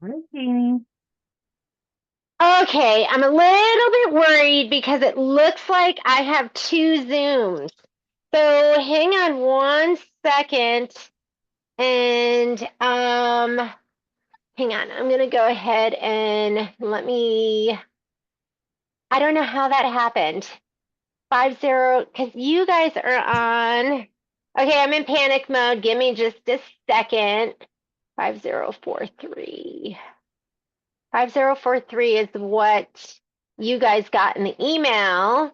Hi, Jamie. Okay, I'm a little bit worried because it looks like I have two Zooms. So hang on one second and hang on. I'm gonna go ahead and I don't know how that happened. 50, because you guys are on. Okay, I'm in panic mode. Give me just a second. 5043. 5043 is what you guys got in the email.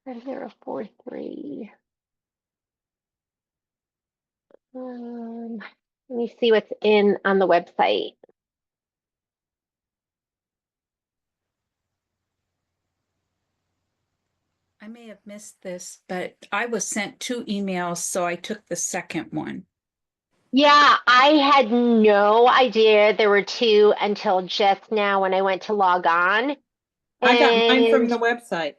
5043. Let me see what's in on the website. I may have missed this, but I was sent two emails, so I took the second one. Yeah, I had no idea there were two until just now when I went to log on. I got mine from And the website.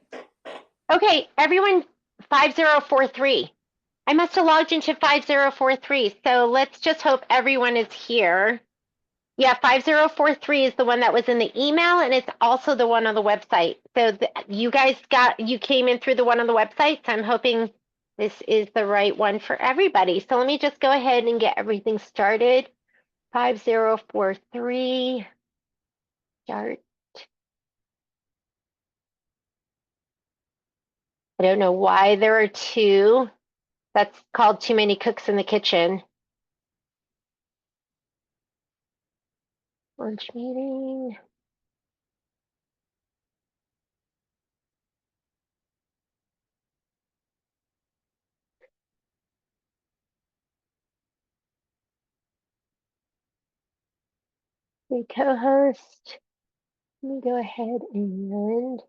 okay, everyone, 5043. I must have logged into 5043. So let's just hope everyone is here. Yeah, 5043 is the one that was in the email, and it's also the one on the website. So you came in through the one on the website. So I'm hoping this is the right one for everybody. So let me just go ahead and get everything started. 5043, start. I don't know why there are two. That's called too many cooks in the kitchen. Lunch meeting. The co-host. Let me go ahead and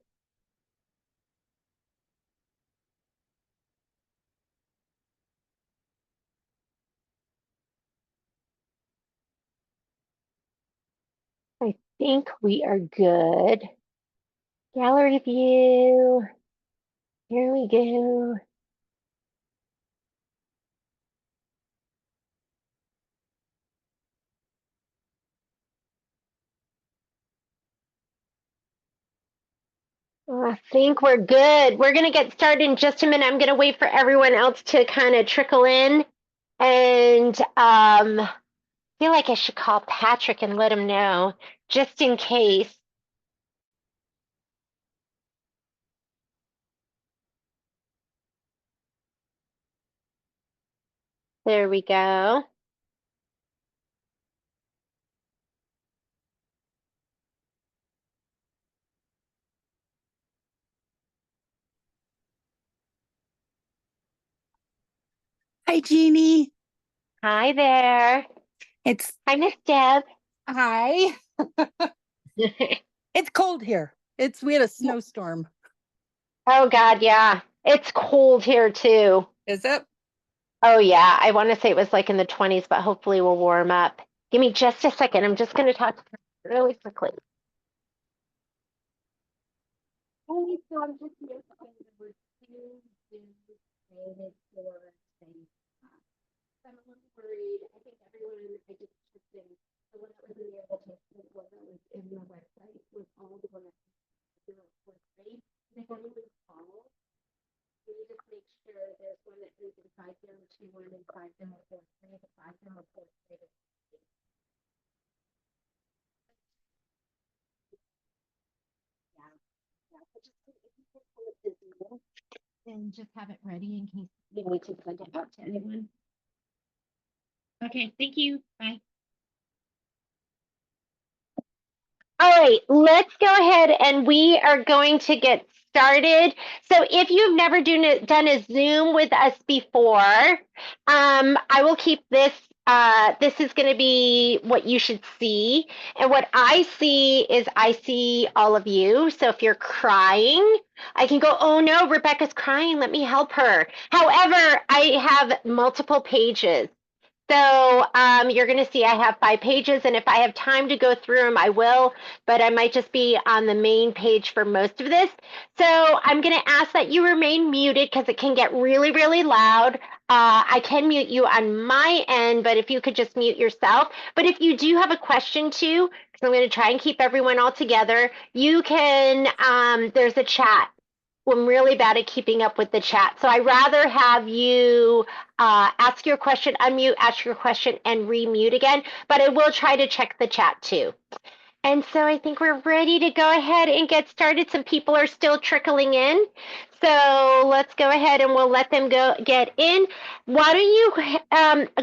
I think we are good. Gallery view. Here we go. I think we're good. We're going to get started in just a minute. I'm going to wait for everyone else to kind of trickle in. And I feel like I should call Patrick and let him know just in case. There we go. Hi, Jeannie. Hi there. It's Hi, Miss Deb. hi. It's cold here. We had a snowstorm. Oh, God, yeah. It's cold here, too. Is it? Oh, yeah. I want to say it was like in the 20s, but hopefully we'll warm up. Give me just a second. I'm just going to talk really quickly. Only so I'm just here for number two, created for things. I'm a little worried. I think everyone, I just checked in. The one that was in the invitation, the one that was in the website was all the one that was in fourth grade. They only call. We need to make sure there's one that is in 5021 and 5043. The 5043 is and just have it ready in case you need to send it out to anyone. Okay, thank you. Bye. All right, let's go ahead and we are going to get started. So if you've never done a Zoom with us before, I will keep this. This is going to be what you should see. And what I see is I see all of you. So if you're crying, I can go, oh no, Rebecca's crying. Let me help her. However, I have multiple pages. So you're going to see I have 5 pages, and if I have time to go through them, I will, but I might just be on the main page for most of this. So I'm going to ask that you remain muted because it can get really, really loud. I can mute you on my end, but if you could just mute yourself. But if you do have a question too, because I'm going to try and keep everyone all together, you can, there's a chat. I'm really bad at keeping up with the chat. So I rather have you ask your question, unmute, ask your question, and remute again. But I will try to check the chat too. And so I think we're ready to go ahead and get started. Some people are still trickling in. So let's go ahead and we'll let them get in. Why don't you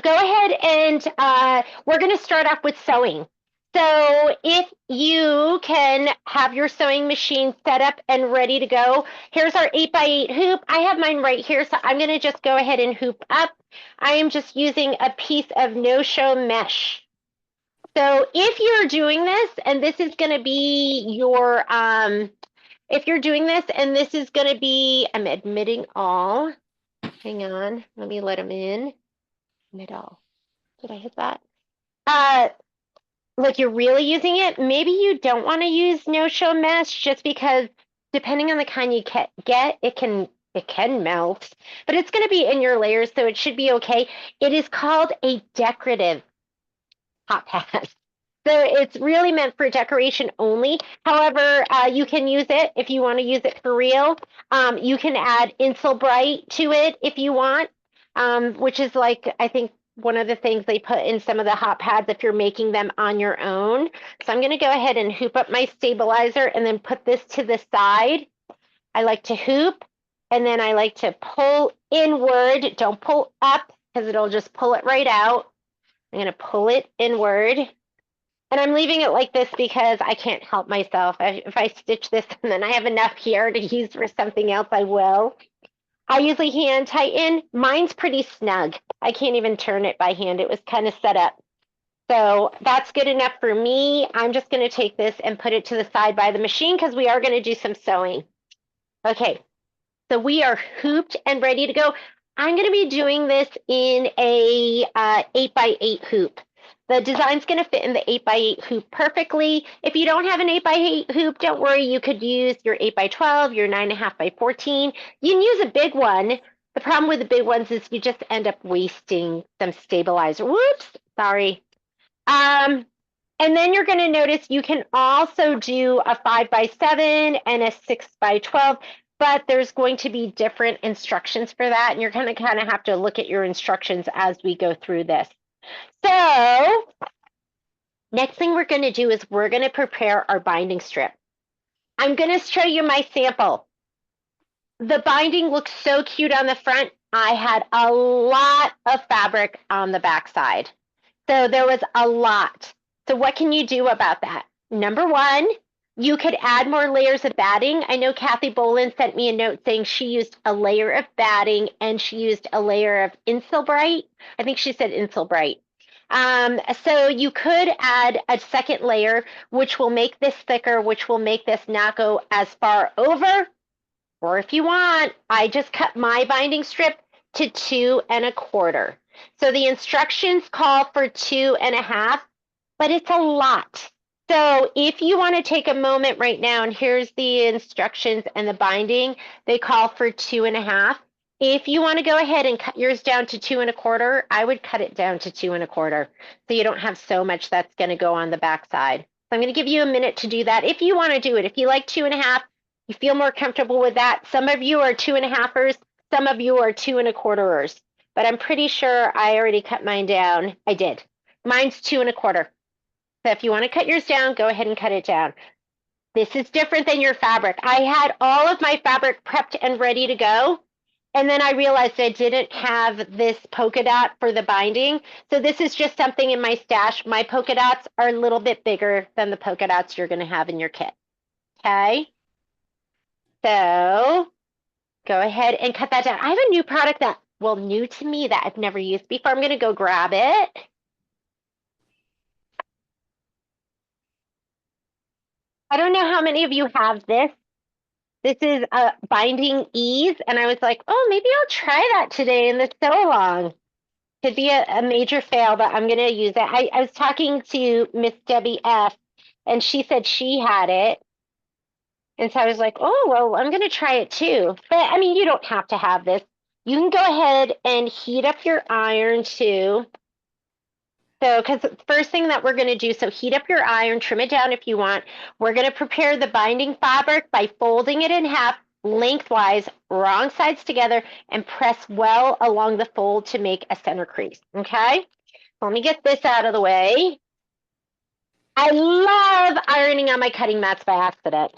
go ahead and we're going to start off with sewing. So if you can have your sewing machine set up and ready to go, here's our 8x8 hoop. I have mine right here, so I'm going to just go ahead and hoop up. I am just using a piece of no-show mesh. So if you're doing this, and this is going to be your, if you're doing this, and this is going to be, I'm admitting all. Hang on, let me let them in. Admit all. Did I hit that? Like you're really using it, maybe you don't want to use no-show mesh just because depending on the kind you get, it can melt, but it's going to be in your layers, so it should be okay. It is called a decorative hot pass. So it's really meant for decoration only. However, you can use it if you want to use it for real. You can add Insulbright to it if you want, which is like, I think, one of the things they put in some of the hot pads if you're making them on your own. So I'm going to go ahead and hoop up my stabilizer and then put this to the side. I like to hoop, and then I like to pull inward. Don't pull up because it'll just pull it right out. I'm going to pull it inward. And I'm leaving it like this because I can't help myself. If I stitch this and then I have enough here to use for something else, I will. I usually hand tighten. Mine's pretty snug. I can't even turn it by hand. It was kind of set up. So that's good enough for me. I'm just going to take this and put it to the side by the machine because we are going to do some sewing. Okay, so we are hooped and ready to go. I'm going to be doing this in a 8x8 hoop. The design's going to fit in the 8x8 hoop perfectly. If you don't have an 8x8 hoop, don't worry. You could use your 8x12, your 9.5 by 14. You can use a big one. The problem with the big ones is you just end up wasting some stabilizer. Whoops, sorry. And then you're going to notice you can also do a 5x7 and a 6x12, but there's going to be different instructions for that. And you're going to kind of have to look at your instructions as we go through this. So next thing we're going to do is we're going to prepare our binding strip. I'm going to show you my sample. The binding looks so cute on the front. I had a lot of fabric on the backside. So there was a lot. So what can you do about that? Number one, you could add more layers of batting. I know Kathy Bolin sent me a note saying she used a layer of batting and she used a layer of Insulbright. I think she said Insulbright. So you could add a second layer, which will make this thicker, which will make this not go as far over. Or if you want, I just cut my binding strip to 2 1/4. So the instructions call for 2 1/2, but it's a lot. So if you want to take a moment right now, and here's the instructions and the binding, they call for 2 1/2. If you want to go ahead and cut yours down to 2 1/4, I would cut it down to 2 1/4 so you don't have so much that's going to go on the back side. So I'm going to give you a minute to do that if you want to do it. If you like 2 1/2, you feel more comfortable with that. Some of you are 2 1/2ers, some of you are 2 1/4ers, but I'm pretty sure I already cut mine down. I did. Mine's 2 1/4. So if you want to cut yours down, go ahead and cut it down. This is different than your fabric. I had all of my fabric prepped and ready to go. And then I realized I didn't have this polka dot for the binding. So this is just something in my stash. My polka dots are a little bit bigger than the polka dots you're going to have in your kit. Okay. So go ahead and cut that down. I have a new product that, well, new to me that I've never used before. I'm going to go grab it. I don't know how many of you have this. This is a binding ease. And I was like, oh, maybe I'll try that today in the sew along. Could be a major fail, but I'm going to use it. I was talking to Miss Debbie F, and she said she had it. And so I was like, oh, well, I'm going to try it too. But I mean, you don't have to have this. You can go ahead and heat up your iron too. So, because the first thing that we're going to do, so heat up your iron, trim it down if you want. We're going to prepare the binding fabric by folding it in half lengthwise, wrong sides together, and press well along the fold to make a center crease. Okay? Let me get this out of the way. I love ironing on my cutting mats by accident.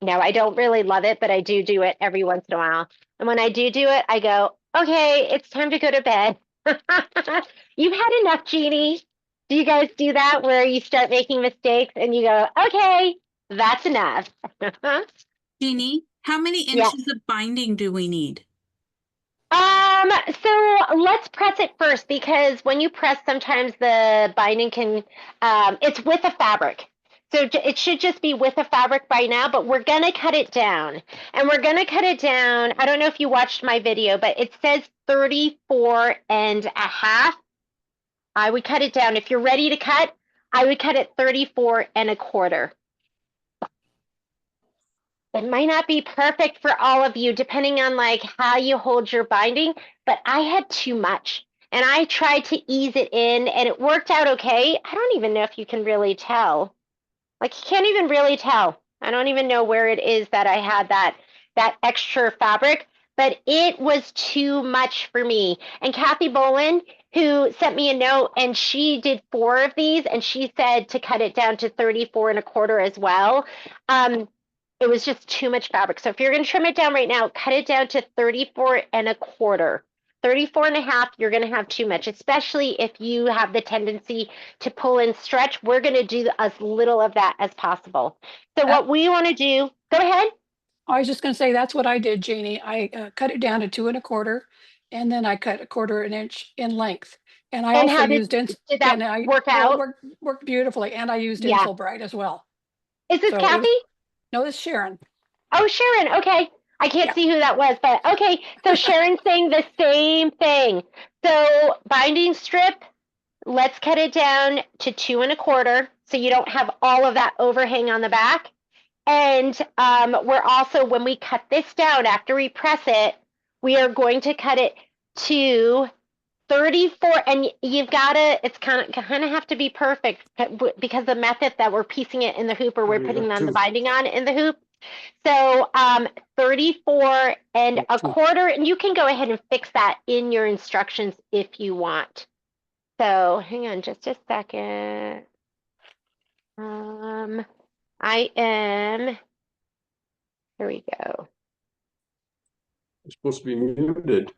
No, I don't really love it, but I do it every once in a while. And when I do it, I go, okay, it's time to go to bed. You've had enough, Jeannie. Do you guys do that where you start making mistakes and you go, okay, that's enough? Jeannie, how many Yes. inches of binding do we need? So let's press it first because when you press, sometimes the binding can, it's with the fabric. So it should just be with the fabric by now, but we're going to cut it down. And we're going to cut it down. I don't know if you watched my video, but it says 34 and a half. I would cut it down. If you're ready to cut, I would cut it 34 and a quarter. It might not be perfect for all of you, depending on like how you hold your binding, but I had too much. And I tried to ease it in and it worked out okay. I don't even know if you can really tell. Like you can't even really tell. I don't even know where it is that I had that extra fabric, but it was too much for me. And Kathy Bolin, who sent me a note, and she did 4 of these, and she said to cut it down to 34 and a quarter as well. It was just too much fabric. So if you're going to trim it down right now, cut it down to 34 and a quarter. 34 and a half, you're going to have too much, especially if you have the tendency to pull and stretch. We're going to do as little of that as possible. So what we want to do, go ahead. I was just going to say that's what I did, Jeannie. I cut it down to 2 1/4, and then I cut 1/4 inch in length. And I And also how used did that work out? It worked beautifully, and I used Yeah. Insulbright as well. Is this So Kathy? No, this is Sharon. Oh, Sharon. Okay. I can't see who that was, but okay. So Sharon's saying the same thing. So binding strip, let's cut it down to 2 1/4 so you don't have all of that overhang on the back. And we're also, when we cut this down after we press it, we are going to cut it to 34, and you've got to, it's kind of have to be perfect because the method that we're piecing it in the hoop, or we're putting on the binding on in the hoop. So 34 and a quarter, and you can go ahead and fix that in your instructions if you want. So hang on just a second. I am, here we go. It's supposed to be muted.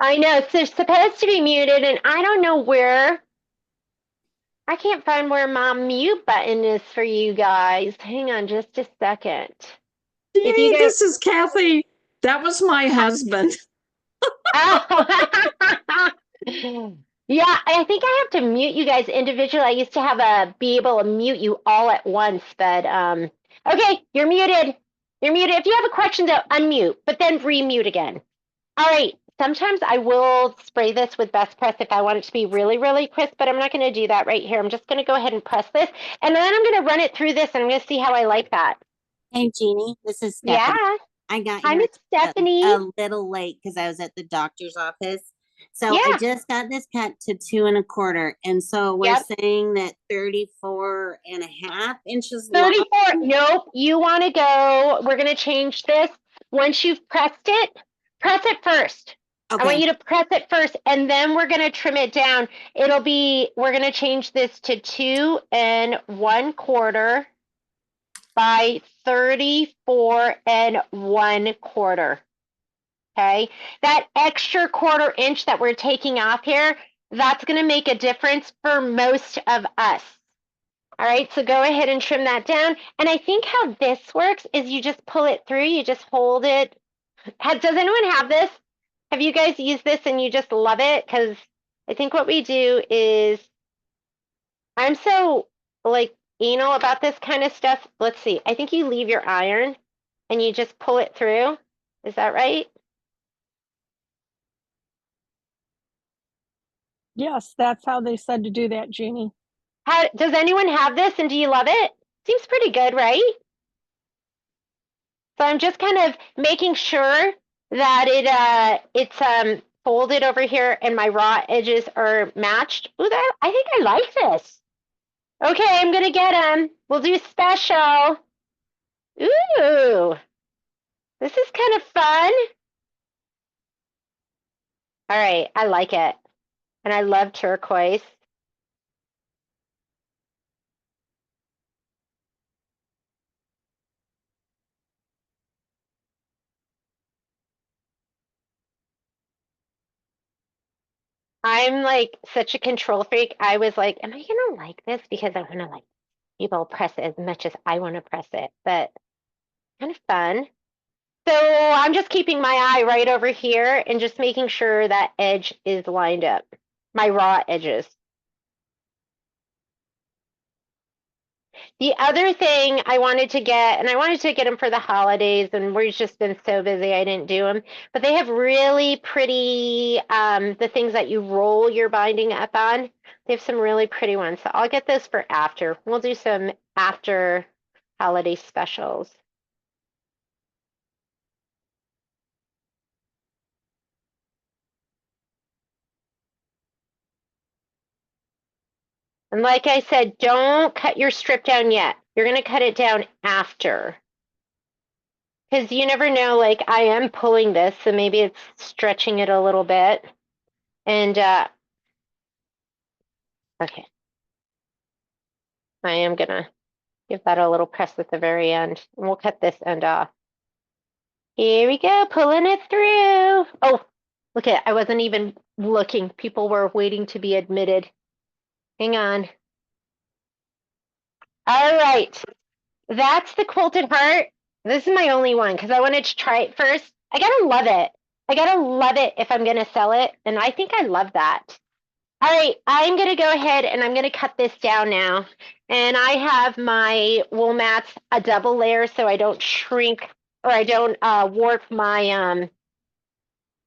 I know, so it's supposed to be muted, and I don't know where. I can't find where my mute button is for you guys. Hang on just a second. Jeannie, this is Kathy. That was my husband. Oh. Yeah, I think I have to mute you guys individually. I used to be able to mute you all at once, but okay, you're muted. You're muted. If you have a question, though, unmute, but then remute again. All right. Sometimes I will spray this with Best Press if I want it to be really, really crisp, but I'm not going to do that right here. I'm just going to go ahead and press this, and then I'm going to run it through this, and I'm going to see how I like that. Hey, Jeannie, this is Stephanie. Yeah. I got Hi, here Miss Stephanie. a little late because I was at the doctor's office. So Yeah. I just got this cut to 2 1/4. And so we're saying that 34 and a half inches long. 34. Nope. You want to go. We're going to change this. Once you've press it first. Okay. I want you to press it first, and then we're going to trim it down. We're going to change this to 2 1/4 by 34 1/4. okay? That extra 1/4 inch that we're taking off here, that's gonna make a difference for most of us. All right, so go ahead and trim that down. And I think how this works is you just pull it through, you just hold it. Does anyone have this? Have you guys used this and you just love it? Because I think what we do is, I'm so like anal about this kind of stuff. Let's see, I think you leave your iron and you just pull it through. Is that right? Yes, that's how they said to do that, Jeannie. How, does anyone have this and do you love it? Seems pretty good, right? So I'm just kind of making sure that it's folded over here and my raw edges are matched. Ooh, that, I think I like this. Okay, I'm gonna get them. We'll do special. Ooh, this is kind of fun. All right, I like it. And I love turquoise. I'm like such a control freak. I was like, am I gonna like this? Because I wanna like people press it as much as I wanna press it, but kind of fun. So I'm just keeping my eye right over here and just making sure that edge is lined up, my raw edges. The other thing I wanted to get, and I wanted to get them for the holidays, and we've just been so busy I didn't do them, but they have really pretty, the things that you roll your binding up on. They have some really pretty ones. So I'll get those for after. We'll do some after holiday specials. And like I said, don't cut your strip down yet. You're going to cut it down after. Because you never know, like I am pulling this, so maybe it's stretching it a little bit. And, okay. I am going to give that a little press at the very end. And we'll cut this end off. Here we go, pulling it through. Oh, look at it. I wasn't even looking. People were waiting to be admitted. Hang on. All right. That's the quilted heart. This is my only one because I wanted to try it first. I gotta love it. I gotta love it if I'm gonna sell it. And I think I love that. All right, I'm gonna go ahead and I'm gonna cut this down now. And I have my wool mats a double layer so I don't shrink or I don't warp my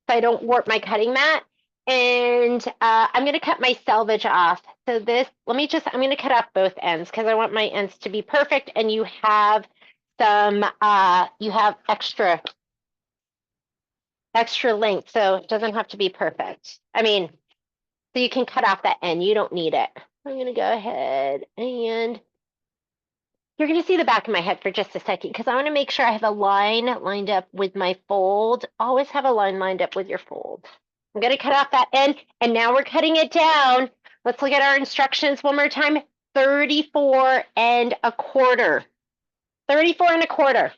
cutting mat. And I'm gonna cut my selvage off. So this, I'm gonna cut off both ends because I want my ends to be perfect and you have some, you have extra length, so it doesn't have to be perfect. I mean, so you can cut off that end, you don't need it. I'm gonna go ahead and you're gonna see the back of my head for just a second because I wanna make sure I have a line lined up with my fold. Always have a line lined up with your fold. I'm gonna cut off that end and now we're cutting it down. Let's look at our instructions one more time. 34 1/4. 34 1/4.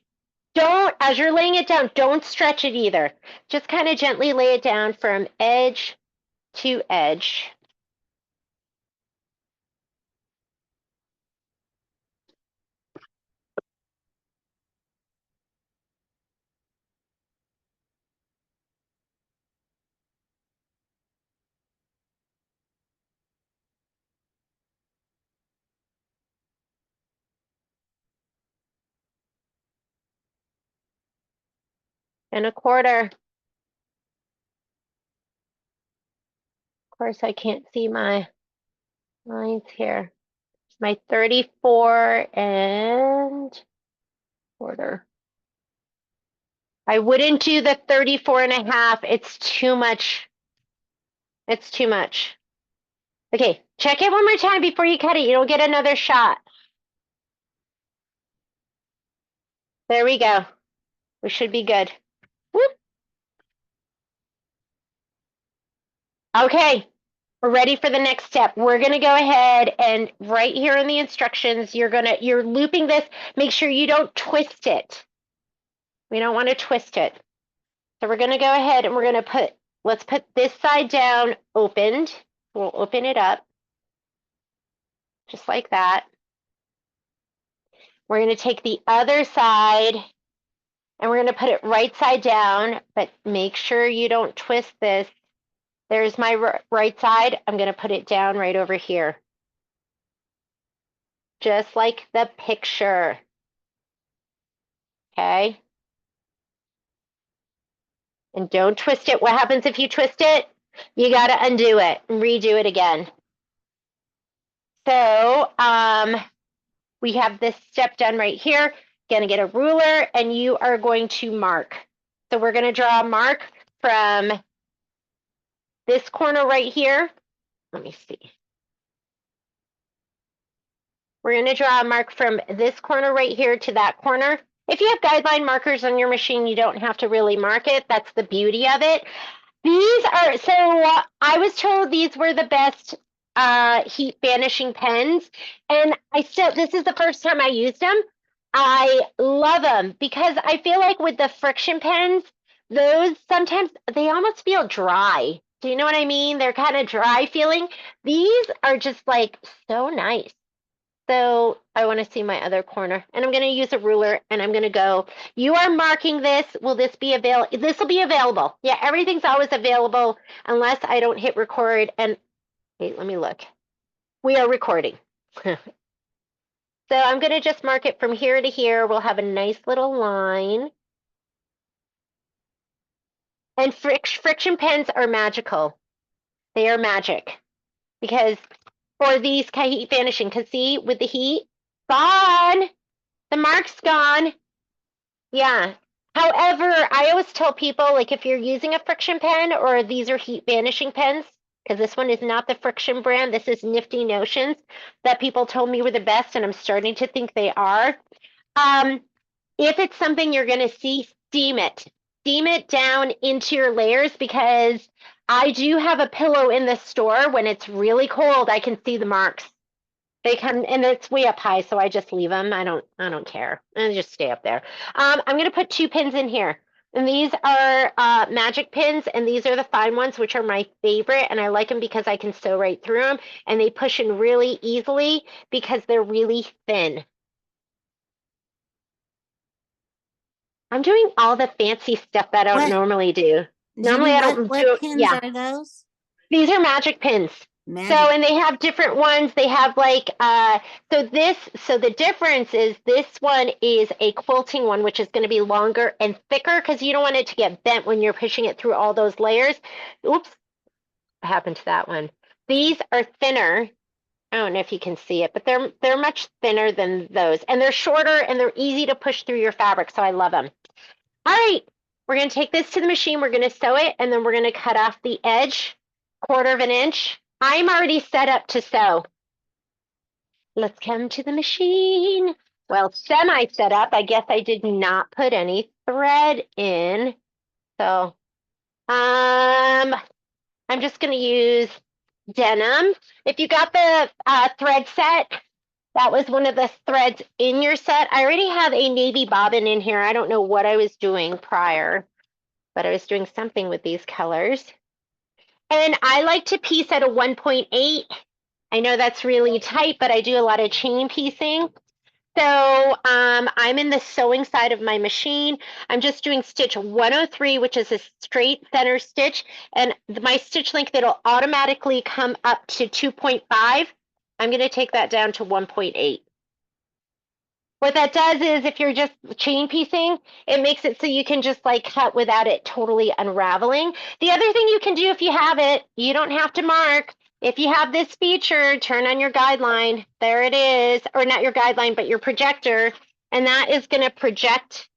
Don't, as you're laying it down, don't stretch it either. Just kind of gently lay it down from edge to edge. And 1/4. Of course, I can't see my lines here. My 34 1/4. I wouldn't do the 34 1/2. It's too much. It's too much. Okay, check it one more time before you cut it. You don't get another shot. There we go. We should be good. Whoop. Okay, we're ready for the next step. We're gonna go ahead and right here in the instructions, you're looping this. Make sure you don't twist it. We don't want to twist it. So we're gonna go ahead and we're gonna let's put this side down opened. We'll open it up. Just like that. We're gonna take the other side and we're gonna put it right side down, but make sure you don't twist this. There's my right side. I'm gonna put it down right over here. Just like the picture. Okay. And don't twist it. What happens if you twist it? You got to undo it and redo it again. So we have this step done right here. Going to get a ruler and you are going to mark. So we're going to draw a mark from this corner right here. Let me see. We're going to draw a mark from this corner right here to that corner. If you have guideline markers on your machine, you don't have to really mark it. That's the beauty of it. These are, so I was told these were the best heat vanishing pens. And this is the first time I used them. I love them because I feel like with the friction pens, those sometimes they almost feel dry. Do you know what I mean? They're kind of dry feeling. These are just like so nice. So I want to see my other corner and I'm going to use a ruler and I'm going to go, you are marking this. Will this be available? This will be available. Yeah, everything's always available unless I don't hit record. And wait, let me look. We are recording. So I'm going to just mark it from here to here. We'll have a nice little line. And friction pens are magical. They are magic because for these heat vanishing, because see, with the heat, gone. The mark's gone. Yeah. However, I always tell people, like, if you're using a friction pen or these are heat vanishing pens, because this one is not the Friction brand, this is Nifty Notions that people told me were the best, and I'm starting to think they are. If it's something you're going to see, steam it. Steam it down into your layers because I do have a pillow in the store. When it's really cold, I can see the marks. They come and it's way up high, so I just leave them. I don't care. I just stay up there. I'm going to put 2 pins in here. And these are magic pins, and these are the fine ones, which are my favorite. And I like them because I can sew right through them, and they push in really easily because they're really thin. I'm doing all the fancy stuff that I don't normally do. Normally, I don't do. What pins Yeah, are those? these are magic pins. Magic. So, and they have different ones. They have like, so the difference is this one is a quilting one, which is going to be longer and thicker because you don't want it to get bent when you're pushing it through all those layers. Oops, what happened to that one? These are thinner. I don't know if you can see it, but they're much thinner than those. And they're shorter and they're easy to push through your fabric. So I love them. All right, we're going to take this to the machine. We're going to sew it and then we're going to cut off the edge, 1/4 inch. I'm already set up to sew. Let's come to the machine. Well, semi set up. I guess I did not put any thread in. So I'm just going to use denim. If you got the thread set, that was one of the threads in your set. I already have a navy bobbin in here. I don't know what I was doing prior, but I was doing something with these colors. And I like to piece at a 1.8. I know that's really tight, but I do a lot of chain piecing. So I'm in the sewing side of my machine. I'm just doing stitch 103, which is a straight center stitch. And my stitch length, it'll automatically come up to 2.5. I'm going to take that down to 1.8. What that does is if you're just chain piecing, it makes it so you can just like cut without it totally unraveling. The other thing you can do if you have it, you don't have to mark. If you have this feature, turn on your guideline. There it is. Or not your guideline, but your projector. And that is going to project.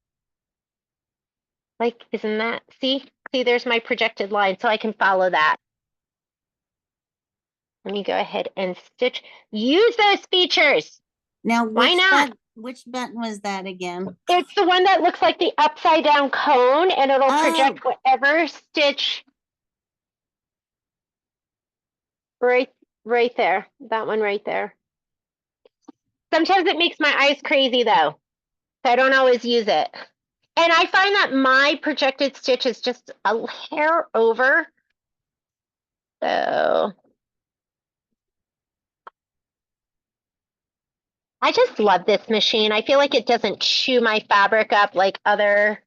Like, isn't that? See, there's my projected line. So I can follow that. Let me go ahead and stitch. Use those features. Now, Why not? Which button was that again? It's the one that looks like the upside down cone, and it'll project whatever stitch right there. That one right there. Sometimes it makes my eyes crazy though, so I don't always use it. And I find that my projected stitch is just a hair over. So I just love this machine. I feel like it doesn't chew my fabric up like other,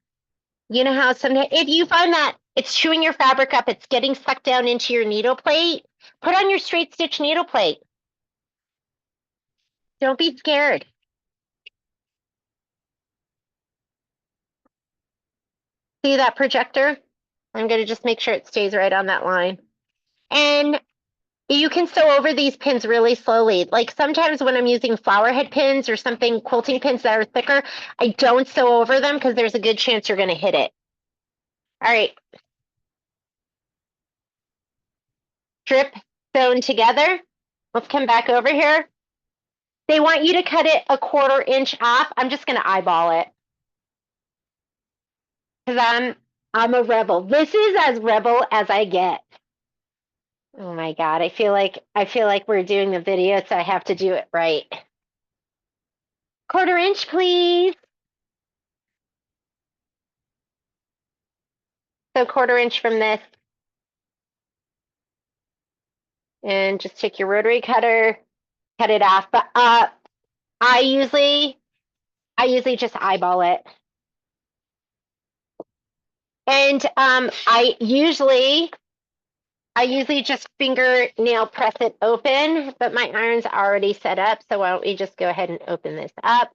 you know how sometimes if you find that it's chewing your fabric up, it's getting sucked down into your needle plate, put on your straight stitch needle plate. Don't be scared. See that projector? I'm going to just make sure it stays right on that line. And you can sew over these pins really slowly. Like sometimes when I'm using flower head pins or something, quilting pins that are thicker, I don't sew over them because there's a good chance you're going to hit it. All right. Strip sewn together. Let's come back over here. They want you to cut it a 1/4 inch off. I'm just going to eyeball it. Because I'm a rebel. This is as rebel as I get. Oh my God. I feel like we're doing the video, so I have to do it right. 1/4 inch, please. So 1/4 inch from this. And just take your rotary cutter, cut it off. But I usually just eyeball it. And I usually just fingernail press it open, but my iron's already set up, so why don't we just go ahead and open this up?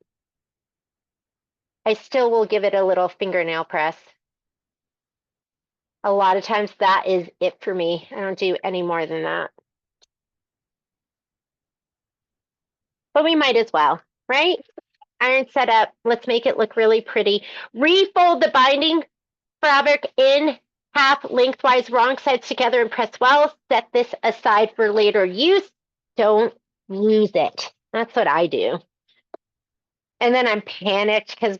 I still will give it a little fingernail press. A lot of times that is it for me. I don't do any more than that. But we might as well, right? Iron set up. Let's make it look really pretty. Refold the binding fabric in half lengthwise, wrong sides together, and press well. Set this aside for later use. Don't lose it. That's what I do. And then I'm panicked because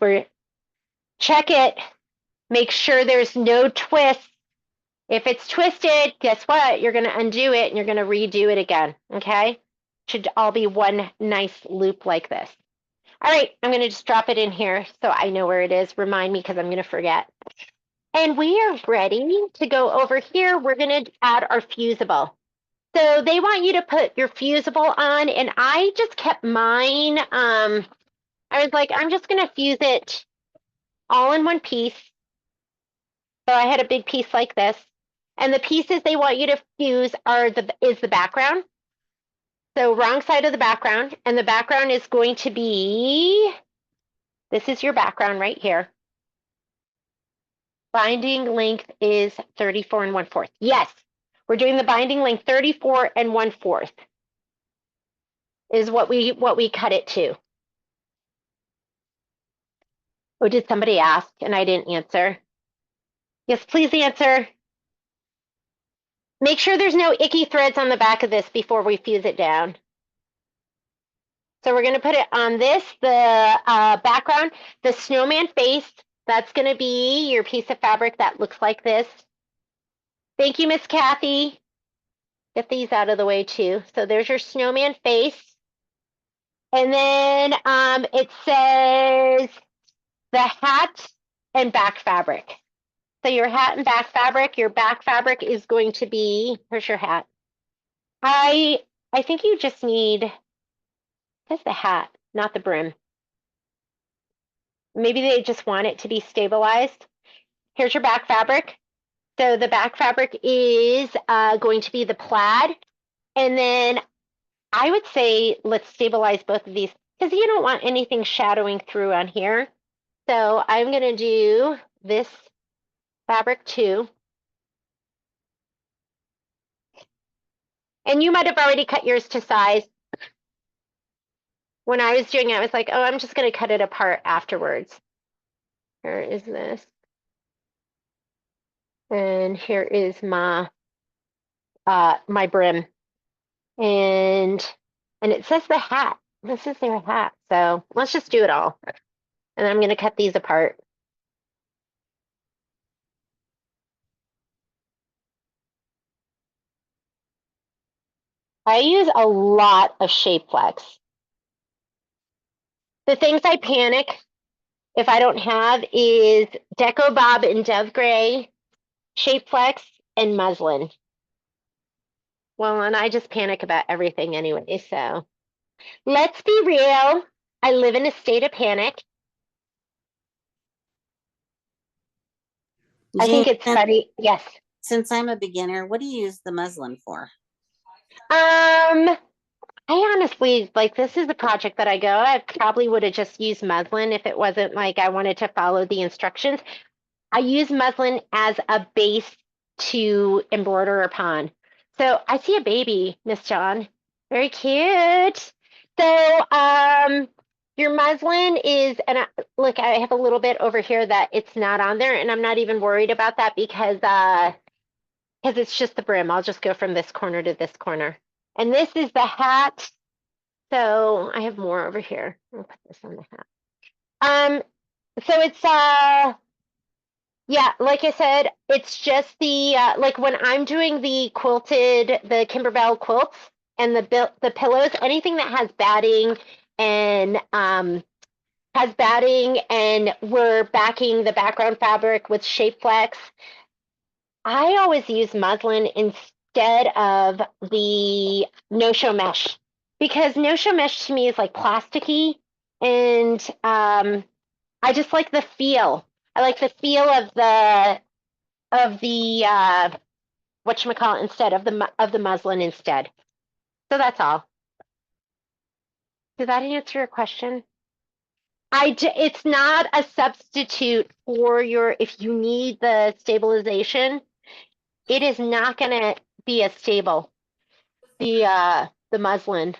check it. Make sure there's no twist. If it's twisted, guess what? You're going to undo it and you're going to redo it again. Okay? Should all be one nice loop like this. All right, I'm going to just drop it in here so I know where it is. Remind me because I'm going to forget. And we are ready to go over here. We're going to add our fusible. So they want you to put your fusible on, and I just kept mine. I was like, I'm just going to fuse it all in one piece. So I had a big piece like this. And the pieces they want you to fuse is the background. So wrong side of the background, and the background is going to be, this is your background right here. Binding length is 34 1/4. Yes, we're doing the binding length 34 1/4 is what we cut it to. Oh, did somebody ask and I didn't answer? Yes, please answer. Make sure there's no icky threads on the back of this before we fuse it down. So we're going to put it on this, the background, the snowman face. That's going to be your piece of fabric that looks like this. Thank you, Miss Kathy. Get these out of the way too. So there's your snowman face. And then it says the hat and back fabric. So your hat and back fabric is going to be, here's your hat. I think you just need, that's the hat, not the brim. Maybe they just want it to be stabilized. Here's your back fabric. So the back fabric is going to be the plaid. And then I would say let's stabilize both of these because you don't want anything shadowing through on here. So I'm going to do this fabric too. And you might have already cut yours to size. When I was doing it, I was like, oh, I'm just going to cut it apart afterwards. Here is this. And here is my my brim. And it says the hat. This is their hat. So let's just do it all. And I'm going to cut these apart. I use a lot of shape flex. The things I panic if I don't have, is Deco Bob and Dove Gray, Shape Flex, and muslin. Well, and I just panic about everything anyway, so let's be real. I live in a state of panic. I think it's funny. Yes. Since I'm a beginner, what do you use the muslin for? I honestly, like, this is a project that I probably would have just used muslin if it wasn't like I wanted to follow the instructions. I use muslin as a base to embroider upon. So I see a baby, Miss John. Very cute. So, your muslin is, and look, I have a little bit over here that it's not on there, and I'm not even worried about that because it's just the brim. I'll just go from this corner to this corner. And this is the hat. So I have more over here. I'll put this on the hat. So it's yeah, like I said, it's just the like when I'm doing the Kimberbell quilts and the pillows, anything that has batting and we're backing the background fabric with Shape Flex. I always use muslin instead of the no-show mesh because no-show mesh to me is like plasticky, and I just like the feel. I like the feel of the whatchamacallit instead of the muslin instead. So that's all. Did that answer your question? It's not a substitute for if you need the stabilization. It is not going to be as stable. The muslin.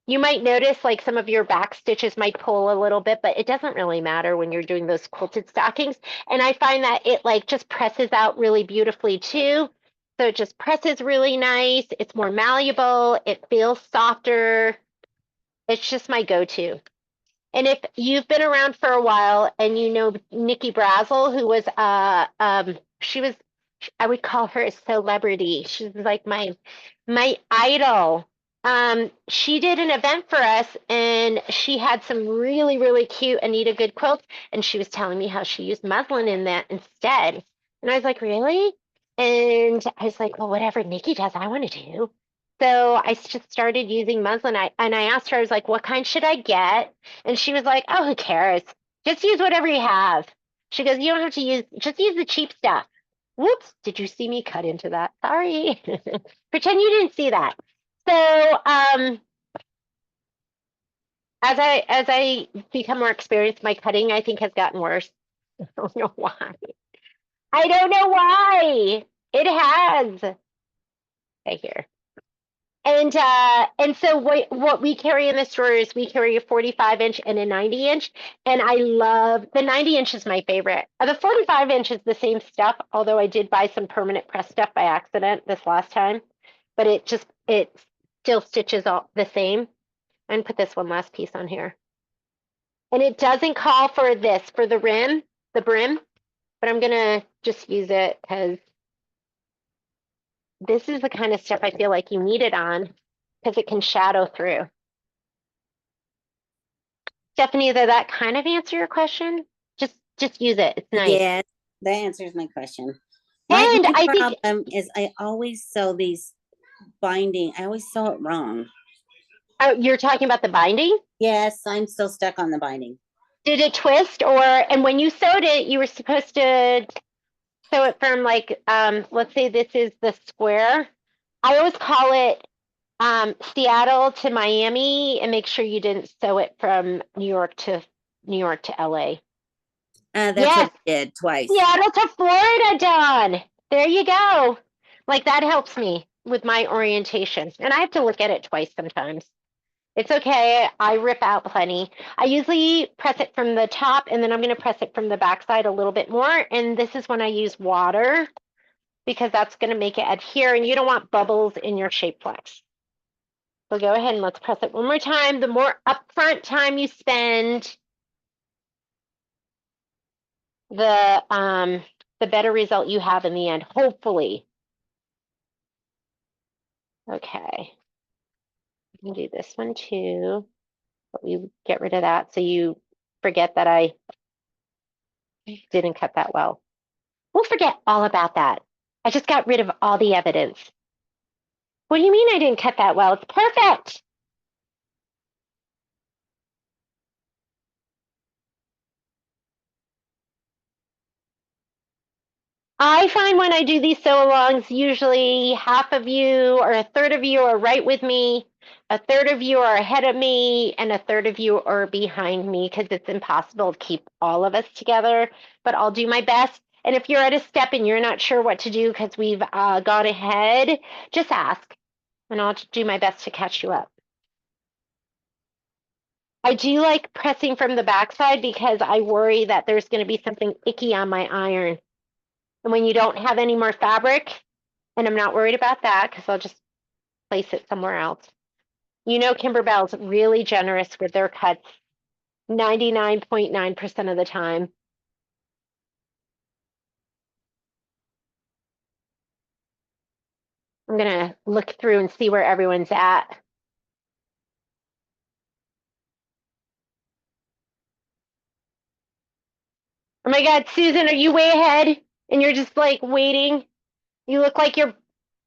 You might notice like some of your back stitches might pull a little bit, but it doesn't really matter when you're doing those quilted stockings. And I find that it like just presses out really beautifully too. So it just presses really nice. It's more malleable. It feels softer. It's just my go-to. And if you've been around for a while and you know Nikki Brazel, who was she was, I would call her a celebrity. She's like my idol. She did an event for us and she had some really, really cute Anita Good quilts, and she was telling me how she used muslin in that instead. And I was like, really? And I was like, well, whatever Nikki does, I want to do. So I just started using muslin. I asked her, I was like, what kind should I get? And she was like, oh, who cares? Just use whatever you have. She goes, you don't have to just use the cheap stuff. Whoops, did you see me cut into that? Sorry. Pretend you didn't see that. So as I become more experienced, my cutting, I think, has gotten worse. I don't know why. I don't know why. It has. Right here. And so what we carry in the store is we carry a 45-inch and a 90-inch, and I love the 90-inch is my favorite. The 45-inch is the same stuff, although I did buy some permanent press stuff by accident this last time, but it still stitches all the same. And put this one last piece on here. And it doesn't call for this for the brim, but I'm gonna just use it because this is the kind of stuff I feel like you need it on because it can shadow through. Stephanie, did that kind of answer your question? Just use it. It's nice. Yeah, that answers my question. My I think problem is I always sew these binding. I always sew it wrong. oh, you're talking about the binding? Yes, I'm still stuck on the binding. Did it twist and when you sewed it, you were supposed to sew it from like, let's say this is the square. I always call it Seattle to Miami and make sure you didn't sew it from New York to LA. That's yes. what I did twice. Seattle to Florida, Dawn. There you go. Like that helps me with my orientation. And I have to look at it twice sometimes. It's okay. I rip out plenty. I usually press it from the top and then I'm going to press it from the backside a little bit more. And this is when I use water because that's going to make it adhere, and you don't want bubbles in your Shape Flex. So go ahead and let's press it one more time. The more upfront time you spend, the better result you have in the end, hopefully. Okay. I'm gonna do this one too, but we get rid of that. So you forget that I didn't cut that well. We'll forget all about that. I just got rid of all the evidence. What do you mean I didn't cut that well? It's perfect. I find when I do these sew-alongs, usually half of you or a third of you are right with me, a third of you are ahead of me, and a third of you are behind me because it's impossible to keep all of us together, but I'll do my best. And if you're at a step and you're not sure what to do because we've gone ahead, just ask, and I'll do my best to catch you up. I do like pressing from the backside because I worry that there's going to be something icky on my iron. And when you don't have any more fabric, and I'm not worried about that because I'll just place it somewhere else. You know, Kimberbell's really generous with their cuts 99.9% of the time. I'm going to look through and see where everyone's at. Oh my God, Susan, are you way ahead? And you're just like waiting? You look like you're,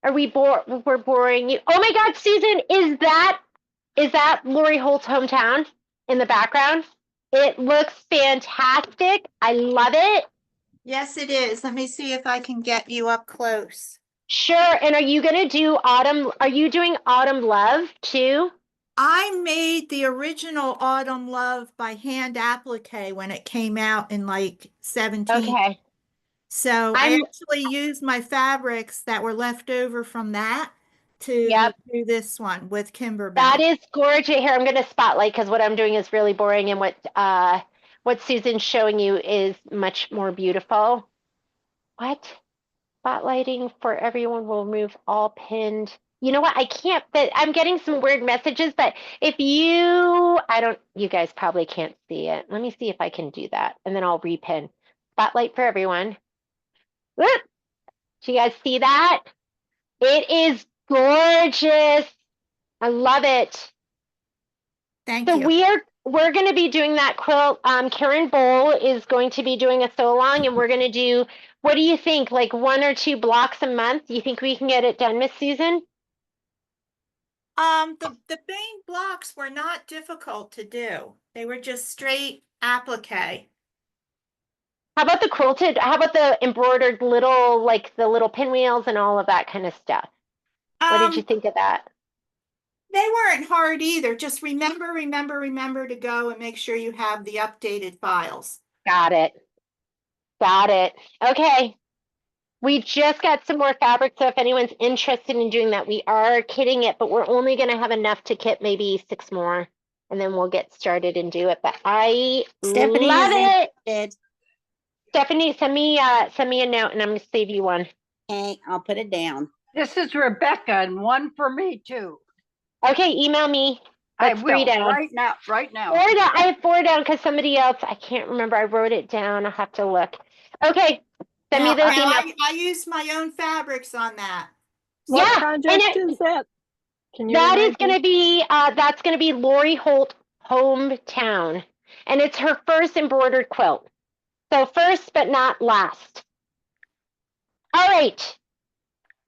are we bored? We're boring you. Oh my God, Susan, is that Lori Holt's hometown in the background? It looks fantastic. I love it. Yes, it is. Let me see if I can get you up close. Sure. And are you going to do autumn? Are you doing autumn love too? I made the original Autumn Love by hand applique when it came out in like 17. Okay. So I I'm, actually used my fabrics that were left over from that to yep. do this one with Kimberbell. That is gorgeous. Here, I'm going to spotlight because what I'm doing is really boring, and what Susan's showing you is much more beautiful. What? Spotlighting for everyone will remove all pinned. You know what? I can't, but I'm getting some weird messages, but if you, you guys probably can't see it. Let me see if I can do that, and then I'll repin. Spotlight for everyone. Whoop! Do you guys see that? It is gorgeous. I love it. Thank So you. we're going to be doing that quilt. Karen Bowl is going to be doing a sew along, and we're going to do. What do you think? Like 1 or 2 blocks a month? You think we can get it done, Miss Susan? The main blocks were not difficult to do. They were just straight applique. How about the quilted? How about the embroidered little, like the little pinwheels and all of that kind of stuff? What did you think of that? They weren't hard either. Just remember to go and make sure you have the updated files. Got it. Got it. Okay. We just got some more fabric, so if anyone's interested in doing that, we are kitting it, but we're only going to have enough to kit maybe 6 more, and then we'll get started and do it. But I Stephanie love is it. interested. Stephanie, send me a note, and I'm going to save you one. Okay, I'll put it down. This is Rebecca, and one for me too. Okay, email me. I That's 3 will down. right now. Right now. 4 down. I have 4 down because somebody else. I can't remember. I wrote it down. I'll have to look. Okay, send me those emails. I used my own fabrics on that. What Yeah, project is that? Can you That is remind going me? to be that's going to be Lori Holt hometown, and it's her first embroidered quilt. So first but not last. All right.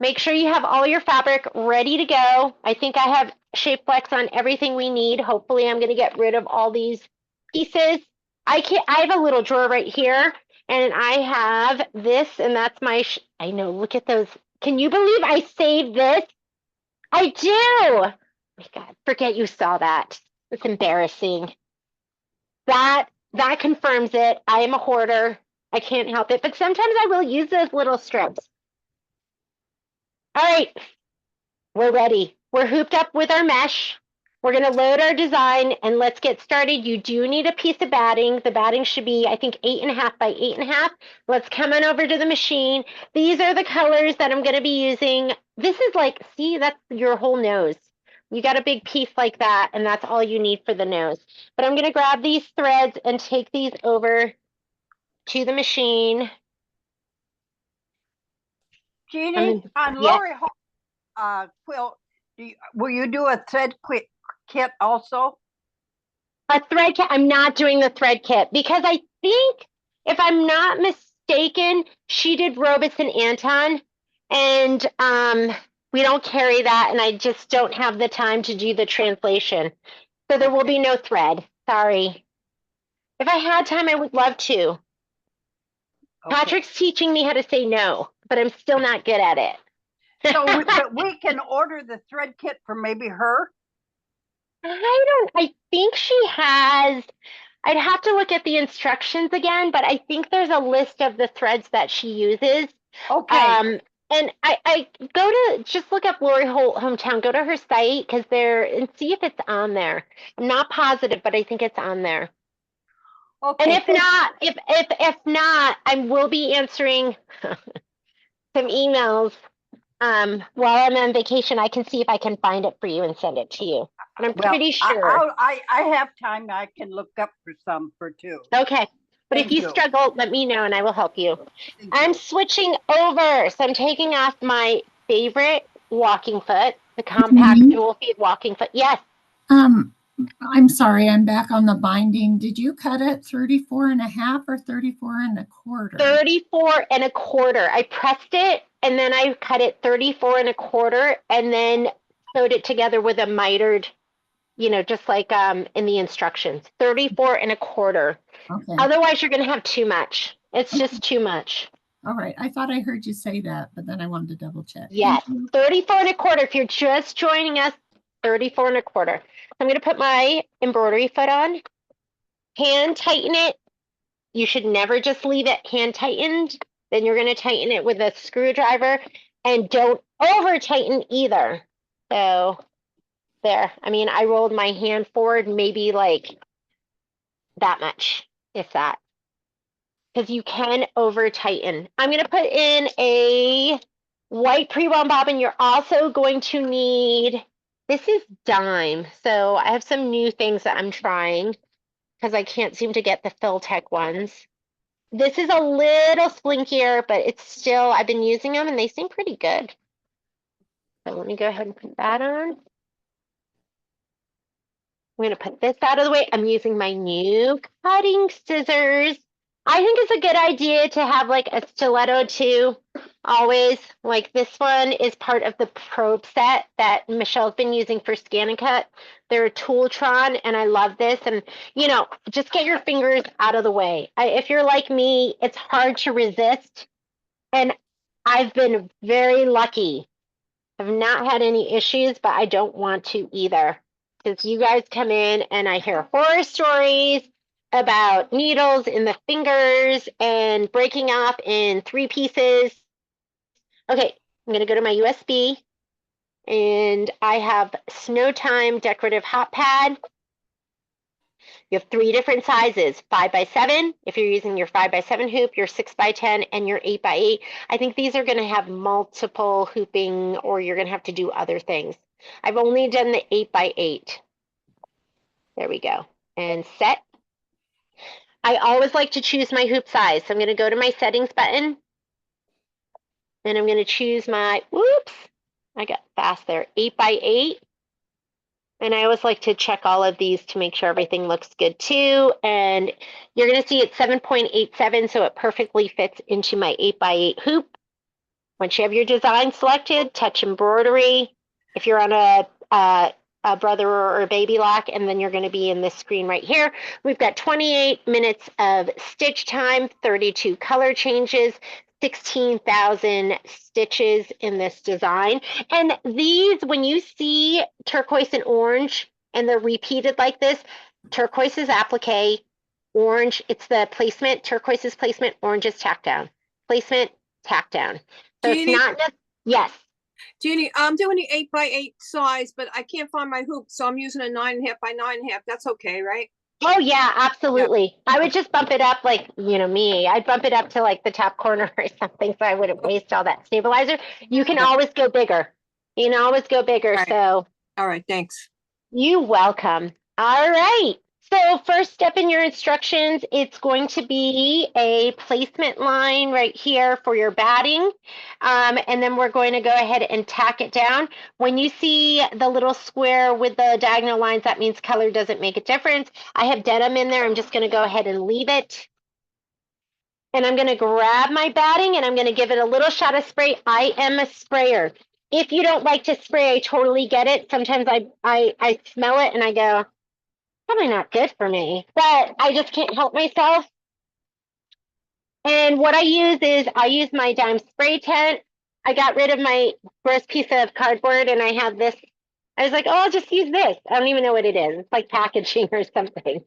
Make sure you have all your fabric ready to go. I think I have Shape Flex on everything we need. Hopefully I'm going to get rid of all these pieces. I have a little drawer right here, and I have this, and that's my, I know, look at those. Can you believe I saved this? I do. Oh my God, forget you saw that. It's embarrassing. That confirms it. I am a hoarder. I can't help it, but sometimes I will use those little strips. All right, we're ready. We're hooped up with our mesh. We're going to load our design and let's get started. You do need a piece of batting. The batting should be, I think, 8.5 by 8.5. Let's come on over to the machine. These are the colors that I'm going to be using. This is like, see, that's your whole nose. You got a big piece like that, and that's all you need for the nose. But I'm going to grab these threads and take these over to the machine. Jeannie, on Yeah. Lori quilt, will you do a thread kit also? A thread kit. I'm not doing the thread kit because I think, if I'm not mistaken, she did Robeson Anton, and we don't carry that, and I just don't have the time to do the translation. So there will be no thread. Sorry. If I had time, I would love to. Okay. Patrick's teaching me how to say no, but I'm still not good at it. But we can order the thread kit for maybe her. I think she has, I'd have to look at the instructions again, but I think there's a list of the threads that she uses. Okay. And I go to, just look up Lori Holt Hometown, go to her site because and see if it's on there. I'm not positive, but I think it's on there. Okay. And if not, I will be answering some emails. While I'm on vacation, I can see if I can find it for you and send it to you. And I'm pretty sure. I have time. I can look up for some for two. Okay. But if Thank you you. struggle, let me know and I will help you. Thank I'm you. switching over. So I'm taking off my favorite walking foot, the compact dual feed walking foot. Yes. I'm sorry, I'm back on the binding. Did you cut it 34.5 or 34.25? 34.25. I pressed it and then I cut it 34.25 and then sewed it together with a mitered, just like in the instructions. 34.25. Okay. Otherwise, you're going to have too much. It's just too much. All right. I thought I heard you say that, but then I wanted to double check. Yes. 34.25. If you're just joining us, 34.25. I'm going to put my embroidery foot on, hand tighten it. You should never just leave it hand tightened. Then you're going to tighten it with a screwdriver, and don't over tighten either. So there. I mean, I rolled my hand forward maybe like that much, if that. Because you can over tighten. I'm going to put in a white pre-wound bobbin. You're also going to need, this is dime. So I have some new things that I'm trying because I can't seem to get the Filtech ones. This is a little slinkier, but it's still, I've been using them and they seem pretty good. So let me go ahead and put that on. I'm going to put this out of the way. I'm using my new cutting scissors. I think it's a good idea to have like a stiletto too, always. Like this one is part of the probe set that Michelle's been using for Scan and Cut. They're a Tooltron and I love this. And, just get your fingers out of the way. If you're like me, it's hard to resist. And I've been very lucky. I've not had any issues, but I don't want to either. Because you guys come in and I hear horror stories about needles in the fingers and breaking off in 3 pieces. Okay, I'm going to go to my USB and I have Snow Time Decorative Hot Pad. You have 3 different sizes, 5x7. If you're using your 5x7 hoop, your 6x10, and your 8x8. I think these are going to have multiple hooping or you're going to have to do other things. I've only done the 8x8. There we go. And set. I always like to choose my hoop size. So I'm going to go to my settings button. And I'm going to choose my, whoops, I got fast there, 8x8. And I always like to check all of these to make sure everything looks good too. And you're going to see it's 7.87, so it perfectly fits into my 8x8 hoop. Once you have your design selected, touch embroidery. If you're on a brother or a baby lock, and then you're going to be in this screen right here. We've got 28 minutes of stitch time, 32 color changes, 16,000 stitches in this design. And these, when you see turquoise and orange and they're repeated like this, turquoise is applique, orange, it's the placement, turquoise is placement, orange is tack down. Placement, tack down. So Jeannie, it's not just, yes. Jeannie, I'm doing the 8x8 size, but I can't find my hoop, so I'm using a 9.5 by 9.5. That's okay, right? Oh yeah, absolutely. Yeah. I would just bump it up like, me. I'd bump it up to like the top corner or something so I wouldn't waste all that stabilizer. You can always go bigger. You can always go bigger. All right. So all right, thanks. You're welcome. All right. So first step in your instructions, it's going to be a placement line right here for your batting. And then we're going to go ahead and tack it down. When you see the little square with the diagonal lines, that means color doesn't make a difference. I have denim in there. I'm just going to go ahead and leave it. And I'm going to grab my batting and I'm going to give it a little shot of spray. I am a sprayer. If you don't like to spray, I totally get it. Sometimes I smell it and I go, probably not good for me, but I just can't help myself. And what I use my dime spray tent. I got rid of my gross piece of cardboard and I have this. I was like, oh, I'll just use this. I don't even know what it is. It's like packaging or something.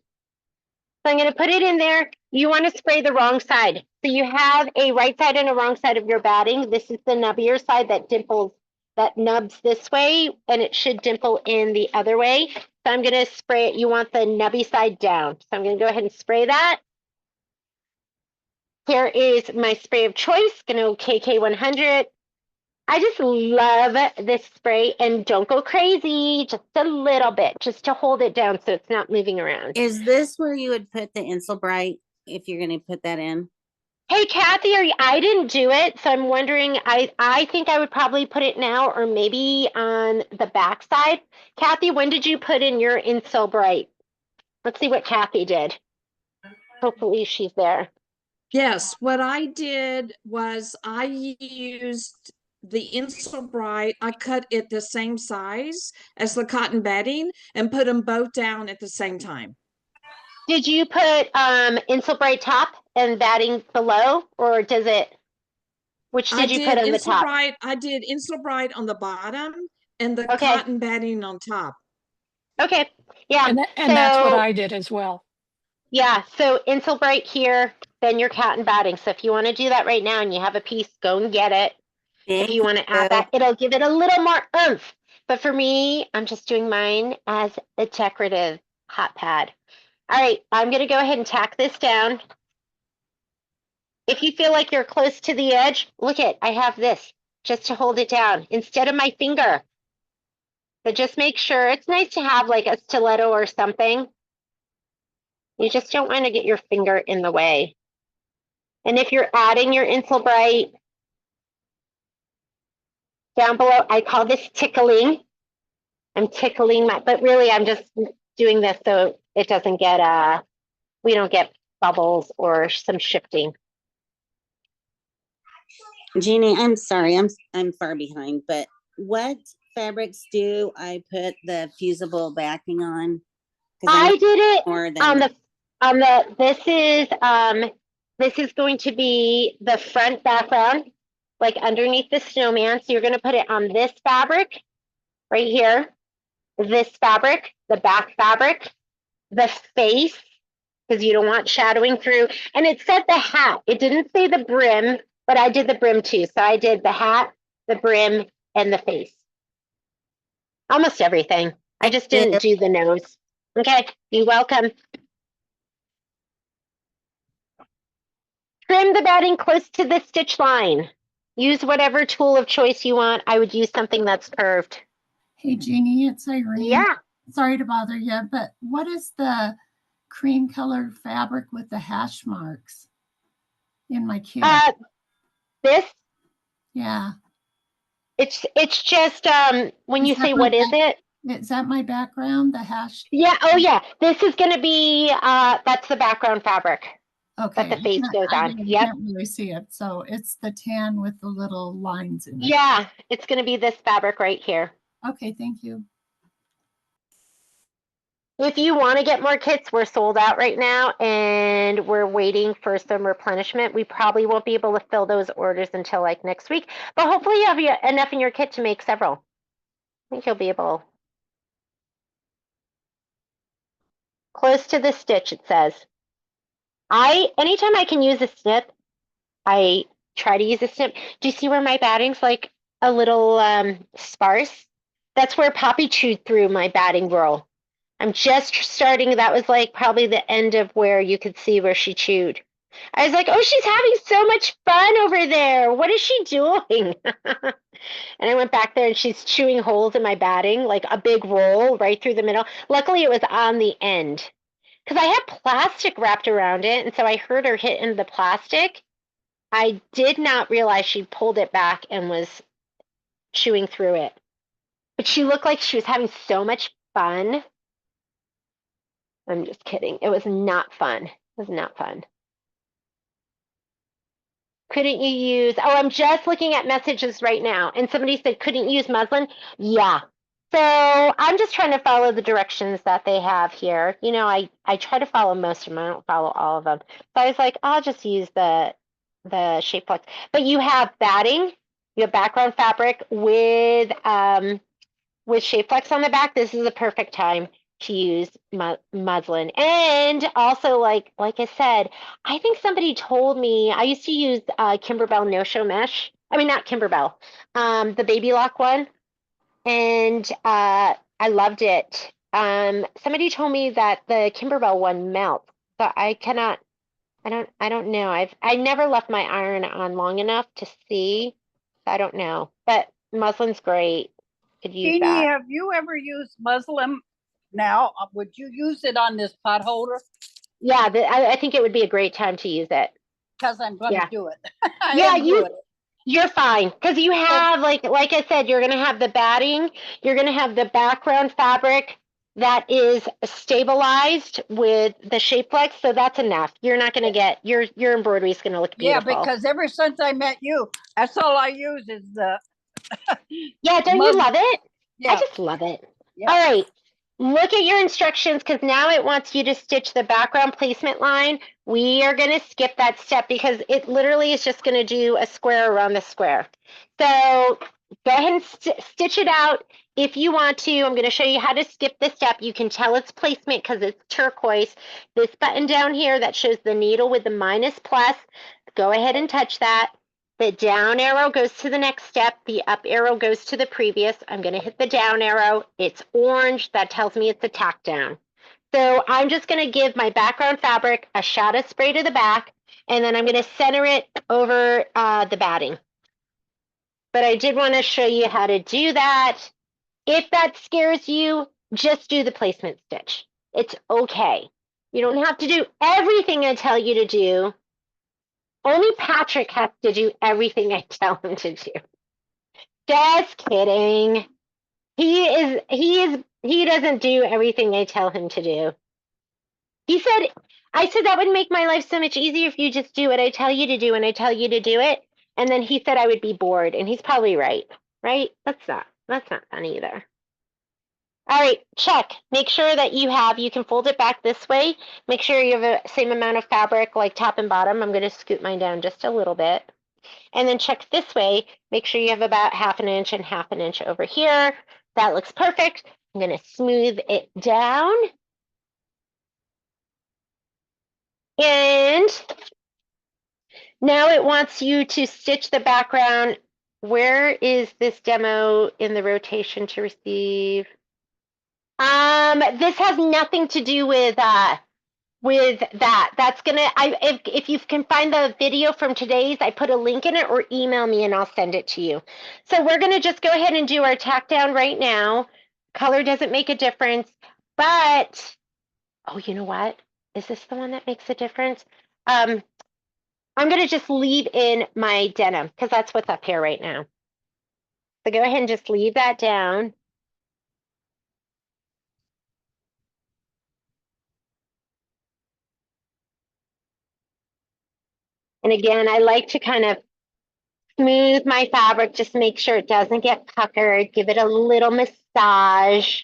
So I'm going to put it in there. You want to spray the wrong side. So you have a right side and a wrong side of your batting. This is the nubbier side that dimples, that nubs this way, and it should dimple in the other way. So I'm going to spray it. You want the nubby side down. So I'm going to go ahead and spray that. Here is my spray of choice, going to KK100. I just love this spray, and don't go crazy, just a little bit, just to hold it down so it's not moving around. Is this where you would put the Insel Bright if you're going to put that in? Hey, Kathy, I didn't do it, so I'm wondering, I think I would probably put it now or maybe on the back side. Kathy, when did you put in your Insel Bright? Let's see what Kathy did. Hopefully she's there. Yes, what I did was I used the Insel Bright. I cut it the same size as the cotton batting and put them both down at the same time. Did you put Insel Bright top and batting below, or does it? Which did you put on the top? I did Insel Bright on the bottom and the cotton batting on top. Okay, yeah. And that's what I did as well. Yeah, so Insel Bright here, then your cotton batting. So if you want to do that right now and you have a piece, go and get it. If you want to add that, it'll give it a little more oomph. But for me, I'm just doing mine as a decorative hot pad. All right, I'm going to go ahead and tack this down. If you feel like you're close to the edge, look at, I have this just to hold it down instead of my finger. But just make sure, it's nice to have like a stiletto or something. You just don't want to get your finger in the way. And if you're adding your Insel Bright down below, I call this tickling. I'm tickling but really I'm just doing this so it doesn't get, we don't get bubbles or some shifting. Jeannie, I'm sorry, I'm far behind, but what fabrics do I put the fusible backing on? I did it on the this is going to be the front background, like underneath the snowman. So you're going to put it on this fabric right here, this fabric, the back fabric, the face, because you don't want shadowing through. And it said the hat. It didn't say the brim, but I did the brim too. So I did the hat, the brim, and the face. Almost everything. I just didn't do the nose. Okay, you're welcome. Trim the batting close to the stitch line. Use whatever tool of choice you want. I would use something that's curved. Hey, Jeannie, it's Irene. Yeah. Sorry to bother you, but what is the cream colored fabric with the hash marks in my kit? This? Yeah. It's just when you say what is it? Is that my background, the hash? Yeah, oh yeah. This is gonna be that's the background fabric. Okay. That the face goes on. Yep. I can't really see it. So it's the tan with the little lines in it. Yeah, it's gonna be this fabric right here. Okay, thank you. If you want to get more kits, we're sold out right now and we're waiting for some replenishment. We probably won't be able to fill those orders until like next week, but hopefully you have enough in your kit to make several. I think you'll be able. Close to the stitch, it says. Anytime I can use a snip, I try to use a snip. Do you see where my batting's like a little sparse? That's where Poppy chewed through my batting roll. I'm just starting. That was like probably the end of where you could see where she chewed. I was like, oh, she's having so much fun over there. What is she doing? And I went back there and she's chewing holes in my batting, like a big roll right through the middle. Luckily, it was on the end. because I had plastic wrapped around it, and so I heard her hit into the plastic. I did not realize she pulled it back and was chewing through it. But she looked like she was having so much fun. I'm just kidding. It was not fun. It was not fun. Couldn't you use, oh, I'm just looking at messages right now. And somebody said, couldn't you use muslin? Yeah. So I'm just trying to follow the directions that they have here. You know, I try to follow most of them. I don't follow all of them. So I was like, I'll just use the shape flex. But you have batting, you have background fabric with shape flex on the back. This is the perfect time to use muslin. And also, like I said, I think somebody told me I used to use Kimberbell no-show mesh. I mean, not Kimberbell, the baby lock one, and I loved it. Somebody told me that the Kimberbell one melts, but I cannot. I don't know. I never left my iron on long enough to see. I don't know, but muslin's great. Could use Jeannie, that. have you ever used muslin now? Would you use it on this pot holder? Yeah, I think it would be a great time to use it. Because I'm going to Yeah. do it. Yeah, doing it. you're fine because you have like I said, you're gonna have the batting, you're gonna have the background fabric that is stabilized with the shape flex, so that's enough. You're not gonna get your embroidery is gonna look Yeah, beautiful. because ever since I met you, that's all I use is the. Yeah, don't you love it? Yeah. I just love it. Yeah. All right. Look at your instructions because now it wants you to stitch the background placement line. We are going to skip that step because it literally is just going to do a square around the square. So go ahead and stitch it out if you want to. I'm going to show you how to skip this step. You can tell it's placement because it's turquoise. This button down here that shows the needle with the minus plus, go ahead and touch that. The down arrow goes to the next step. The up arrow goes to the previous. I'm going to hit the down arrow. It's orange. That tells me it's a tack down. So I'm just going to give my background fabric a shot of spray to the back, and then I'm going to center it over the batting. But I did want to show you how to do that. If that scares you, just do the placement stitch. It's okay. You don't have to do everything I tell you to do. Only Patrick has to do everything I tell him to do. Just kidding. He doesn't do everything I tell him to do. I said that would make my life so much easier if you just do what I tell you to do and I tell you to do it. And then he said I would be bored, and he's probably right. That's not fun either. All right, check. Make sure that you can fold it back this way. Make sure you have the same amount of fabric, like top and bottom. I'm going to scoot mine down just a little bit. And then check this way. Make sure you have about 1/2 inch and 1/2 inch over here. That looks perfect. I'm going to smooth it down. And now it wants you to stitch the background. Where is this demo in the rotation to receive? This has nothing to do with that. That's gonna, if you can find the video from today's, I put a link in it, or email me and I'll send it to you. So we're gonna just go ahead and do our tack down right now. Color doesn't make a difference, but, oh, you know what? Is this the one that makes a difference? I'm gonna just leave in my denim because that's what's up here right now. So go ahead and just leave that down. And again, I like to kind of smooth my fabric, just make sure it doesn't get puckered, give it a little massage.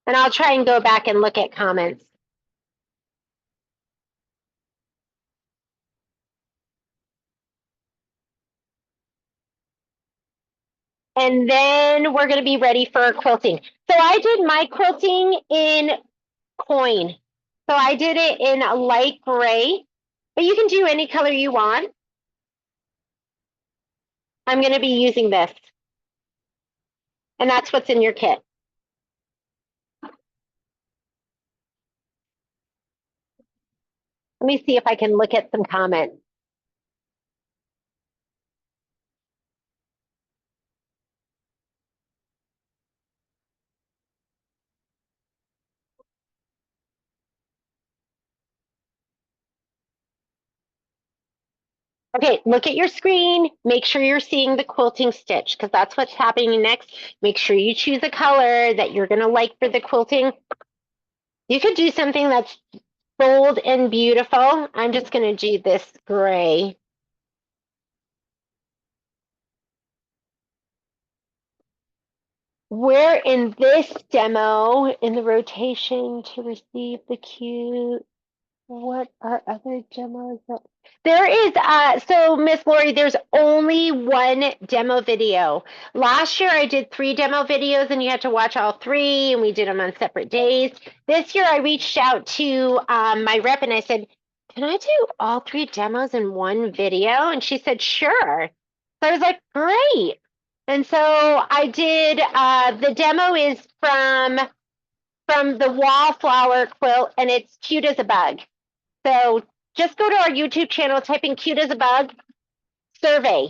And I'll try and go back and look at comments. And then we're going to be ready for quilting. So I did my quilting in coin. So I did it in a light gray, but you can do any color you want. I'm going to be using this. And that's what's in your kit. Let me see if I can look at some comments. Okay, look at your screen. Make sure you're seeing the quilting stitch because that's what's happening next. Make sure you choose a color that you're going to like for the quilting. You could do something that's bold and beautiful. I'm just going to do this gray. We're in this demo in the rotation to receive the cue. What are other demos? There is, so Miss Lori, there's only one demo video. Last year I did 3 demo videos and you had to watch all 3 and we did them on separate days. This year I reached out to my rep and I said, can I do all 3 demos in one video? And she said, sure. So I was like, great. And so I did, the demo is from the wallflower quilt and it's cute as a bug. So just go to our YouTube channel, type in cute as a bug, survey,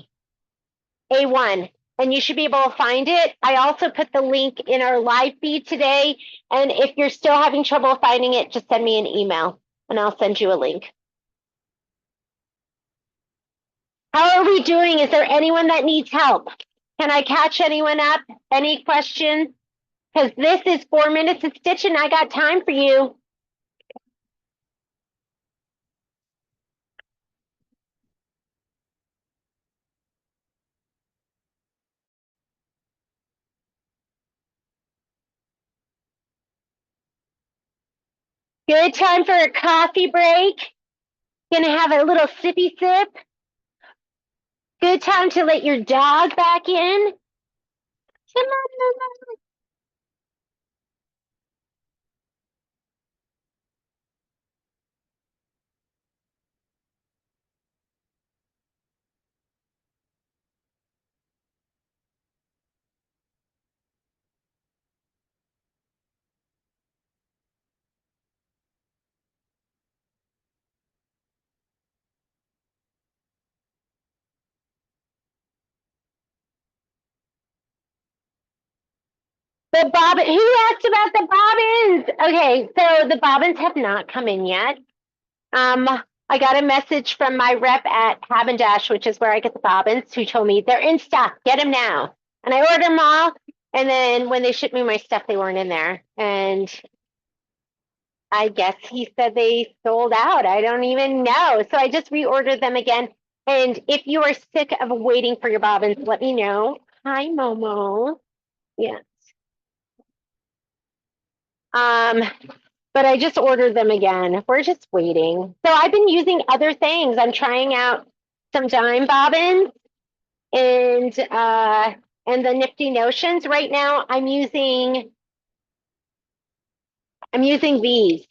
A1, and you should be able to find it. I also put the link in our live feed today. And if you're still having trouble finding it, just send me an email and I'll send you a link. How are we doing? Is there anyone that needs help? Can I catch anyone up? Any questions? Because this is 4 minutes of stitching. I got time for you. Good time for a coffee break. Gonna have a little sippy sip. Good time to let your dog back in. Come on. The bobbin, who asked about the bobbins? Okay, so the bobbins have not come in yet. I got a message from my rep at Dash, which is where I get the bobbins, who told me they're in stock, get them now. And I ordered them all, and then when they shipped me my stuff, they weren't in there. And I guess he said they sold out. I don't even know. So I just reordered them again. And if you are sick of waiting for your bobbins, let me know. Hi, Momo. Yeah. But I just ordered them again. We're just waiting. So I've been using other things. I'm trying out some dime bobbins and the nifty notions. Right now I'm using these.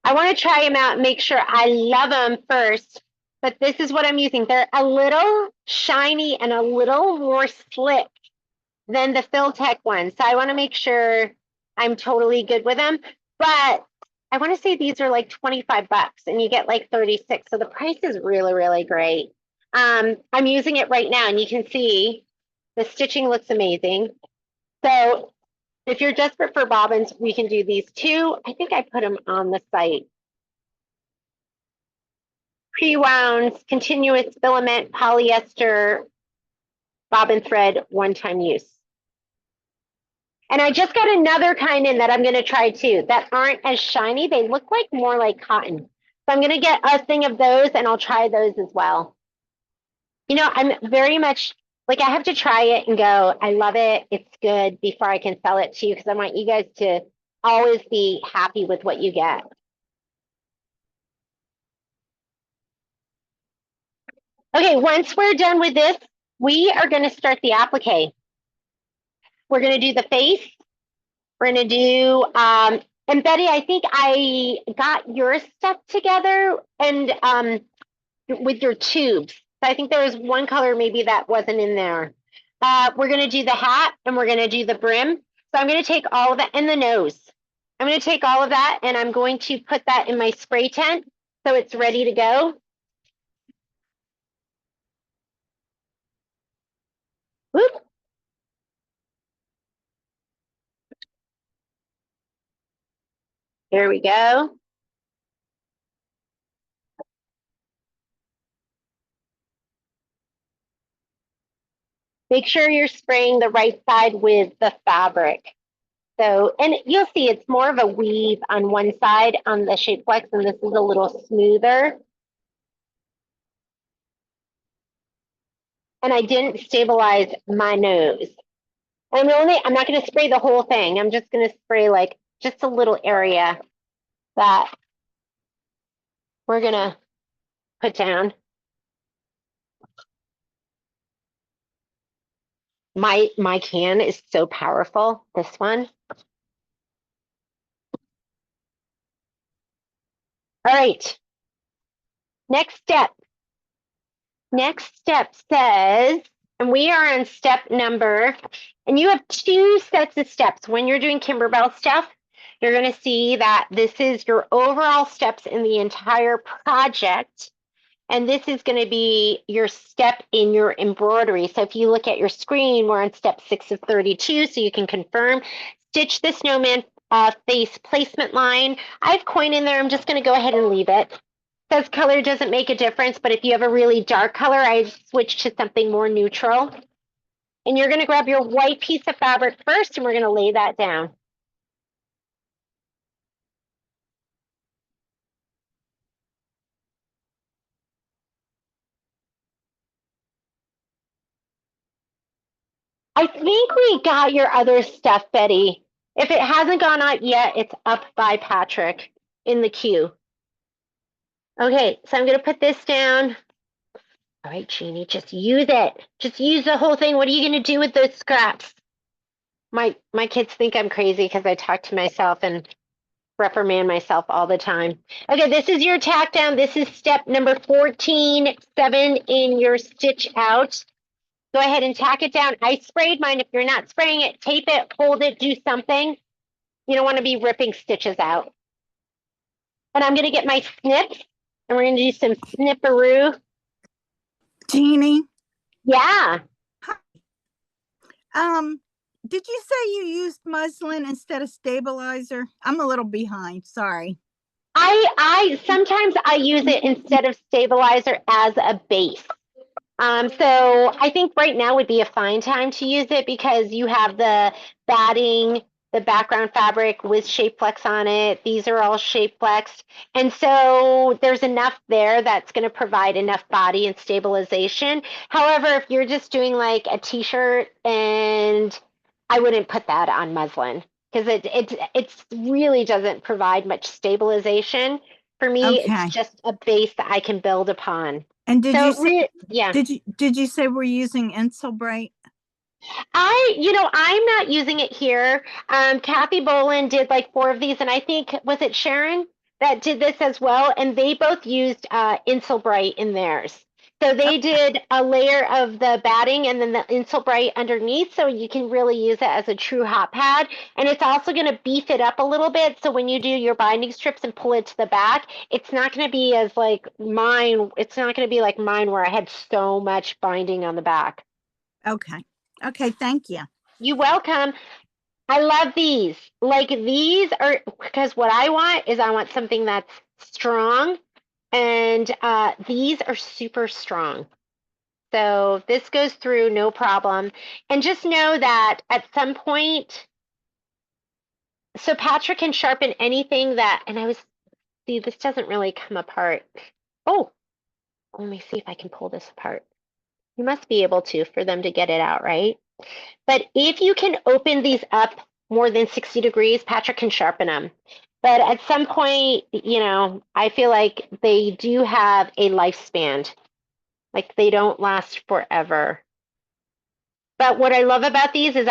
I want to try them out and make sure I love them first. But this is what I'm using. They're a little shiny and a little more slick than the Filtech ones. So I want to make sure I'm totally good with them. But I want to say these are like 25 bucks and you get like 36. So the price is really, really great. I'm using it right now and you can see the stitching looks amazing. So if you're desperate for bobbins, we can do these too. I think I put them on the site. Pre-wound, continuous filament, polyester, bobbin thread, one-time use. And I just got another kind in that I'm going to try too that aren't as shiny. They look like more like cotton. So I'm going to get a thing of those and I'll try those as well. You know, I'm very much like I have to try it and go, I love it. It's good before I can sell it to you because I want you guys to always be happy with what you get. Okay, once we're done with this, we are going to start the applique. We're going to do the face. We're going to do, and Betty, I think I got your stuff together and with your tubes. So I think there was one color maybe that wasn't in there. We're going to do the hat and we're going to do the brim. So I'm going to take all of that and the nose. I'm going to take all of that and I'm going to put that in my spray tent so it's ready to go. Whoop. There we go. Make sure you're spraying the right side with the fabric. So, and you'll see it's more of a weave on one side on the Shapeflex, and this is a little smoother. And I didn't stabilize my nose. I'm not going to spray the whole thing. I'm just going to spray like just a little area that we're going to put down. My can is so powerful, this one. All right. Next step. Next step says, and we are on step number, and you have 2 sets of steps. When you're doing Kimberbell stuff, you're going to see that this is your overall steps in the entire project. And this is going to be your step in your embroidery. So if you look at your screen, we're on step 6 of 32, so you can confirm. Stitch the snowman face placement line. I have coin in there. I'm just going to go ahead and leave it. Says color doesn't make a difference, but if you have a really dark color, I switch to something more neutral. And you're going to grab your white piece of fabric first, and we're going to lay that down. I think we got your other stuff, Betty. If it hasn't gone out yet, it's up by Patrick in the queue. Okay, so I'm going to put this down. All right, Jeannie, just use it. Just use the whole thing. What are you going to do with those scraps? My kids think I'm crazy because I talk to myself and reprimand myself all the time. Okay, this is your tack down. This is step number 14, 7 in your stitch out. Go ahead and tack it down. I sprayed mine. If you're not spraying it, tape it, hold it, do something. You don't want to be ripping stitches out. And I'm going to get my snips, and we're going to do some snipperoo. Jeannie, Yeah. did you say you used muslin instead of stabilizer? I'm a little behind, sorry. I sometimes I use it instead of stabilizer as a base. So I think right now would be a fine time to use it because you have the batting, the background fabric with Shapeflex on it. These are all Shapeflexed. And so there's enough there that's going to provide enough body and stabilization. However, if you're just doing like a t-shirt, and I wouldn't put that on muslin because it really doesn't provide much stabilization. For me, Okay. it's just a base that I can build upon. And did So you say, yeah. did you say we're using Insulbright? I'm not using it here. Kathy Bolin did like 4 of these, and I think, was it Sharon that did this as well? And they both used Insulbright in theirs. So they did a layer of the batting and then the Insulbright underneath, so you can really use it as a true hot pad. And it's also going to beef it up a little bit, so when you do your binding strips and pull it to the back, it's not going to be as like mine. It's not going to be like mine where I had so much binding on the back. Okay. Okay, thank you. You're welcome. I love these. Like these are, because what I want is I want something that's strong, and these are super strong. So this goes through no problem. And just know that at some point, so Patrick can sharpen anything that, and see, this doesn't really come apart. Oh, let me see if I can pull this apart. You must be able to for them to get it out, right? But if you can open these up more than 60 degrees, Patrick can sharpen them. But at some point, I feel like they do have a lifespan. Like they don't last forever. But what I love about these is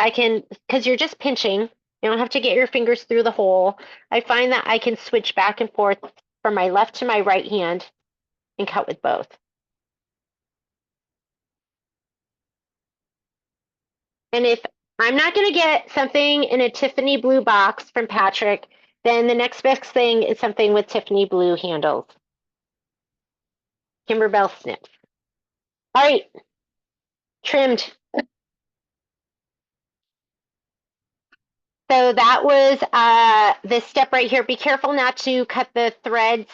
because you're just pinching, you don't have to get your fingers through the hole. I find that I can switch back and forth from my left to my right hand and cut with both. And if I'm not going to get something in a Tiffany blue box from Patrick, then the next best thing is something with Tiffany blue handles. Kimberbell snips. All right, trimmed. So that was this step right here. Be careful not to cut the threads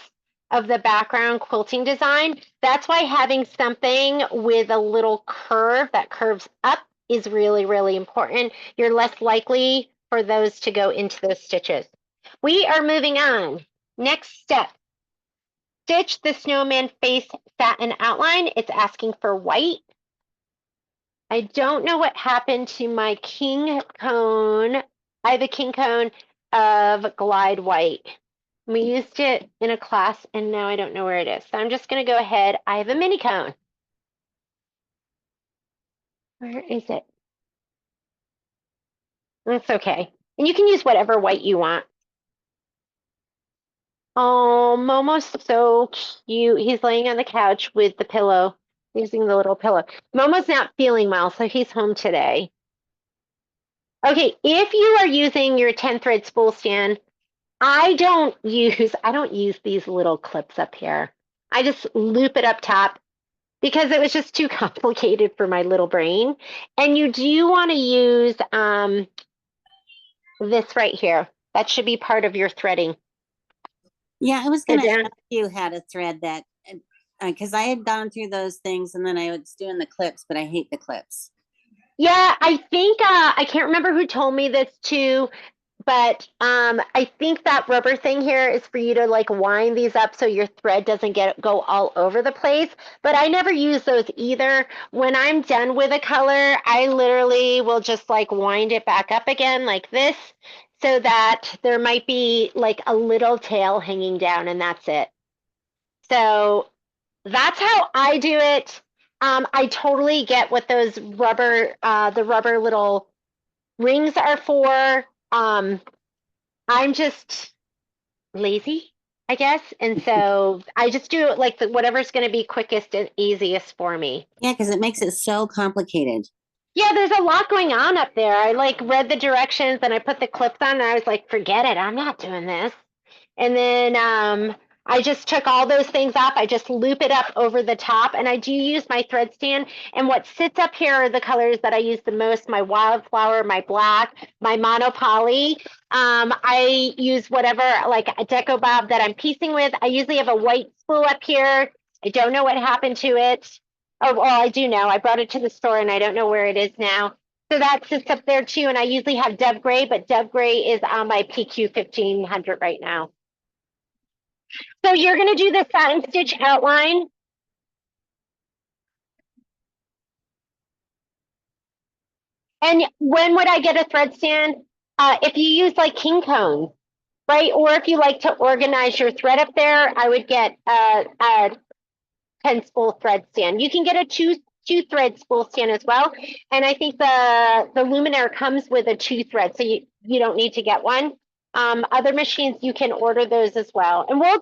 of the background quilting design. That's why having something with a little curve that curves up is really, really important. You're less likely for those to go into those stitches. We are moving on. Next step. Stitch the snowman face satin outline. It's asking for white. I don't know what happened to my king cone. I have a king cone of glide white. We used it in a class and now I don't know where it is. So I'm just going to go ahead. I have a mini cone. Where is it? That's okay. And you can use whatever white you want. Oh, Momo's so cute. He's laying on the couch with the pillow, using the little pillow. Momo's not feeling well, so he's home today. Okay, if you are using your 10 thread spool stand, I don't use these little clips up here. I just loop it up top because it was just too complicated for my little brain. And you do want to use this right here. That should be part of your threading. Yeah, I was going to ask you how to thread that because I had gone through those things and then I was doing the clips, but I hate the clips. Yeah, I think I can't remember who told me this too, but I think that rubber thing here is for you to like wind these up so your thread doesn't go all over the place. But I never use those either. When I'm done with a color, I literally will just like wind it back up again like this, so that there might be like a little tail hanging down and that's it. So that's how I do it. I totally get what those rubber, the rubber little rings are for. I'm just lazy, I guess. And so I just do it like whatever's going to be quickest and easiest for me. Yeah, because it makes it so complicated. Yeah, there's a lot going on up there. I like read the directions and I put the clips on and I was like, forget it, I'm not doing this. And then I just took all those things off. I just loop it up over the top and I do use my thread stand. And what sits up here are the colors that I use the most, my wildflower, my black, my monopoly. I use whatever, like a deco bob that I'm piecing with. I usually have a white spool up here. I don't know what happened to it. Oh, well, I do know. I brought it to the store and I don't know where it is now. So that sits up there too. And I usually have Dove Gray, but Dove Gray is on my PQ 1500 right now. So you're going to do the satin stitch outline. And when would I get a thread stand? If you use like king cones, right? Or if you like to organize your thread up there, I would get a 10 spool thread stand. You can get a two thread spool stand as well. And I think the luminaire comes with a 2 thread, so you don't need to get one. Other machines, you can order those as well. And we'll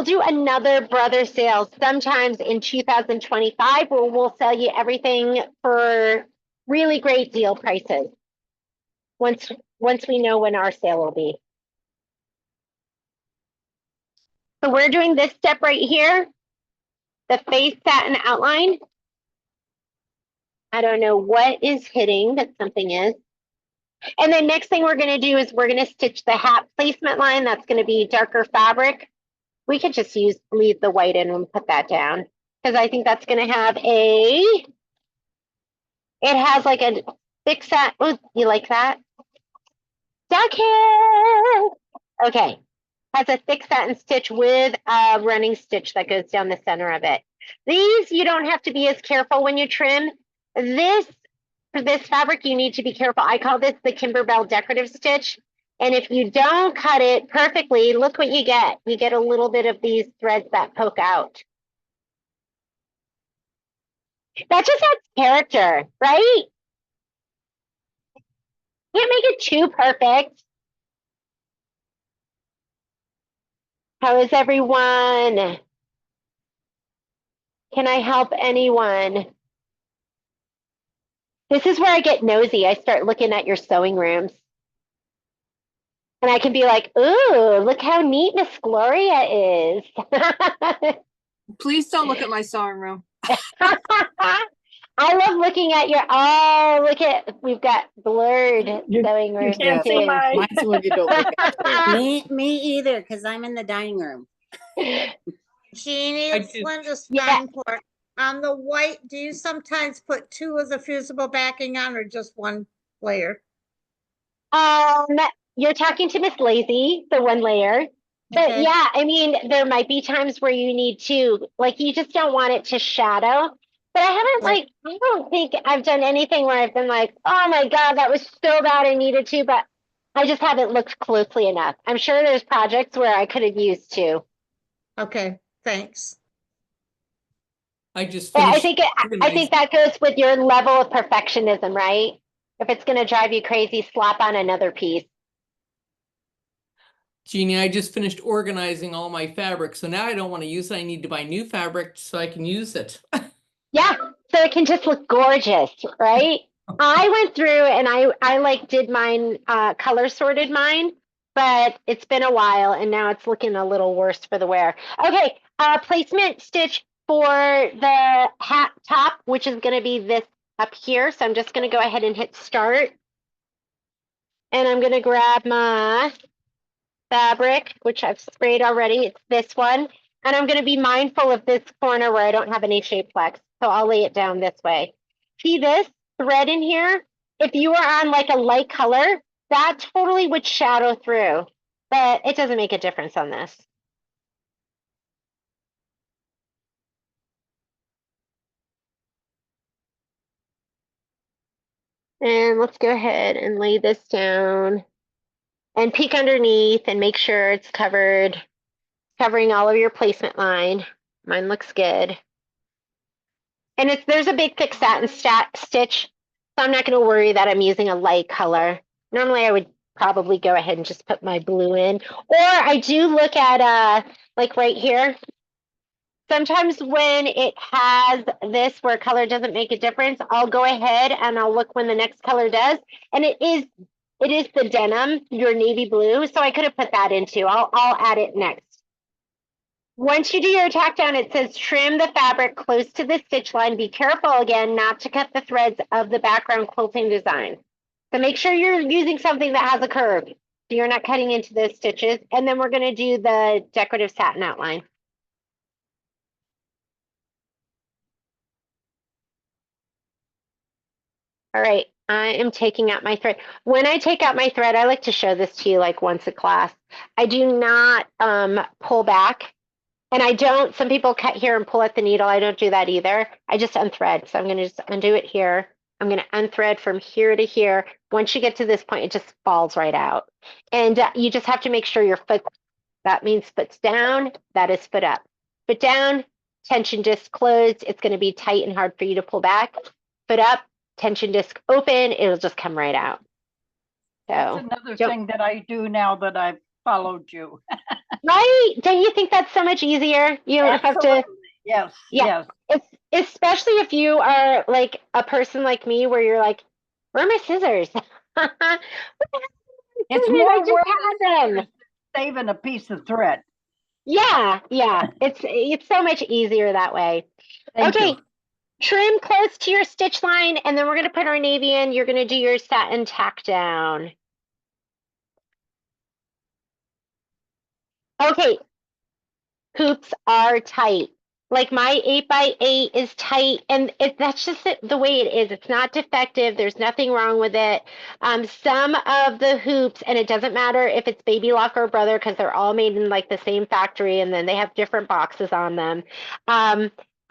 do another brother sale sometimes in 2025 where we'll sell you everything for really great deal prices. Once we know when our sale will be. So we're doing this step right here, the face satin outline. I don't know what is hitting, but something is. And then next thing we're going to do is we're going to stitch the hat placement line. That's going to be darker fabric. We could just leave the white in and put that down because I think that's going to have it has like a thick satin. Oh, you like that? Duckhead. Okay. Has a thick satin stitch with a running stitch that goes down the center of it. These, you don't have to be as careful when you trim. For this fabric, you need to be careful. I call this the Kimberbell decorative stitch. And if you don't cut it perfectly, look what you get. You get a little bit of these threads that poke out. That just adds character, right? Can't make it too perfect. How is everyone? Can I help anyone? This is where I get nosy. I start looking at your sewing rooms. And I can be like, ooh, look how neat Miss Gloria is. Please don't look at my sewing room. I love looking at look at, we've got blurred sewing room. You can't see my. Mine's when you don't look at it. Me either, because I'm in the dining room. Jeannie, it's Linda Yeah. Steinport. on the white, do you sometimes put two of the fusible backing on or just one layer? You're talking to Miss Lazy, the one layer. But Okay. yeah, I mean, there might be times where you need to, like, you just don't want it to shadow. But I haven't, Right. like, I don't think I've done anything where I've been like, oh my God, that was so bad I needed to, but I just haven't looked closely enough. I'm sure there's projects where I could have used to. Okay, thanks. I just But I finished think I think that goes with your level of perfectionism, right? If it's gonna drive you crazy, slap on another piece. Jeannie, I just finished organizing all my fabric, so now I don't want to use it. I need to buy new fabric so I can use it. Yeah, so it can just look gorgeous, right? I went through and I like did mine color sorted mine, but it's been a while and now it's looking a little worse for the wear. Okay, placement stitch for the hat top, which is going to be this up here. So I'm just going to go ahead and hit start. And I'm going to grab my fabric, which I've sprayed already. It's this one. And I'm going to be mindful of this corner where I don't have any shape flex. So I'll lay it down this way. See this thread in here? If you were on like a light color, that totally would shadow through, but it doesn't make a difference on this. And let's go ahead and lay this down and peek underneath and make sure it's covered, covering all of your placement line. Mine looks good. And there's a big thick satin stitch, so I'm not going to worry that I'm using a light color. Normally I would probably go ahead and just put my blue in, or I do look at like right here. Sometimes when it has this where color doesn't make a difference, I'll go ahead and I'll look when the next color does. And it is the denim, your navy blue. So I could have put that in too. I'll add it next. Once you do your tack down, it says trim the fabric close to the stitch line. Be careful again not to cut the threads of the background quilting design. So make sure you're using something that has a curve, so you're not cutting into those stitches. And then we're going to do the decorative satin outline. All right, I am taking out my thread. When I take out my thread, I like to show this to you like once a class. I do not pull back. And I don't, some people cut here and pull at the needle. I don't do that either. I just unthread. So I'm going to just undo it here. I'm going to unthread from here to here. Once you get to this point, it just falls right out. And you just have to make sure your foot, that means foot's down, that is foot up. Foot down, tension disc closed. It's going to be tight and hard for you to pull back. Foot up, tension disc open, it'll just come right out. So that's another thing that I do now that I've followed you. Right? Don't you think that's so much easier? You don't have to. Yes. Yeah. Yes. It's especially if you are like a person like me where you're like, where are my scissors? It's I more just work had them. saving a piece of thread. Yeah. It's so much easier that way. Thank okay. you. Trim close to your stitch line, and then we're going to put our navy in. You're going to do your satin tack down. Okay, hoops are tight. Like my 8x8 is tight, and that's just the way it is. It's not defective. There's nothing wrong with it. Some of the hoops, and it doesn't matter if it's Baby Lock or Brother, because they're all made in like the same factory, and then they have different boxes on them.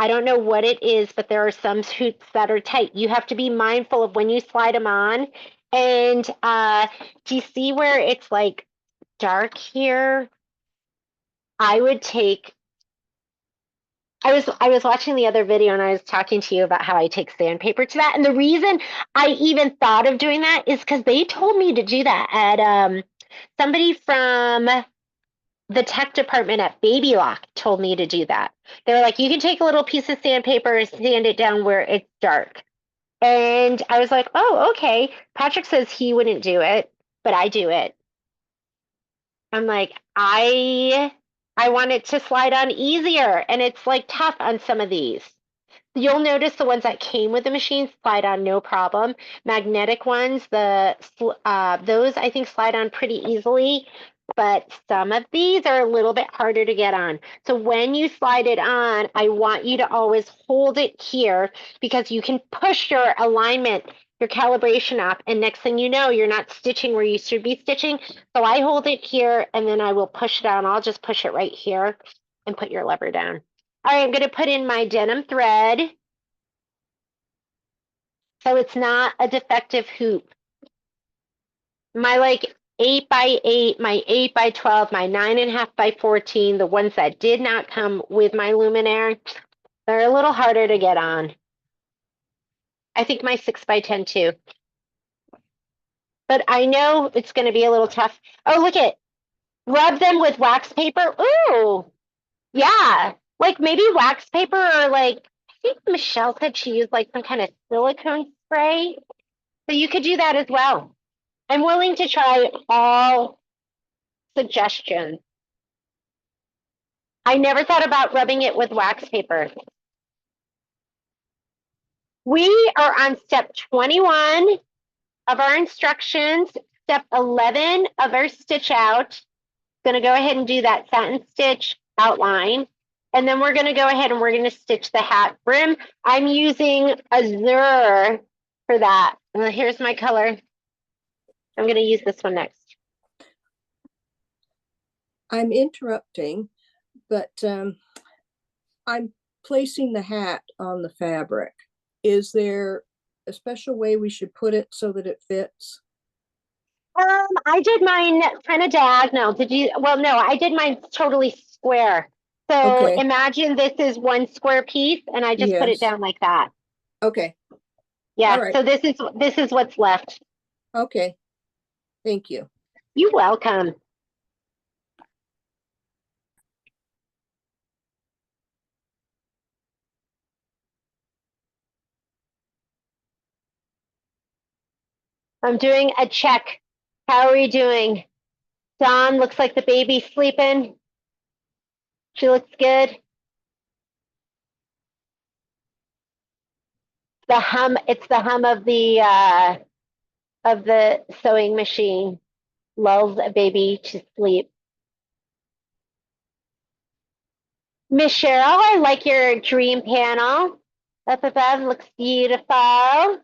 I don't know what it is, but there are some hoops that are tight. You have to be mindful of when you slide them on. And do you see where it's like dark here? I would take, I was watching the other video and I was talking to you about how I take sandpaper to that. And the reason I even thought of doing that is because they told me to do that at somebody from the tech department at Baby Lock told me to do that. They were like, you can take a little piece of sandpaper, sand it down where it's dark. And I was like, oh, okay. Patrick says he wouldn't do it, but I do it. I'm like, I want it to slide on easier, and it's like tough on some of these. You'll notice the ones that came with the machine slide on no problem. Magnetic ones, those I think slide on pretty easily. but some of these are a little bit harder to get on. So when you slide it on, I want you to always hold it here because you can push your alignment, your calibration up, and next thing you know, you're not stitching where you should be stitching. So I hold it here and then I will push it down. I'll just push it right here and put your lever down. All right, I'm going to put in my denim thread. So it's not a defective hoop. My like 8x8, my 8x12, my 9.5 by 14, the ones that did not come with my luminaire, they're a little harder to get on. I think my 6x10 too. But I know it's going to be a little tough. Oh, look at, rub them with wax paper. Ooh, yeah. Like maybe wax paper or like, I think Michelle said she used like some kind of silicone spray. So you could do that as well. I'm willing to try all suggestions. I never thought about rubbing it with wax paper. We are on step 21 of our instructions, step 11 of our stitch out. Gonna go ahead and do that satin stitch outline. And then we're gonna go ahead and we're gonna stitch the hat brim. I'm using Azure for that. Here's my color. I'm gonna use this one next. I'm interrupting, but I'm placing the hat on the fabric. Is there a special way we should put it so that it fits? I did mine kind of diagonal. Did you? Well, no, I did mine totally square. So Okay. imagine this is one square piece and I just put it Yes. down like that. Okay. Yeah, All right. so this is what's left. Okay. Thank you. You're welcome. I'm doing a check. How are we doing? Dawn looks like the baby's sleeping. She looks good. It's the hum of the sewing machine lulls a baby to sleep. Miss Cheryl, I like your dream panel. Up above looks beautiful.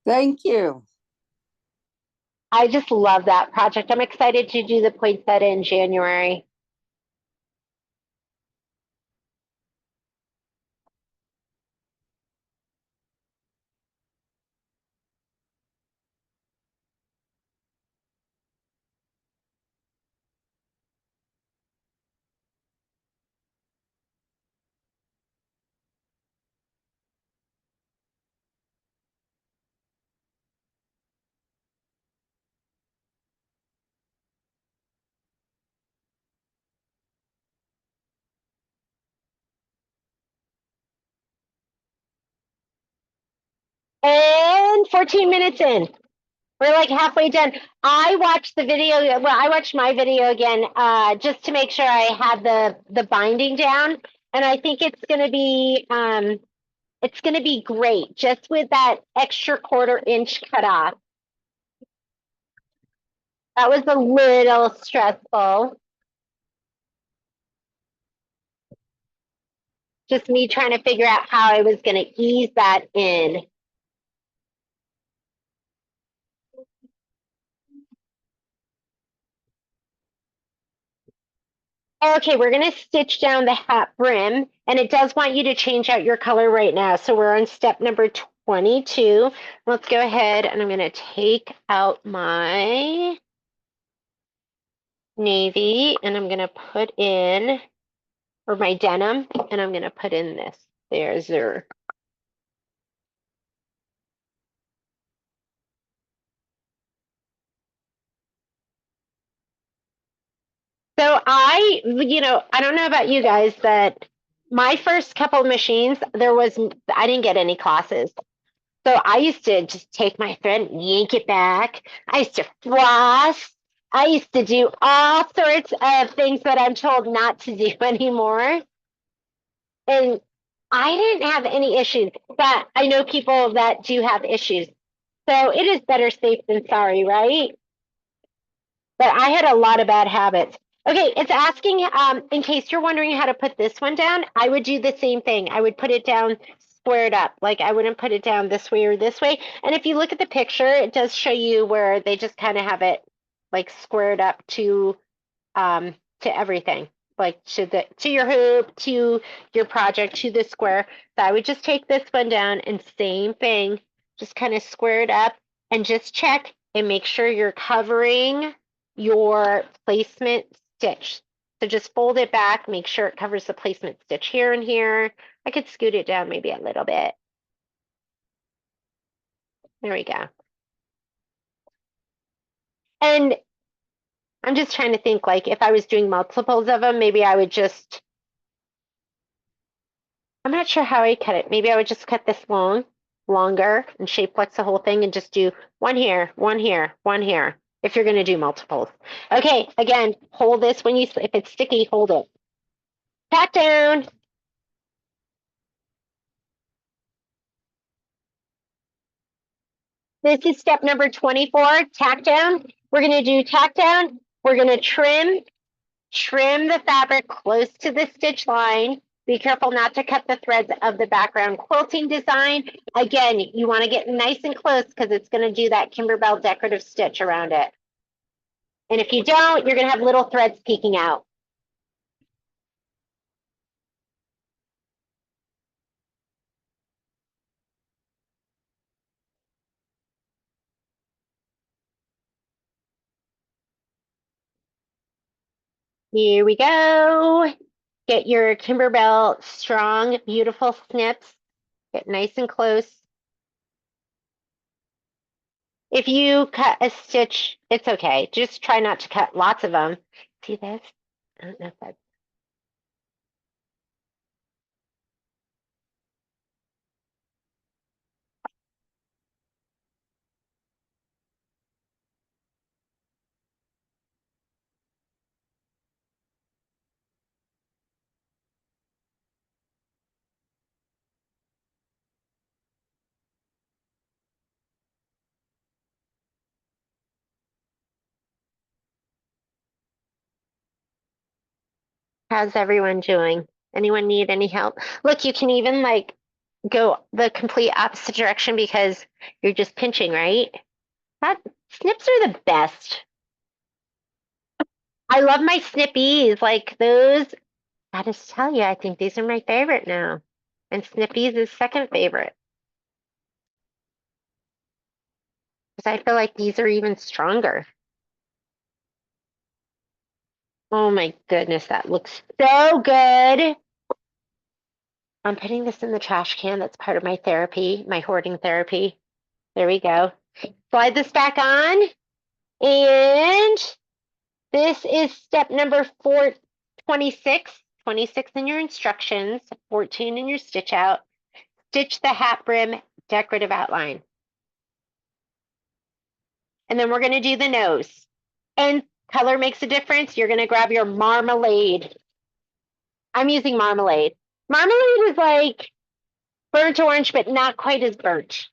Thank you. I just love that project. I'm excited to do the poinsettia in January. And 14 minutes in. We're like halfway done. I watched the video. Well, I watched my video again just to make sure I had the binding down. And I think it's gonna be great just with that extra 1/4 inch cut off. That was a little stressful. Just me trying to figure out how I was gonna ease that in. Okay, we're gonna stitch down the hat brim, and it does want you to change out your color right now. So we're on step number 22. Let's go ahead and I'm gonna take out my navy and I'm gonna put in, or my denim, and I'm gonna put in this. There's Zur. So I don't know about you guys, but my first couple of machines, I didn't get any classes. So I used to just take my thread and yank it back. I used to floss. I used to do all sorts of things that I'm told not to do anymore. And I didn't have any issues, but I know people that do have issues. So it is better safe than sorry, right? But I had a lot of bad habits. Okay, it's asking, in case you're wondering how to put this one down, I would do the same thing. I would put it down squared up. Like I wouldn't put it down this way or this way. And if you look at the picture, it does show you where they just kind of have it like squared up to everything. Like to your hoop, to your project, to the square. So I would just take this one down and same thing, just kind of square it up and just check and make sure you're covering your placement stitch. So just fold it back, make sure it covers the placement stitch here and here. I could scoot it down maybe a little bit. There we go. And I'm just trying to think, like, if I was doing multiples of them, maybe I would just, I'm not sure how I cut it. Maybe I would just cut this longer and shape flex the whole thing and just do one here, one here, one here, if you're going to do multiples. Okay, again, hold this when you, if it's sticky, hold it. Tack down. This is step number 24, tack down. We're going to do tack down. We're going to trim the fabric close to the stitch line. Be careful not to cut the threads of the background quilting design. Again, you want to get nice and close because it's going to do that Kimberbell decorative stitch around it. And if you don't, you're going to have little threads peeking out. Here we go. Get your Kimberbell strong, beautiful snips. Get nice and close. If you cut a stitch, it's okay. Just try not to cut lots of them. See this? I don't know if that's... How's everyone doing? Anyone need any help? Look, you can even like go the complete opposite direction because you're just pinching, right? Snips are the best. I love my snippies, like those. I just tell you, I think these are my favorite now. And snippies is second favorite. Because I feel like these are even stronger. Oh my goodness, that looks so good. I'm putting this in the trash can. That's part of my therapy, my hoarding therapy. There we go. Slide this back on. And this is step number 26. 26 in your instructions, 14 in your stitch out. Stitch the hat brim decorative outline. And then we're going to do the nose. And color makes a difference. You're going to grab your marmalade. I'm using marmalade. Marmalade is like burnt orange, but not quite as burnt.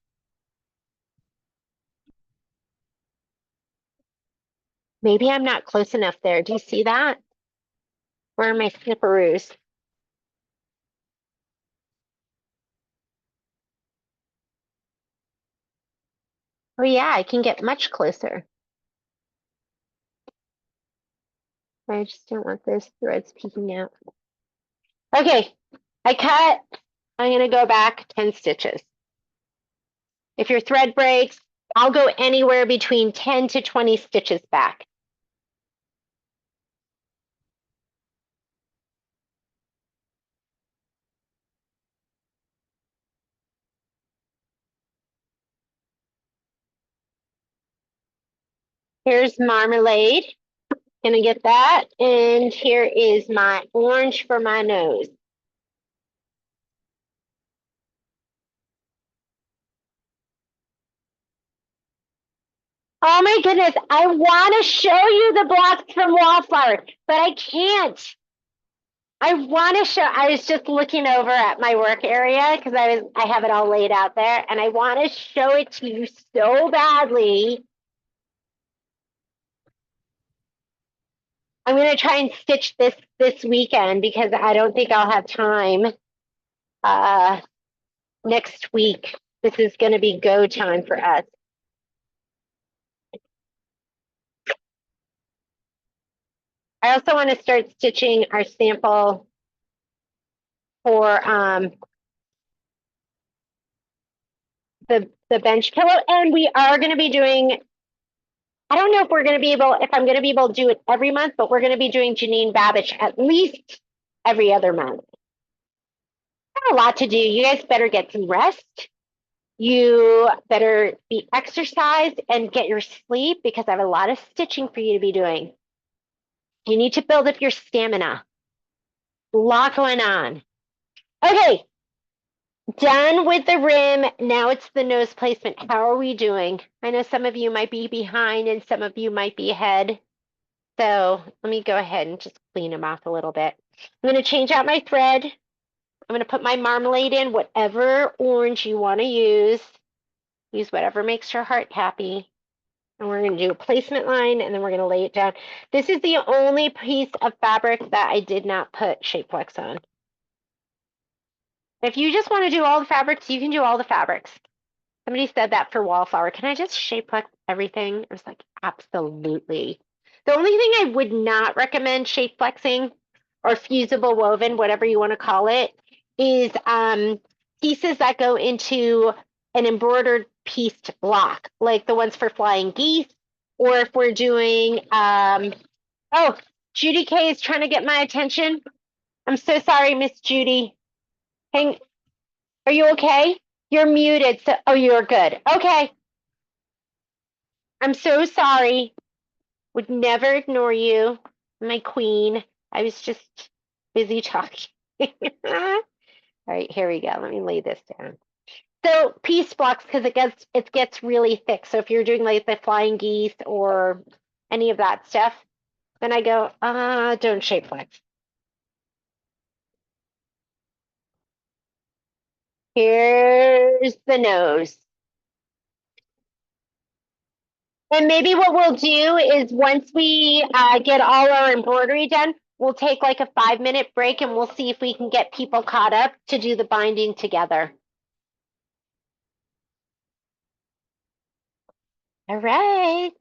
Maybe I'm not close enough there. Do you see that? Where are my snipperoos? Oh yeah, I can get much closer. I just don't want those threads peeking out. Okay, I cut. I'm going to go back 10 stitches. If your thread breaks, I'll go anywhere between 10 to 20 stitches back. Here's marmalade. Gonna get that. And here is my orange for my nose. Oh my goodness, I want to show you the blocks from Wallflower, but I can't. I want to show, I was just looking over at my work area because I have it all laid out there and I want to show it to you so badly. I'm going to try and stitch this weekend because I don't think I'll have time next week. This is going to be go time for us. I also want to start stitching our sample for the bench pillow, and we are going to be doing, I don't know if we're going to be able, if I'm going to be able to do it every month, but we're going to be doing Janine Babbage at least every other month. Got a lot to do. You guys better get some rest. You better be exercised and get your sleep because I have a lot of stitching for you to be doing. You need to build up your stamina. A lot going on. Okay. Done with the rim. Now it's the nose placement. How are we doing? I know some of you might be behind and some of you might be ahead. So let me go ahead and just clean them off a little bit. I'm going to change out my thread. I'm going to put my marmalade in, whatever orange you want to use. Use whatever makes your heart happy. And we're going to do a placement line and then we're going to lay it down. This is the only piece of fabric that I did not put Shapewex on. If you just want to do all the fabrics, you can do all the fabrics. Somebody said that for Wallflower. Can I just Shapewex everything? I was like, absolutely. The only thing I would not recommend Shapewexing or fusible woven, whatever you want to call it, is pieces that go into an embroidered pieced block, like the ones for flying geese, or if we're doing, oh, Judy K is trying to get my attention. I'm so sorry, Miss Judy. Are you okay? You're muted. So, oh, you're good. Okay. I'm so sorry. Would never ignore you, my queen. I was just busy talking. All right, here we go. Let me lay this down. So piece blocks, because it gets really thick. So if you're doing like the flying geese or any of that stuff, then I go, don't Shapewex. Here's the nose. And maybe what we'll do is once we get all our embroidery done, we'll take like a 5-minute break and we'll see if we can get people caught up to do the binding together. All right.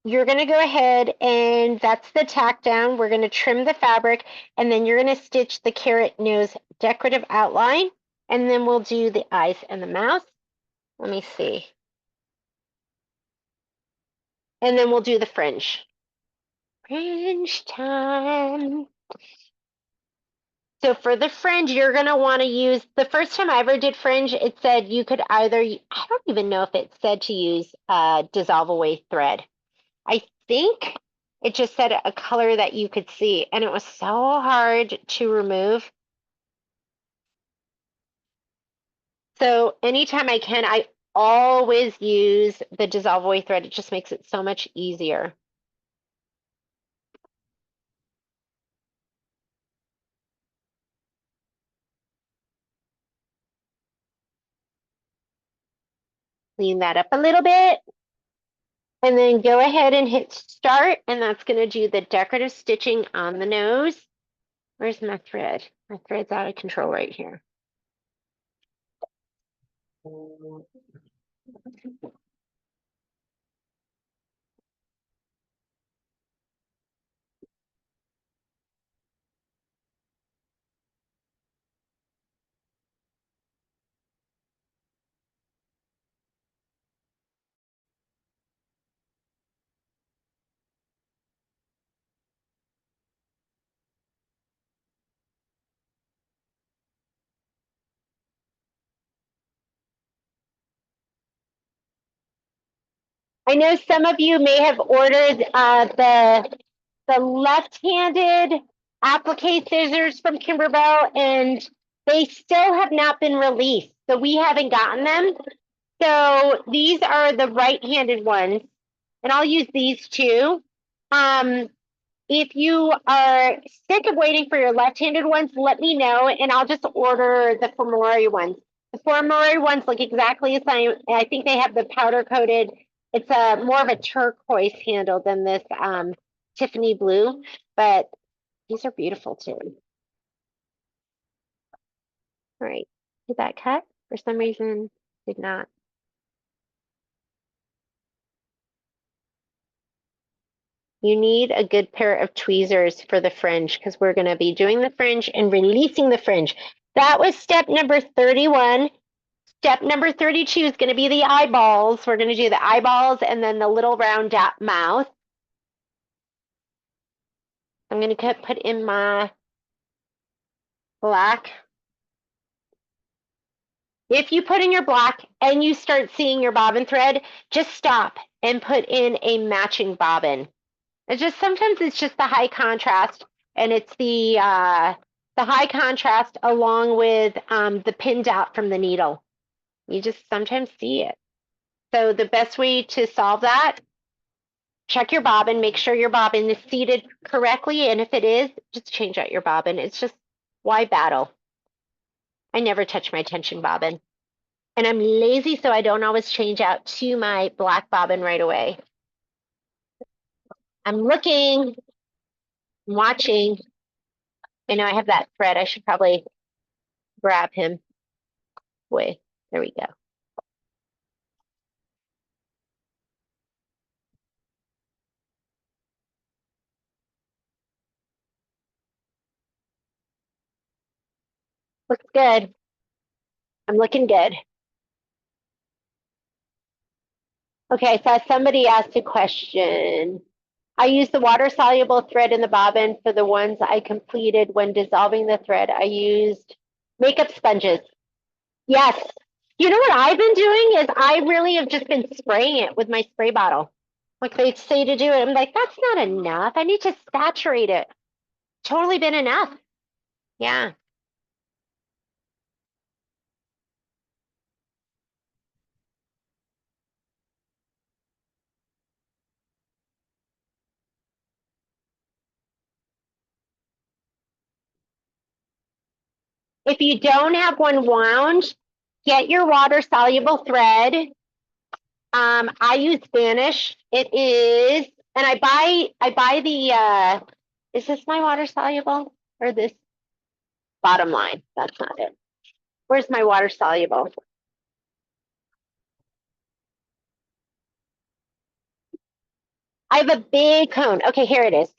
You're going to go ahead and that's the tack down. We're going to trim the fabric and then you're going to stitch the carrot nose decorative outline. And then we'll do the eyes and the mouth. Let me see. And then we'll do the fringe. Fringe time. So for the fringe, you're going to want to use, the first time I ever did fringe, it said you could either, I don't even know if it said to use dissolve away thread. I think it just said a color that you could see, and it was so hard to remove. So anytime I can, I always use the dissolve away thread. It just makes it so much easier. Clean that up a little bit. And then go ahead and hit start, and that's going to do the decorative stitching on the nose. Where's my thread? My thread's out of control right here. I know some of you may have ordered the left-handed applique scissors from Kimberbell, and they still have not been released. So we haven't gotten them. So these are the right-handed ones, and I'll use these too. If you are sick of waiting for your left-handed ones, let me know and I'll just order the Fermori ones. The Fermori ones look exactly the same. I think they have the powder coated. It's a more of a turquoise handle than this Tiffany blue, but these are beautiful too. All right, did that cut? For some reason, did not. You need a good pair of tweezers for the fringe because we're going to be doing the fringe and releasing the fringe. That was step number 31. Step number 32 is going to be the eyeballs. We're going to do the eyeballs and then the little round mouth. I'm going to put in my black. If you put in your black and you start seeing your bobbin thread, just stop and put in a matching bobbin. It's just sometimes it's just the high contrast, and it's the high contrast along with the pin dot from the needle. You just sometimes see it. So the best way to solve that, check your bobbin, make sure your bobbin is seated correctly, and if it is, just change out your bobbin. It's just, why battle? I never touch my tension bobbin. And I'm lazy, so I don't always change out to my black bobbin right away. I'm looking, watching. I know I have that thread. I should probably grab him. Wait, there we go. Looks good. I'm looking good. Okay, so somebody asked a question. I use the water-soluble thread in the bobbin for the ones I completed. When dissolving the thread, I used makeup sponges. Yes. You know what I've been doing is I really have just been spraying it with my spray bottle. Like they say to do it. I'm like, that's not enough. I need to saturate it. Totally been enough. Yeah. If you don't have one wound, get your water-soluble thread. I use Vanish. It is, and I buy the, is this my water-soluble or this bottom line? That's not it. Where's my water-soluble? I have a big cone. Okay, here it is.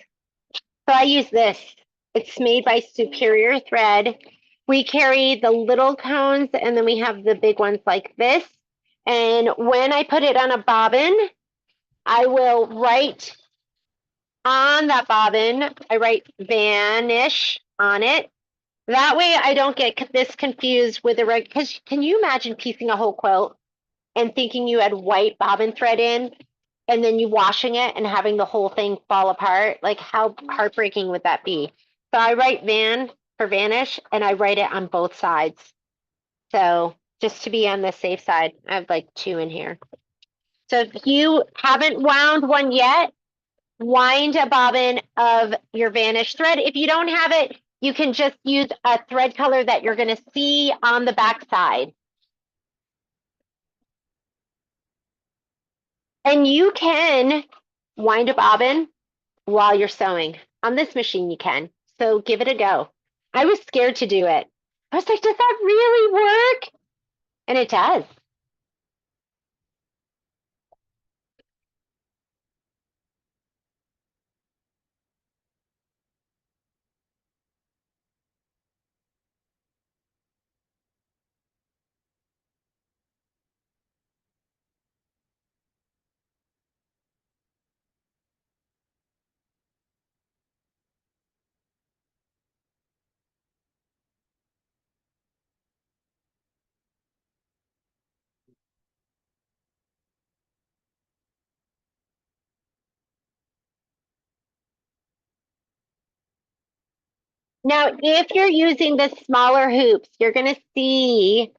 So I use this. It's made by Superior Thread. We carry the little cones and then we have the big ones like this. And when I put it on a bobbin, I will write on that bobbin, I write Vanish on it. That way I don't get this confused with the red, because can you imagine piecing a whole quilt and thinking you had white bobbin thread in and then you washing it and having the whole thing fall apart? Like how heartbreaking would that be? So I write Van for Vanish and I write it on both sides. So just to be on the safe side, I have like 2 in here. So if you haven't wound one yet, wind a bobbin of your Vanish thread. If you don't have it, you can just use a thread color that you're going to see on the back side. And you can wind a bobbin while you're sewing. On this machine, you can. So give it a go. I was scared to do it. I was like, does that really work? And it does. Now, if you're using the smaller hoops, you're going to see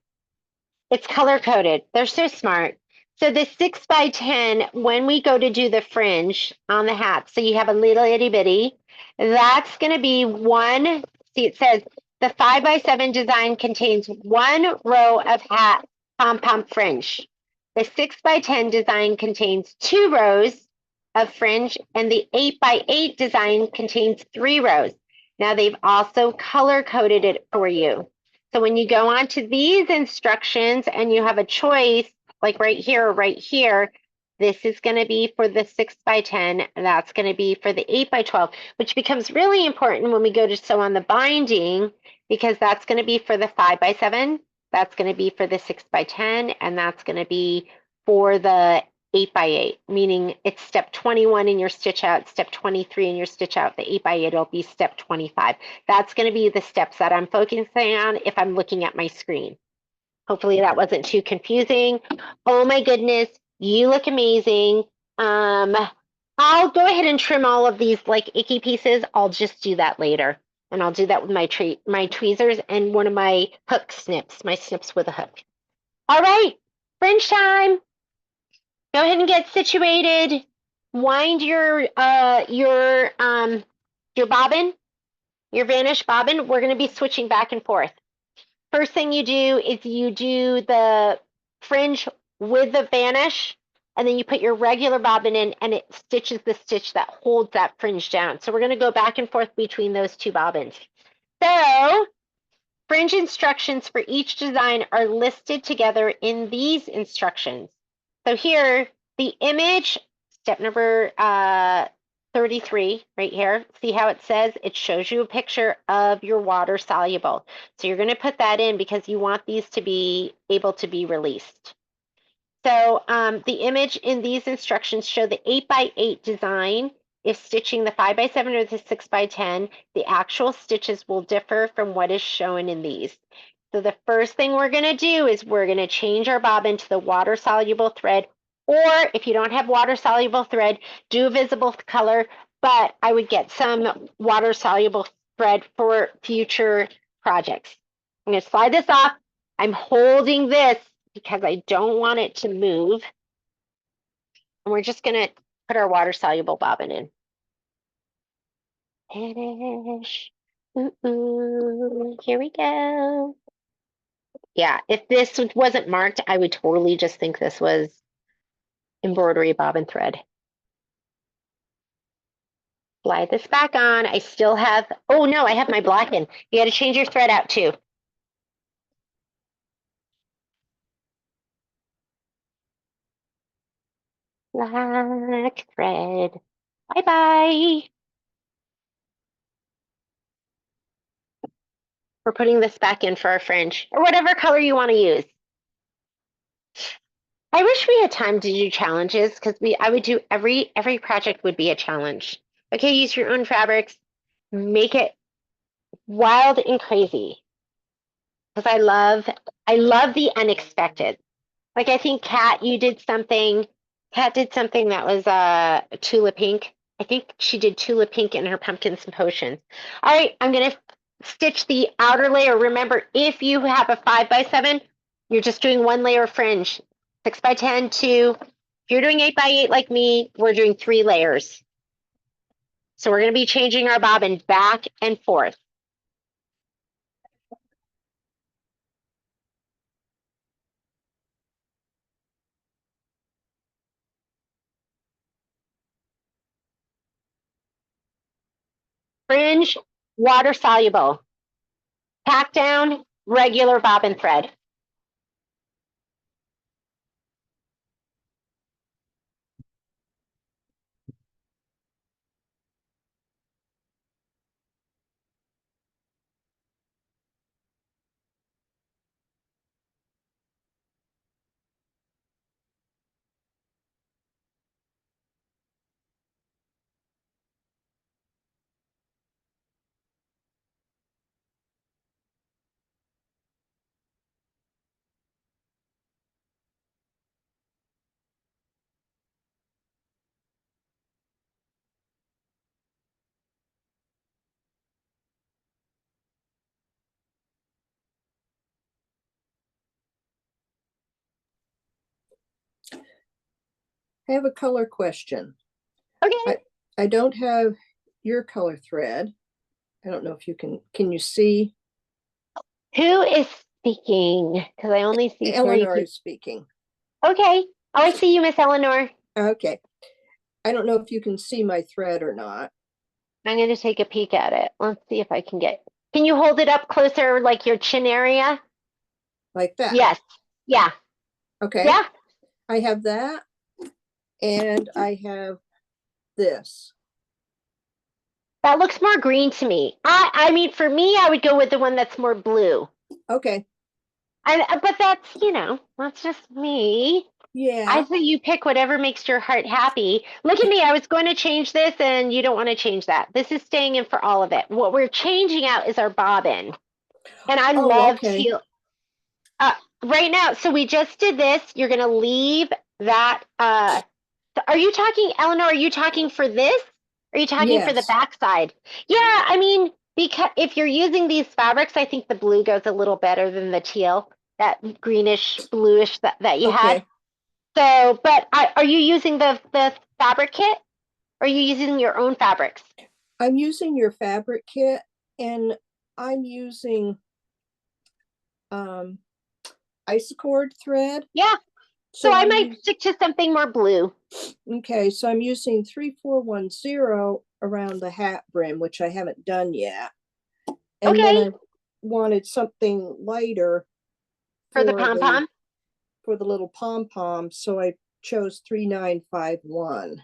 it's color coded. They're so smart. So the 6 by 10, when we go to do the fringe on the hat, so you have a little itty bitty, That's going to be one. See, it says the 5x7 design contains one row of hat pom-pom fringe. The 6x10 design contains 2 rows of fringe, and the 8x8 design contains 3 rows. Now they've also color coded it for you. So when you go onto these instructions and you have a choice, like right here or right here, this is going to be for the 6x10, and that's going to be for the 8x12, which becomes really important when we go to sew on the binding, because that's going to be for the 5x7, that's going to be for the 6x10, and that's going to be for the 8x8, meaning it's step 21 in your stitch out, step 23 in your stitch out. The 8x8 will be step 25. That's going to be the steps that I'm focusing on if I'm looking at my screen. Hopefully that wasn't too confusing. Oh my goodness, you look amazing. I'll go ahead and trim all of these like icky pieces. I'll just do that later. And I'll do that with my tweezers and one of my hook snips, my snips with a hook. All right, fringe time. Go ahead and get situated. Wind your bobbin, your vanish bobbin. We're going to be switching back and forth. First thing you do is you do the fringe with the vanish, and then you put your regular bobbin in, and it stitches the stitch that holds that fringe down. So we're going to go back and forth between those 2 bobbins. So fringe instructions for each design are listed together in these instructions. So here, the image, step number 33 right here. See how it says? It shows you a picture of your water soluble. So you're going to put that in because you want these to be able to be released. So the image in these instructions show the 8x8 design. If stitching the 5x7 or the 6x10, the actual stitches will differ from what is shown in these. So the first thing we're going to do is we're going to change our bobbin to the water soluble thread, or if you don't have water soluble thread, do a visible color, but I would get some water soluble thread for future projects. I'm going to slide this off. I'm holding this because I don't want it to move. And we're just going to put our water soluble bobbin in. Finish. Ooh, here we go. Yeah, if this wasn't marked, I would totally just think this was embroidery bobbin thread. Slide this back on. I still have, oh no, I have my black in. You got to change your thread out too. Black thread. Bye-bye. We're putting this back in for our fringe, or whatever color you want to use. I wish we had time to do challenges, because I would do every project would be a challenge. Okay, use your own fabrics, make it wild and crazy. Because I love the unexpected. Like I think Kat did something that was tulip pink. I think she did tulip pink in her pumpkins and potions. All right, I'm gonna stitch the outer layer. Remember, if you have a 5x7, you're just doing 1 layer of fringe. 6x10, 2. If you're doing 8x8 like me, we're doing 3 layers. So we're gonna be changing our bobbin back and forth. Fringe, water soluble. Tack down, regular bobbin thread. I have a color question. Okay. I don't have your color thread. I don't know if you can you see? Who is speaking? Because I only see three Eleanor people. is speaking. Okay. Oh, I see you, Miss Eleanor. Okay. I don't know if you can see my thread or not. I'm going to take a peek at it. Let's see if I can get. Can you hold it up closer, like your chin area? Like that? Yes. Yeah. Okay. Yeah. I have that. And I have this. That looks more green to me. I mean, for me, I would go with the one that's more blue. Okay. But that's, that's just me. Yeah. I say you pick whatever makes your heart happy. Look at me. I was going to change this and you don't want to change that. This is staying in for all of it. What we're changing out is our bobbin. And I love teal. Right now, so we just did this. You're going to leave that. Are you talking, Eleanor, are you talking for this? Are you talking for the backside? Yeah, I mean, because if you're using these fabrics, I think the blue goes a little better than the teal, that greenish, bluish that you had. So, but are you using the fabric kit? Or are you using your own fabrics? I'm using your fabric kit, and I'm using isocord thread. Yeah. So I might stick to something more blue. Okay, so I'm using 3410 around the hat brim, which I haven't done yet. And then I wanted something lighter for the pom-pom. For the little pom-pom, so I chose 3951.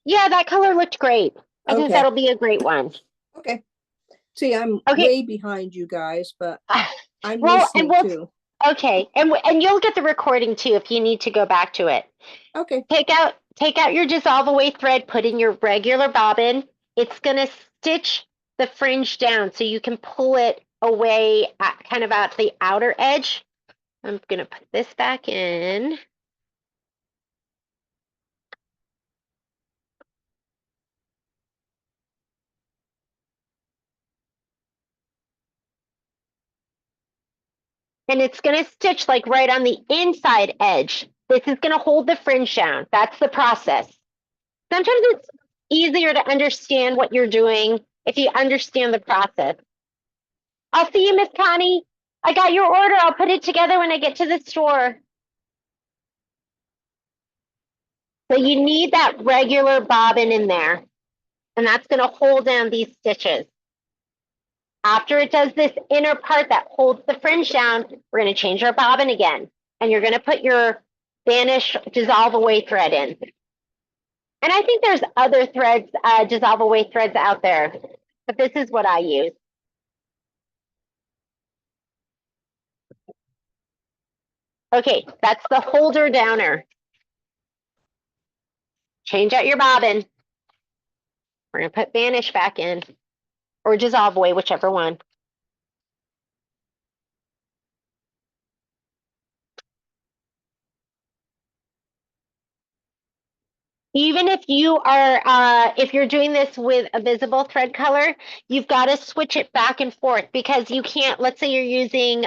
Yeah, that color looked great. I think that'll be a great one. Okay. See, I'm way behind you guys, but I'm listening too. Okay, and you'll get the recording too if you need to go back to it. Okay. Take out your dissolve away thread, put in your regular bobbin. It's gonna stitch the fringe down so you can pull it away kind of at the outer edge. I'm gonna put this back in. And it's going to stitch like right on the inside edge. This is going to hold the fringe down. That's the process. Sometimes it's easier to understand what you're doing if you understand the process. I'll see you, Miss Connie. I got your order. I'll put it together when I get to the store. So you need that regular bobbin in there. And that's going to hold down these stitches. After it does this inner part that holds the fringe down, we're going to change our bobbin again. And you're going to put your Vanish dissolve away thread in. And I think there's other threads, dissolve away threads out there, but this is what I use. Okay, that's the holder downer. Change out your bobbin. We're going to put Vanish back in, or dissolve away, whichever one. Even if you are, if you're doing this with a visible thread color, you've got to switch it back and forth because you can't, let's say you're using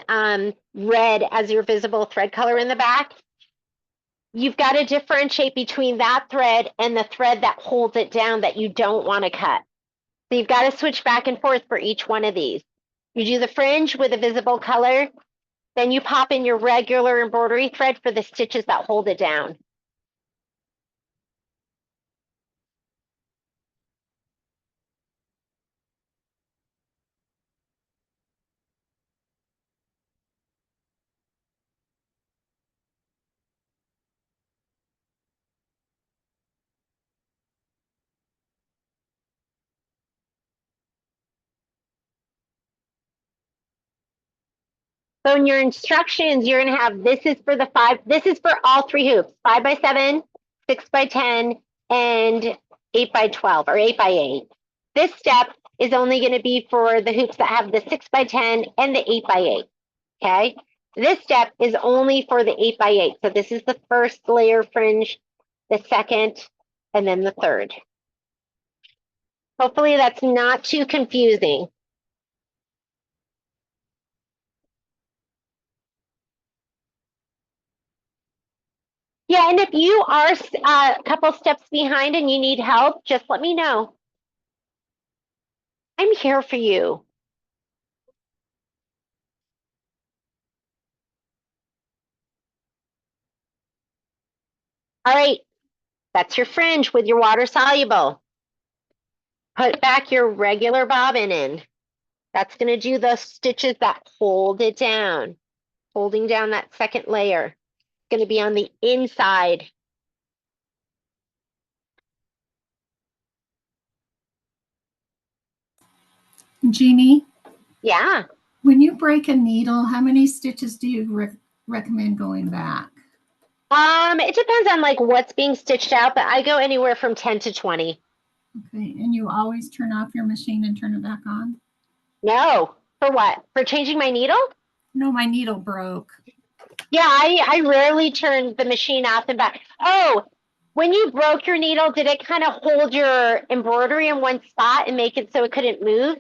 red as your visible thread color in the back. You've got to differentiate between that thread and the thread that holds it down that you don't want to cut. So you've got to switch back and forth for each one of these. You do the fringe with a visible color, then you pop in your regular embroidery thread for the stitches that hold it down. So in your instructions, you're going to have, this is for all three hoops, 5x7, 6x10, and 8x12 or 8x8. This step is only going to be for the hoops that have the 6x10 and the 8x8. Okay. This step is only for the 8x8. So this is the first layer fringe, the second, and then the third. Hopefully that's not too confusing. Yeah, and if you are a couple steps behind and you need help, just let me know. I'm here for you. All right, that's your fringe with your water soluble. Put back your regular bobbin in. That's going to do the stitches that hold it down, holding down that second layer. It's going to be on the inside. Jeannie, Yeah. when you break a needle, how many stitches do you recommend going back? It depends on like what's being stitched out, but I go anywhere from 10 to 20. Okay, and you always turn off your machine and turn it back on? No. For what? For changing my needle? No, my needle broke. Yeah, I rarely turn the machine off and back. Oh, when you broke your needle, did it kind of hold your embroidery in one spot and make it so it couldn't move?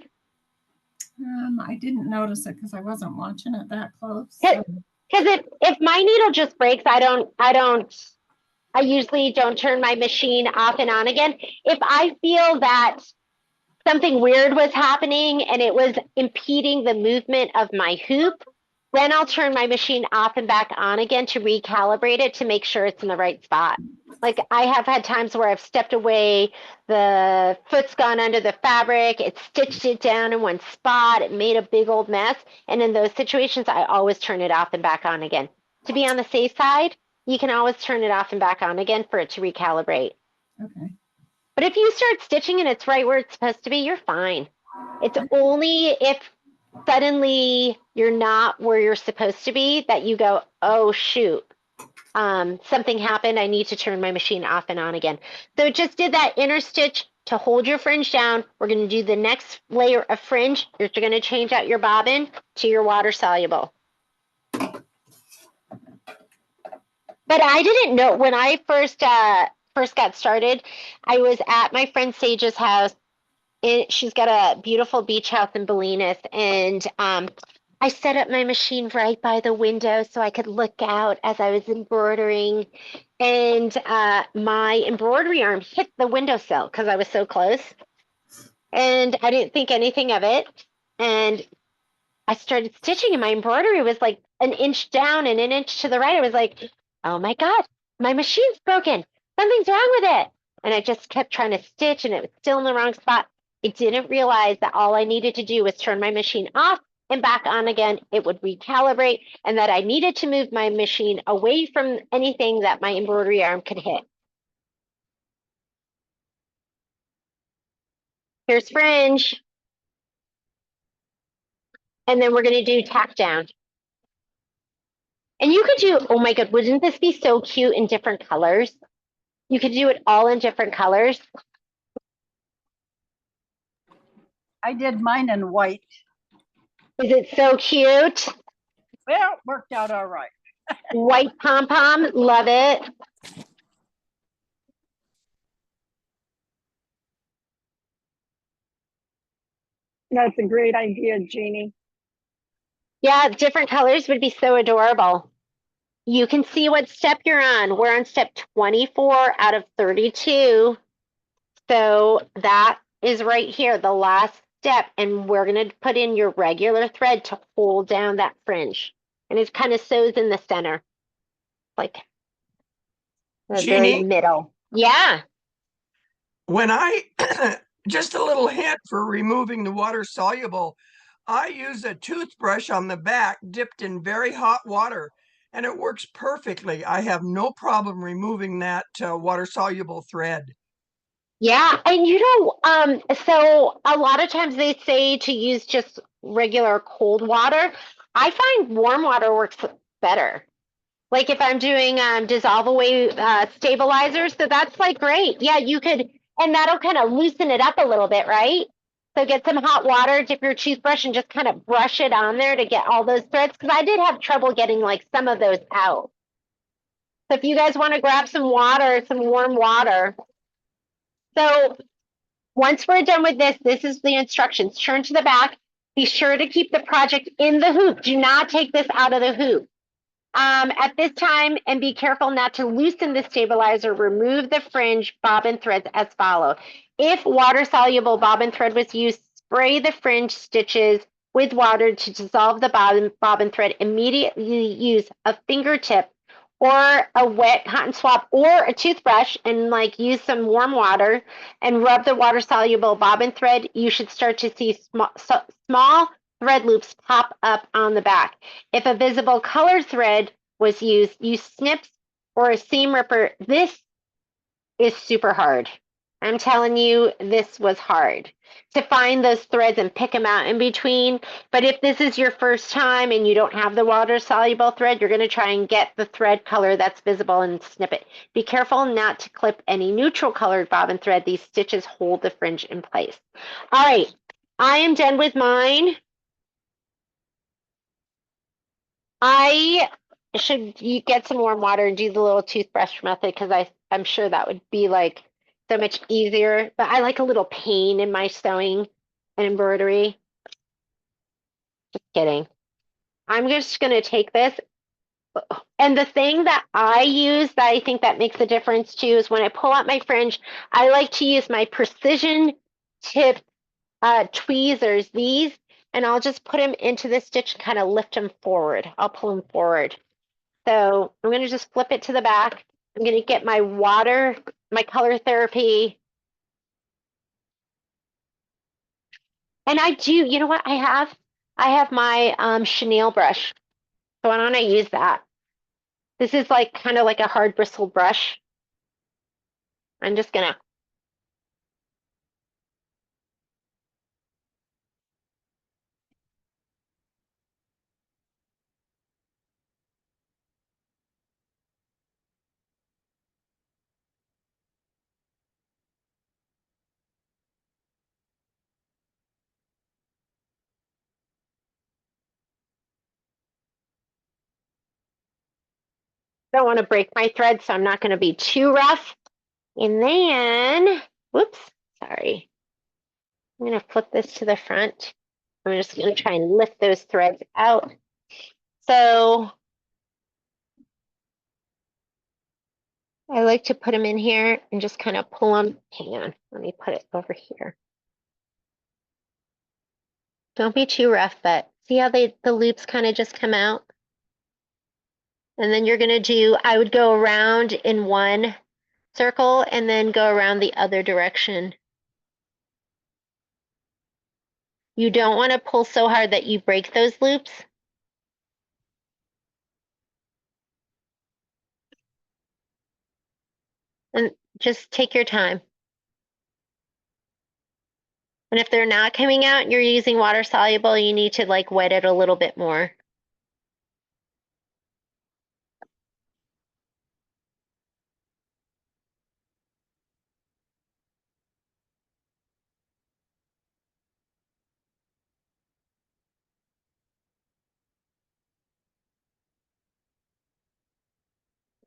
I didn't notice it because I wasn't watching it that close. Because if my needle just breaks, I usually don't turn my machine off and on again. If I feel that something weird was happening and it was impeding the movement of my hoop, then I'll turn my machine off and back on again to recalibrate it to make sure it's in the right spot. Like I have had times where I've stepped away, the foot's gone under the fabric, it stitched it down in one spot, it made a big old mess. And in those situations, I always turn it off and back on again. To be on the safe side, you can always turn it off and back on again for it to recalibrate. Okay. But if you start stitching and it's right where it's supposed to be, you're fine. It's only if suddenly you're not where you're supposed to be that you go, oh shoot, something happened. I need to turn my machine off and on again. So just did that inner stitch to hold your fringe down. We're going to do the next layer of fringe. You're going to change out your bobbin to your water soluble. But I didn't know when I first got started, I was at my friend Sage's house. She's got a beautiful beach house in Bolinas, and I set up my machine right by the window so I could look out as I was embroidering, and my embroidery arm hit the windowsill because I was so close, and I didn't think anything of it, and I started stitching, and my embroidery was like an inch down and an inch to the right. I was like, oh my God, my machine's broken. Something's wrong with it. And I just kept trying to stitch, and it was still in the wrong spot. I didn't realize that all I needed to do was turn my machine off and back on again. It would recalibrate, and that I needed to move my machine away from anything that my embroidery arm could hit. Here's fringe. And then we're going to do tack down. And you could do, oh my God, wouldn't this be so cute in different colors? You could do it all in different colors. I did mine in white. Is it so cute? Well, it worked out all right. White pom-pom, love it. That's a great idea, Jeannie. Yeah, different colors would be so adorable. You can see what step you're on. We're on step 24 out of 32. So that is right here, the last step. And we're going to put in your regular thread to hold down that fringe. And it kind of sews in the center, like the very Jeannie? middle. Yeah. When I, just a little hint for removing the water soluble, I use a toothbrush on the back dipped in very hot water, and it works perfectly. I have no problem removing that water soluble thread. Yeah, and you know, so a lot of times they say to use just regular cold water. I find warm water works better. Like if I'm doing dissolve away stabilizers, so that's like great. Yeah, you could, and that'll kind of loosen it up a little bit, right? So get some hot water, dip your toothbrush, and just kind of brush it on there to get all those threads. Because I did have trouble getting like some of those out. So if you guys want to grab some water, some warm water. So once we're done with this, this is the instructions. Turn to the back. Be sure to keep the project in the hoop. Do not take this out of the hoop. At this time, and be careful not to loosen the stabilizer, remove the fringe bobbin threads as follows. If water-soluble bobbin thread was used, spray the fringe stitches with water to dissolve the bobbin thread. Immediately use a fingertip or a wet cotton swab or a toothbrush and like use some warm water and rub the water soluble bobbin thread. You should start to see small thread loops pop up on the back. If a visible colored thread was used, use snips or a seam ripper. This is super hard. I'm telling you, this was hard to find those threads and pick them out in between. But if this is your first time and you don't have the water soluble thread, you're going to try and get the thread color that's visible and snip it. Be careful not to clip any neutral colored bobbin thread. These stitches hold the fringe in place. All right, I am done with mine. I should you get some warm water and do the little toothbrush method because I'm sure that would be like so much easier. But I like a little pain in my sewing and embroidery. Just kidding. I'm just gonna take this. And the thing that I use that I think that makes a difference too is when I pull out my fringe, I like to use my precision tip tweezers, these, and I'll just put them into the stitch and kind of lift them forward. I'll pull them forward. So I'm going to just flip it to the back. I'm going to get my water, my color therapy. And I do, you know what I have? I have my chenille brush. So why don't I use that? This is like kind of like a hard bristle brush. I'm just going to. Don't want to break my thread, so I'm not going to be too rough. And then, whoops, sorry. I'm going to flip this to the front. I'm just going to try and lift those threads out. So I like to put them in here and just kind of pull them. Hang on, let me put it over here. Don't be too rough, but see how the loops kind of just come out? And then you're gonna do, I would go around in one circle and then go around the other direction. You don't want to pull so hard that you break those loops. And just take your time. And if they're not coming out and you're using water soluble, you need to like wet it a little bit more.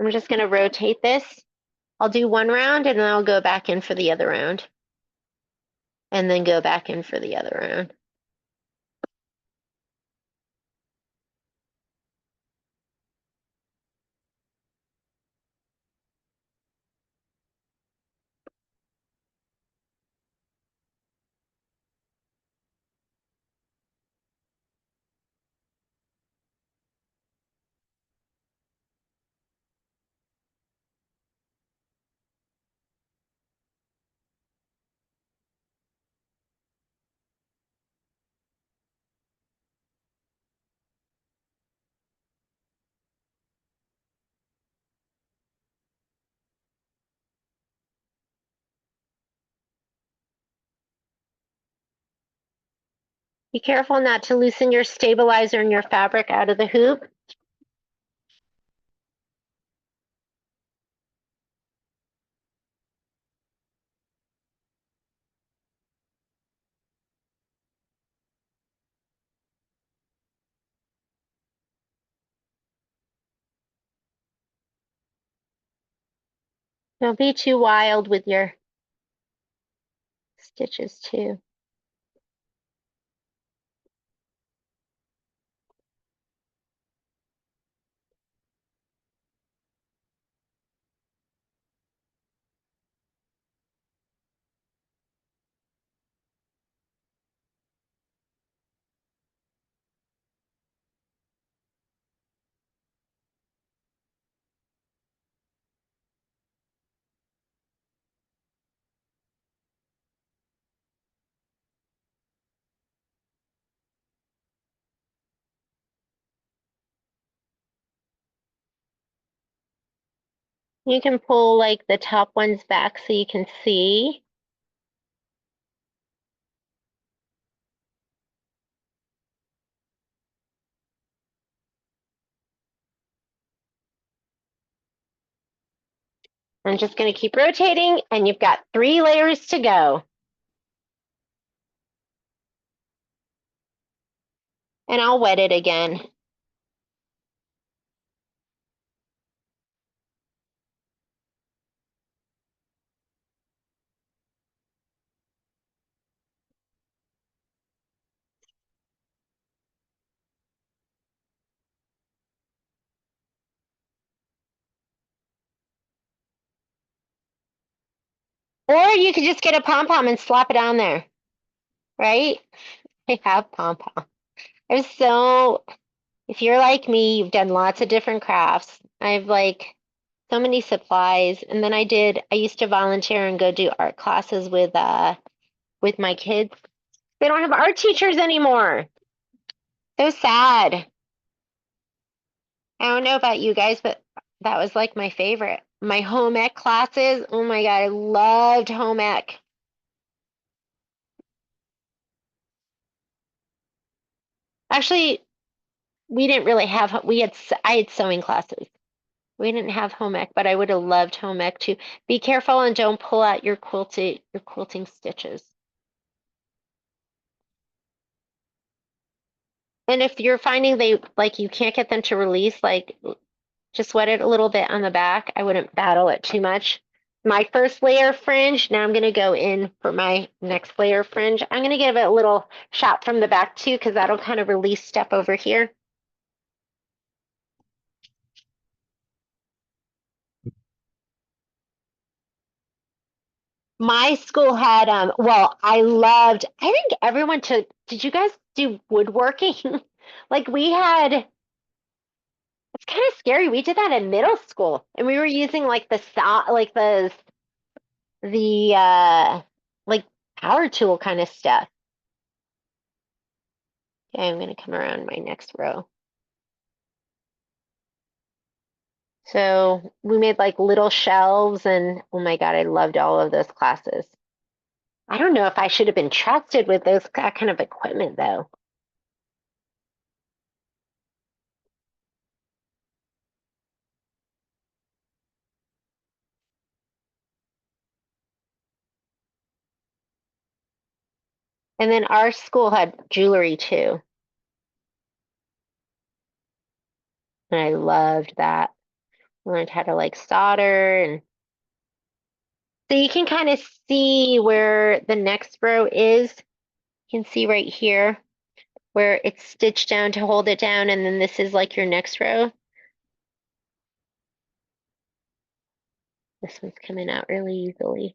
I'm just going to rotate this. I'll do one round and then I'll go back in for the other round. And then go back in for the other round. Be careful not to loosen your stabilizer and your fabric out of the hoop. Don't be too wild with your stitches too. You can pull like the top ones back so you can see. I'm just going to keep rotating, and you've got 3 layers to go. And I'll wet it again. Or you could just get a pom-pom and slap it on there, right? I have pom-pom. There's so, if you're like me, you've done lots of different crafts. I've like so many supplies. And then I used to volunteer and go do art classes with my kids. They don't have art teachers anymore. So sad. I don't know about you guys, but that was like my favorite. My home ec classes. Oh my God, I loved home ec. Actually, we didn't really have, I had sewing classes. We didn't have home ec, but I would have loved home ec too. Be careful and don't pull out your quilting stitches. And if you're finding you can't get them to release, like just wet it a little bit on the back. I wouldn't battle it too much. My first layer fringe, now I'm gonna go in for my next layer fringe. I'm gonna give it a little shot from the back too, because that'll kind of release stuff over here. My school had, I think everyone did you guys do woodworking? Like we had, it's kind of scary. We did that in middle school and we were using like the like power tool kind of stuff. Okay, I'm gonna come around my next row. So we made like little shelves and oh my God, I loved all of those classes. I don't know if I should have been trusted with that kind of equipment though. And then our school had jewelry too. And I loved that. Learned how to like solder and so you can kind of see where the next row is. You can see right here where it's stitched down to hold it down, and then this is like your next row. This one's coming out really easily.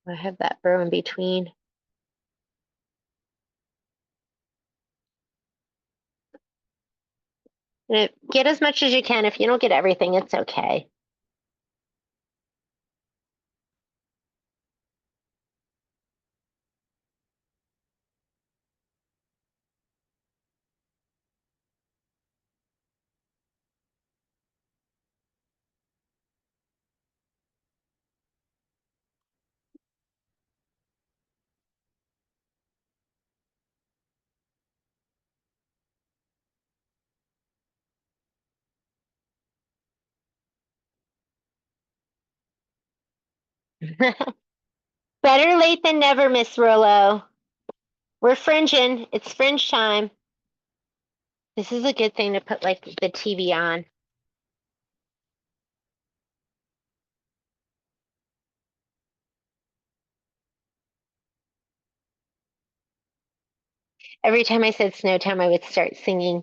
I have that row in between. Get as much as you can. If you don't get everything, it's okay. Better late than never, Miss Rollo. We're fringing. It's fringe time. This is a good thing to put like the TV on. Every time I said snow time, I would start singing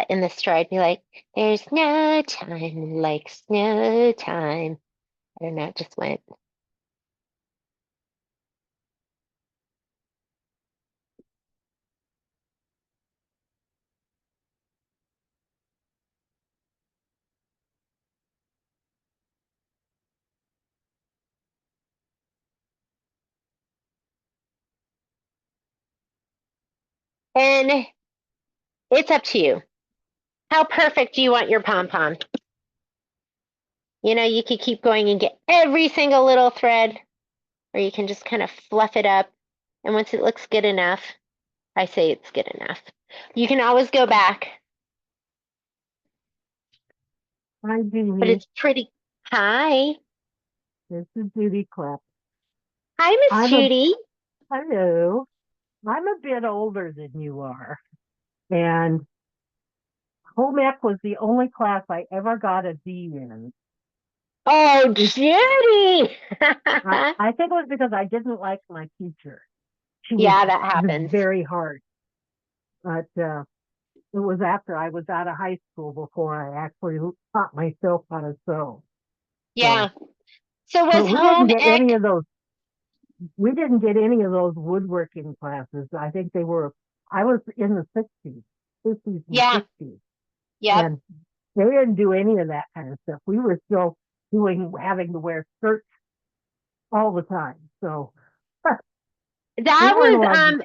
in the store. I'd be like, there's no time like snow time. I don't know, it just went. And it's up to you. How perfect do you want your pom-pom? You know, you could keep going and get every single little thread, or you can just kind of fluff it up. And once it looks good enough, I say it's good enough. You can always go back. Hi, But Judy. it's pretty. Hi. This is Judy Klepp. Hi, Miss Judy. Hello. I'm a bit older than you are. And home ec was the only class I ever got a D in. Oh, Judy. I think it was because I didn't like my teacher. Yeah, that was happens. very hard. But it was after I was out of high school before I actually taught myself how to sew. Yeah. So But was we home didn't get any ec? of those. We didn't get any of those woodworking classes. I think they were. I was in the 60s, 50s, and Yeah. 60s, Yep. and they didn't do any of that kind of stuff. We were still having to wear skirts all the time. So That we were was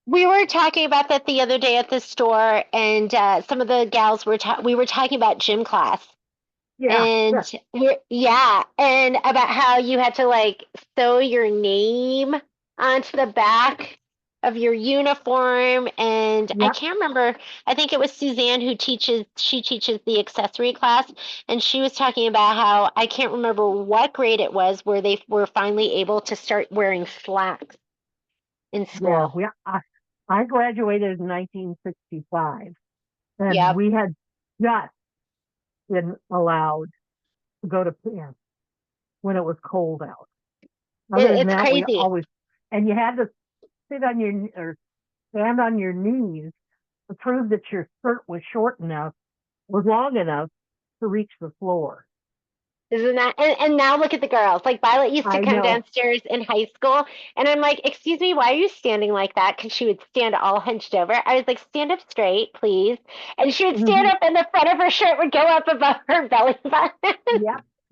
we were talking about that the other day at the store, and some of the gals we were talking about gym class. Yeah. And and about how you had to like sew your name onto the back of your uniform. And I Yep. can't remember, I think it was Suzanne she teaches the accessory class, and she was talking about how, I can't remember what grade it was, where they were finally able to start wearing slacks in school. I graduated in 1965, and Yep. we had just been allowed to go to pants when it was cold out. Other than It's that, we crazy. always, and you had to sit on your or stand on your knees to prove that your skirt was long enough to reach the floor. Isn't that, and now look at the girls. Like Violet used to I come know. downstairs in high school, and I'm like, excuse me, why are you standing like that? Because she would stand all hunched over. I was like, stand up straight, please. And she would stand up, and the front of her shirt would go up above her belly button.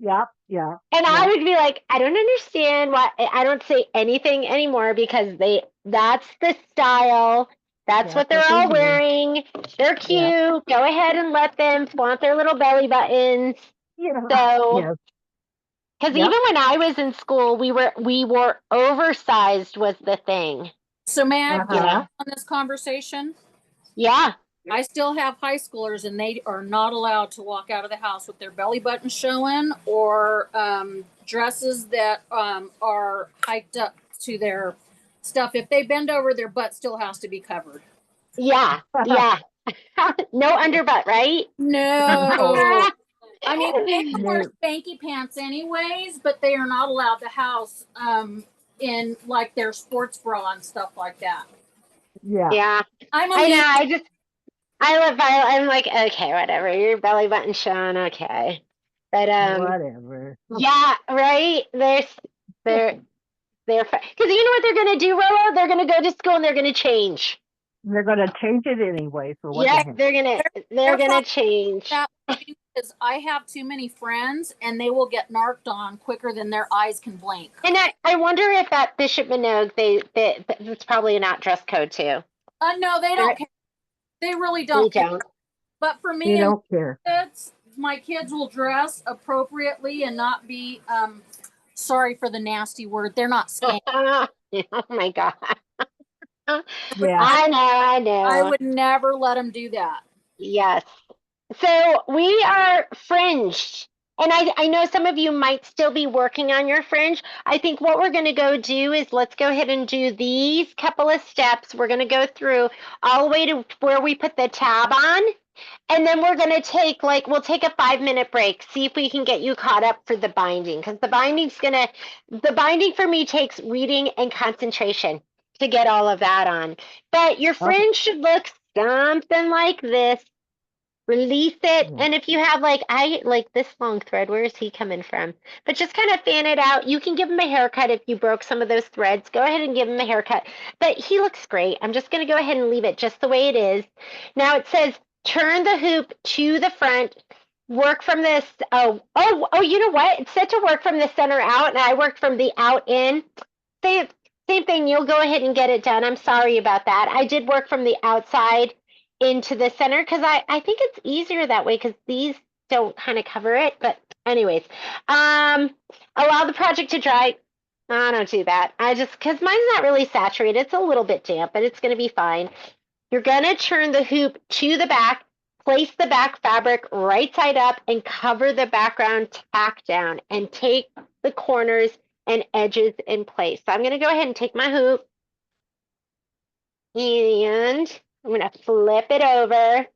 Yeah. And I would be like, I don't understand why. I don't say anything anymore, because that's the style. That's what they're all do. wearing. They're cute. Yeah. Go ahead and let them flaunt their little belly buttons. Yeah. So, because even when I was in school, we wore oversized was the thing. So may I You know? on this conversation? Yeah. I still have high schoolers, and they are not allowed to walk out of the house with their belly button showing, or dresses that are hiked up to their stuff. If they bend over, their butt still has to be covered. Yeah. No underbutt, right? No. I mean, they can wear spanky pants anyways, but they are not allowed the house in like their sports bra and stuff like that. Yeah. I know. I love Violet. I'm like, okay, whatever. Your belly button showing, okay. But whatever. Yeah, right. They're because you know what they're gonna do, Rolo? They're gonna go to school and they're gonna change. They're gonna change it anyway. So what? Yeah, they're gonna change. Because I have too many friends, and they will get narked on quicker than their eyes can blink. And I wonder if at Bishop Minogue it's probably not dress code too. No, they don't care. They really don't. They don't. But for me, they don't care. My kids will dress appropriately and not be sorry for the nasty word. They're not scamming. Oh my god. Yeah. I know. I would never let them do that. Yes. So we are fringed. And I know some of you might still be working on your fringe. I think what we're going to go do is let's go ahead and do these couple of steps. We're going to go through all the way to where we put the tab on. And then we're going to we'll take a 5-minute break, see if we can get you caught up for the binding. Because the binding for me takes reading and concentration to get all of that on. But your fringe should look something like this. Release it. And if you have I like this long thread, where is he coming from? But just kind of fan it out. You can give him a haircut if you broke some of those threads. Go ahead and give him a haircut. But he looks great. I'm just going to go ahead and leave it just the way it is. Now it says turn the hoop to the front. Work from this. Oh, you know what? It said to work from the center out, and I worked from the out in. Say Same thing, you'll go ahead and get it done. I'm sorry about that. I did work from the outside into the center because I think it's easier that way because these don't kind of cover it. But anyways, allow the project to dry. I don't do that. Because mine's not really saturated. It's a little bit damp, but it's going to be fine. You're going to turn the hoop to the back, place the back fabric right side up, and cover the background tack down and take the corners and edges in place. So I'm going to go ahead and take my hoop and I'm going to flip it over.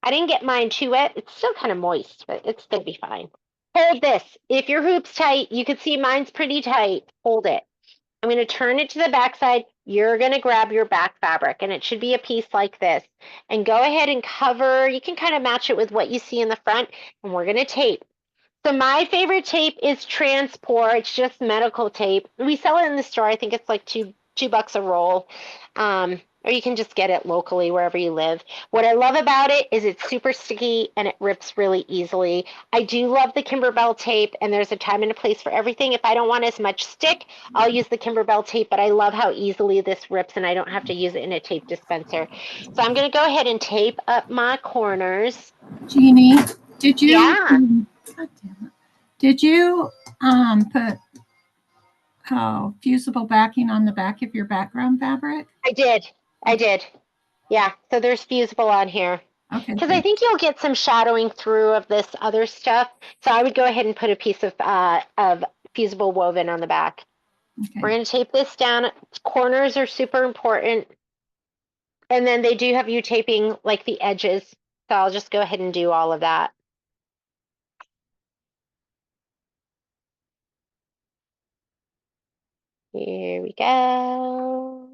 I didn't get mine too wet. It's still kind of moist, but it's going to be fine. Hold this. If your hoop's tight, you can see mine's pretty tight. Hold it. I'm going to turn it to the back side. You're going to grab your back fabric, and it should be a piece like this. And go ahead and cover. You can kind of match it with what you see in the front, and we're going to tape. So my favorite tape is Transport. It's just medical tape. We sell it in the store. I think it's like $2 a roll. Or you can just get it locally wherever you live. What I love about it is it's super sticky and it rips really easily. I do love the Kimberbell tape, and there's a time and a place for everything. If I don't want as much stick, I'll use the Kimberbell tape, but I love how easily this rips and I don't have to use it in a tape dispenser. So I'm going to go ahead and tape up my corners. Jeannie, did you? Yeah. God damn it. Did you put fusible backing on the back of your background fabric? I did. Yeah, so there's fusible on here. Okay. Because I think you'll get some shadowing through of this other stuff. So I would go ahead and put a piece of fusible woven on the back. Okay. We're going to tape this down. Corners are super important. And then they do have you taping like the edges. So I'll just go ahead and do all of that. Here we go.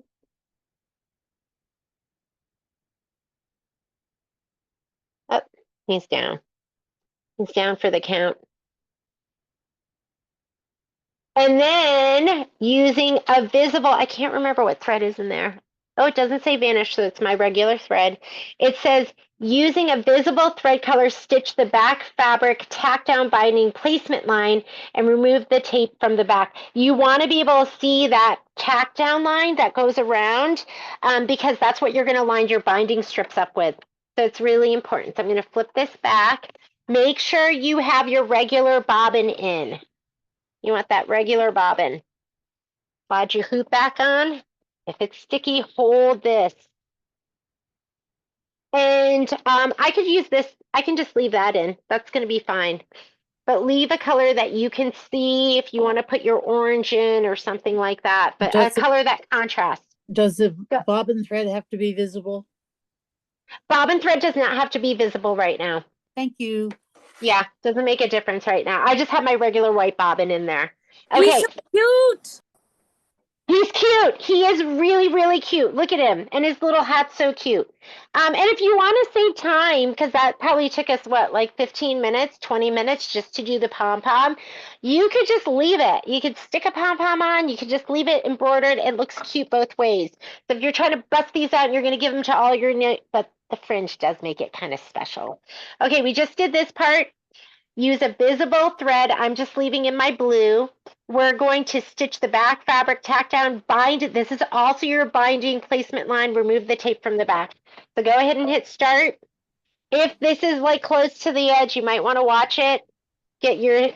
Oh, he's down. He's down for the count. And then using a visible, I can't remember what thread is in there. Oh, it doesn't say vanish, so it's my regular thread. It says using a visible thread color, stitch the back fabric, tack down binding placement line, and remove the tape from the back. You want to be able to see that tack down line that goes around because that's what you're going to line your binding strips up with. So it's really important. So I'm going to flip this back. Make sure you have your regular bobbin in. You want that regular bobbin. Slide your hoop back on. If it's sticky, hold this. And I could use this. I can just leave that in. That's going to be fine. But leave a color that you can see if you want to put your orange in or something like that. But a color that contrasts. Does the bobbin thread have to be visible? Bobbin thread does not have to be visible right now. Thank you. Yeah, doesn't make a difference right now. I just have my regular white bobbin in there. Okay. He's so cute. He's cute. He is really, really cute. Look at him. And his little hat's so cute. And if you want to save time, because that probably took us, what, like 15 minutes, 20 minutes just to do the pom-pom, you could just leave it. You could stick a pom-pom on. You could just leave it embroidered. It looks cute both ways. So if you're trying to bust these out and you're going to give them to all your, but the fringe does make it kind of special. Okay, we just did this part. Use a visible thread. I'm just leaving in my blue. We're going to stitch the back fabric, tack down, bind it. This is also your binding placement line. Remove the tape from the back. So go ahead and hit start. If this is like close to the edge, you might want to watch it. Get your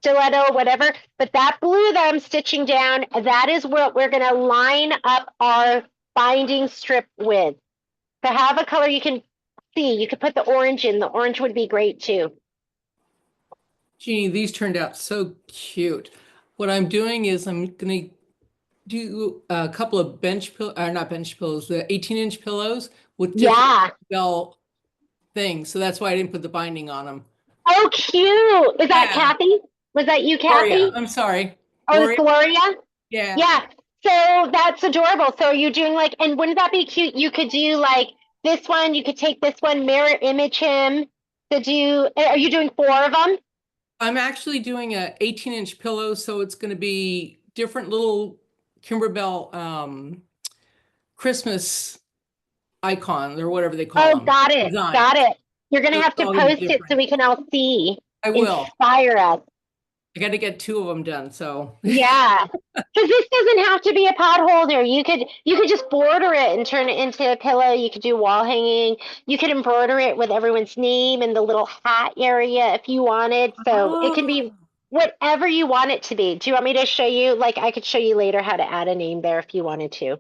stiletto, whatever. But that blue that I'm stitching down, that is what we're going to line up our binding strip with. To have a color you can see, you could put the orange in. The orange would be great too. Jeannie, these turned out so cute. What I'm doing is I'm going to do a couple of not bench pillows, the 18-inch pillows with different bell things. So that's why I didn't put the binding on them. Oh, cute. Is that Kathy? Was that you, Kathy? Gloria, I'm sorry. Oh, it's Gloria? Yeah. Yeah. So that's adorable. So are you doing like, and wouldn't that be cute? You could do like this one, you could take this one, mirror image him to do, are you doing 4 of them? I'm actually doing a 18-inch pillow, so it's going to be different little Kimberbell Christmas icons or whatever they call them. Oh, got it. Got it. You're going to have to post it so we can all see. I will. Inspire us. I got to get 2 of them done. So Yeah, because this doesn't have to be a pot holder. You could just border it and turn it into a pillow. You could do wall hanging. You could embroider it with everyone's name in the little hat area if you wanted. So it can be whatever you want it to be. Do you want me to show you? Like I could show you later how to add a name there if you wanted to. All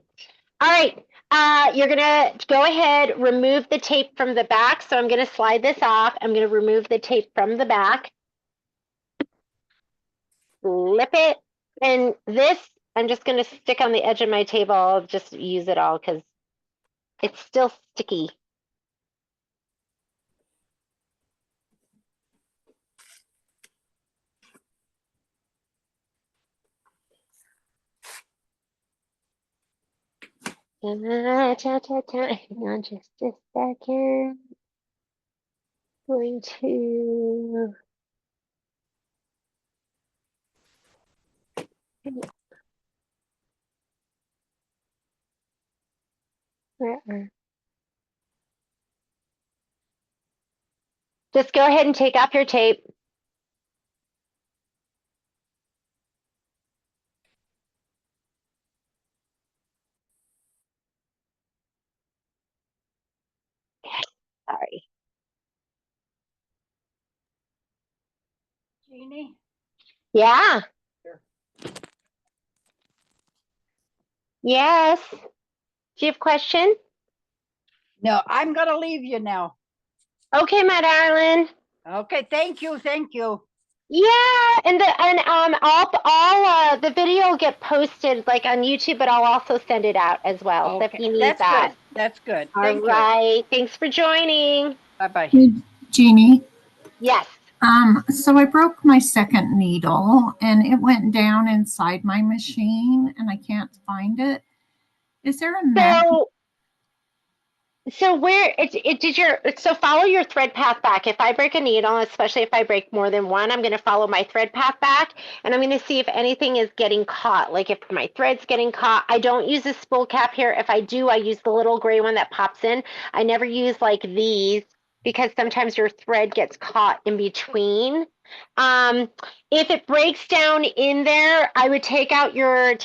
right. You're gonna go ahead, remove the tape from the back. So I'm gonna slide this off. I'm gonna remove the tape from the back. Flip it. And this, I'm just going to stick on the edge of my table. I'll just use it all because it's still sticky. Hang on just a second. Going to... Just go ahead and take off your tape. Sorry. Jeannie? Yeah. Yes. Do you have a question? No, I'm gonna leave you now. Okay, my darling. Okay, thank you, thank you. Yeah, and the video will get posted like on YouTube, but I'll also send it out as well. So if you need That's that. good. That's good. All Thank right. Thanks for joining. Bye bye. Jeannie, Yes. so I broke my second needle and it went down inside my machine and I can't find it. Is there a magnet? So where so follow your thread path back. If I break a needle, especially if I break more than one, I'm going to follow my thread path back and I'm going to see if anything is getting caught. Like if my thread's getting caught, I don't use a spool cap here. If I do, I use the little gray one that pops in. I never use like these because sometimes your thread gets caught in between. If it breaks down in there, I would take your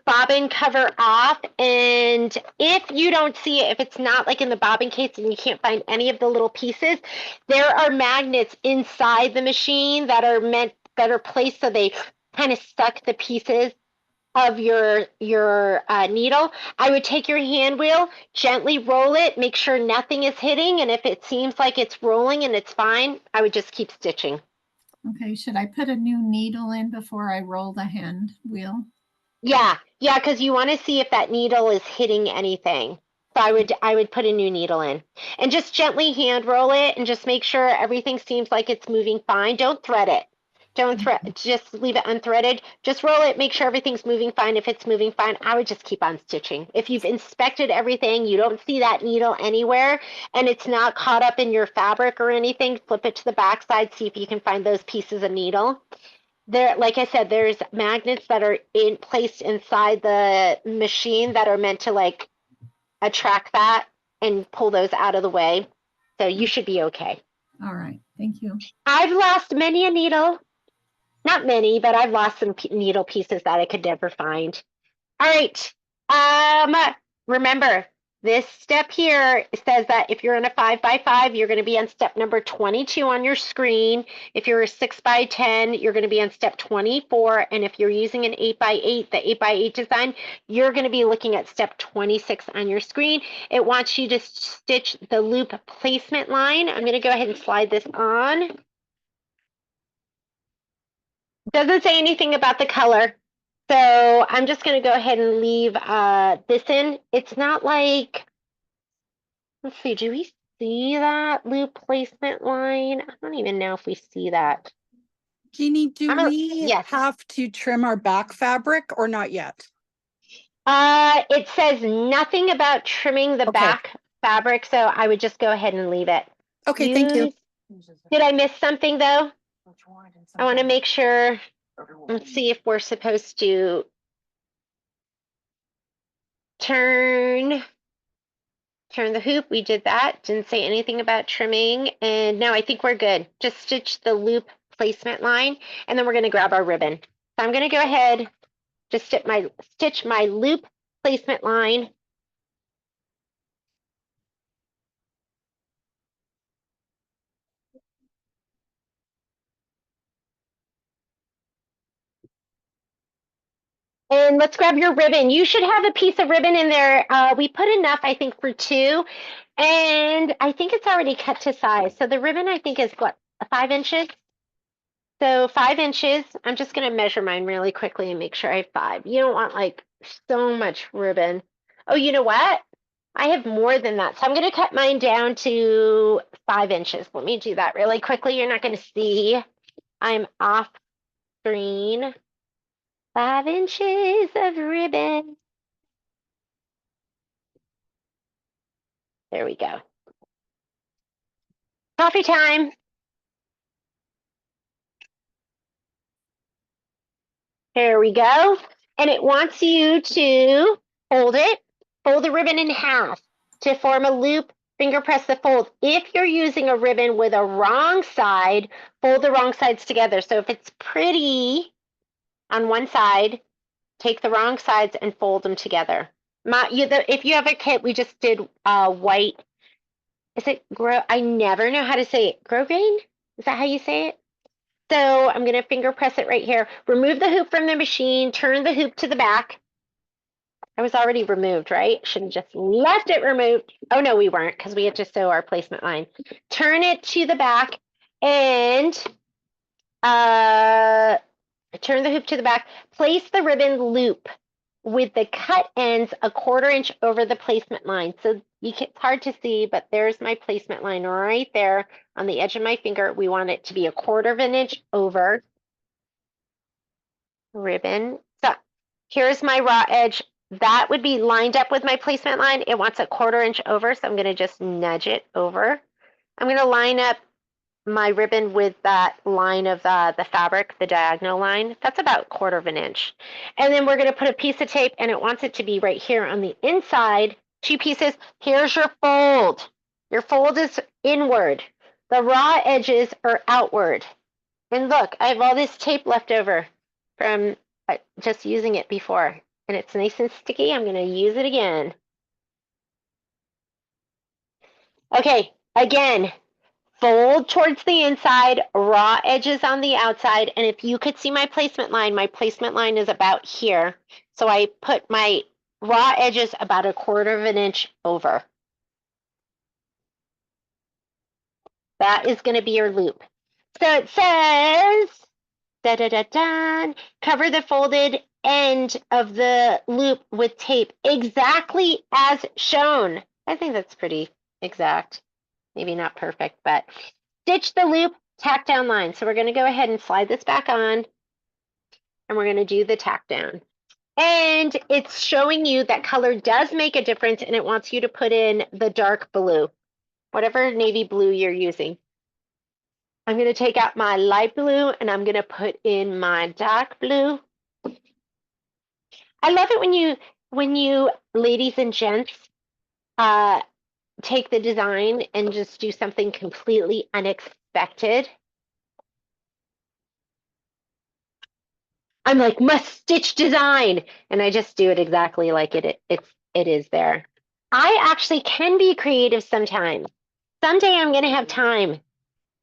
bobbin cover off, and if you don't see it, if it's not like in the bobbin case and you can't find any of the little pieces, there are magnets inside the machine that are placed so they kind of stuck the pieces of your needle. I would take your hand wheel, gently roll it, make sure nothing is hitting, and if it seems like it's rolling and it's fine, I would just keep stitching. Okay, should I put a new needle in before I roll the hand wheel? Yeah, because you want to see if that needle is hitting anything. So I would put a new needle in and just gently hand roll it and just make sure everything seems like it's moving fine. Don't thread it. Just leave it unthreaded. Just roll it, make sure everything's moving fine. If it's moving fine, I would just keep on stitching. If you've inspected everything, you don't see that needle anywhere and it's not caught up in your fabric or anything, flip it to the back side, see if you can find those pieces of needle. There, like I said, there's magnets that are placed inside the machine that are meant to like attract that and pull those out of the way. So you should be okay. All right, thank you. I've lost many a needle. Not many, but I've lost some needle pieces that I could never find. All right. Remember, this step here says that if you're in a 5x5, you're going to be on step number 22 on your screen. If you're a 6x10, you're going to be on step 24. And if you're using an 8x8, the 8x8 design, you're going to be looking at step 26 on your screen. It wants you to stitch the loop placement line. I'm going to go ahead and slide this on. Doesn't say anything about the color. So I'm just going to go ahead and leave this in. It's not like, let's see, do we see that loop placement line? I don't even know if we see that. Jeannie, do we yes. have to trim our back fabric or not yet? It says nothing about trimming the back fabric, so I would just go ahead and leave it. Okay, thank you. Did I miss something though? I want to make sure. Let's see if we're supposed to turn Turn the hoop, we did that. Didn't say anything about trimming. And now I think we're good. Just stitch the loop placement line, and then we're gonna grab our ribbon. So I'm gonna go ahead, just stitch my loop placement line. And let's grab your ribbon. You should have a piece of ribbon in there. We put enough, I think, for 2. And I think it's already cut to size. So the ribbon, I think, is what, 5 inches? So 5 inches. I'm just going to measure mine really quickly and make sure I have 5. You don't want like so much ribbon. Oh, you know what? I have more than that. So I'm going to cut mine down to 5 inches. Let me do that really quickly. You're not going to see. I'm off screen. 5 inches of ribbon. There we go. Coffee time. There we go. And it wants you to fold the ribbon in half to form a loop, finger press the fold. If you're using a ribbon with a wrong side, fold the wrong sides together. So if it's pretty on one side, take the wrong sides and fold them together. If you have a kit, we just did white. Is it grow? I never know how to say it. Grosgrain? Is that how you say it? So I'm going to finger press it right here. Remove the hoop from the machine. Turn the hoop to the back. I was already removed, right? Should have just left it removed. Oh, no, we weren't because we had to sew our placement line. Turn it to the back and turn the hoop to the back. Place the ribbon loop with the cut ends a 1/4 inch over the placement line. So it's hard to see, but there's my placement line right there on the edge of my finger. We want it to be a 1/4 inch over ribbon. So here's my raw edge. That would be lined up with my placement line. It wants a 1/4 inch over, so I'm going to just nudge it over. I'm going to line up my ribbon with that line of the fabric, the diagonal line. That's about 1/4 inch. And then we're going to put a piece of tape, and it wants it to be right here on the inside. 2 pieces. Here's your fold. Your fold is inward. The raw edges are outward. And look, I have all this tape left over from just using it before. And it's nice and sticky. I'm going to use it again. Okay, again. Fold towards the inside, raw edges on the outside. And if you could see my placement line is about here. So I put my raw edges about a 1/4 inch over. That is going to be your loop. So it says, cover the folded end of the loop with tape exactly as shown. I think that's pretty exact. Maybe not perfect, but stitch the loop, tack down line. So we're going to go ahead and slide this back on, and we're going to do the tack down. And it's showing you that color does make a difference, and it wants you to put in the dark blue, whatever navy blue you're using. I'm going to take out my light blue, and I'm going to put in my dark blue. I love it when you ladies and gents, take the design and just do something completely unexpected. I'm like, must stitch design. And I just do it exactly like it is there. I actually can be creative sometimes. Someday I'm going to have time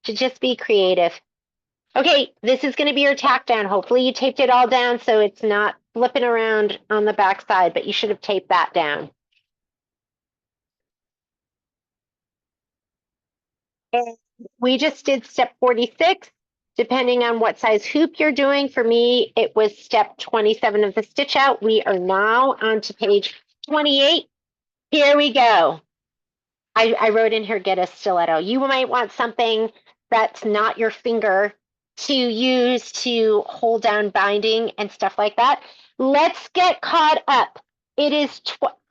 to just be creative. Okay, this is going to be your tack down. Hopefully you taped it all down so it's not flipping around on the back side, but you should have taped that down. And we just did step 46, depending on what size hoop you're doing. For me, it was step 27 of the stitch out. We are now on to page 28. Here we go. I wrote in here, get a stiletto. You might want something that's not your finger to use to hold down binding and stuff like that. Let's get caught up. It is,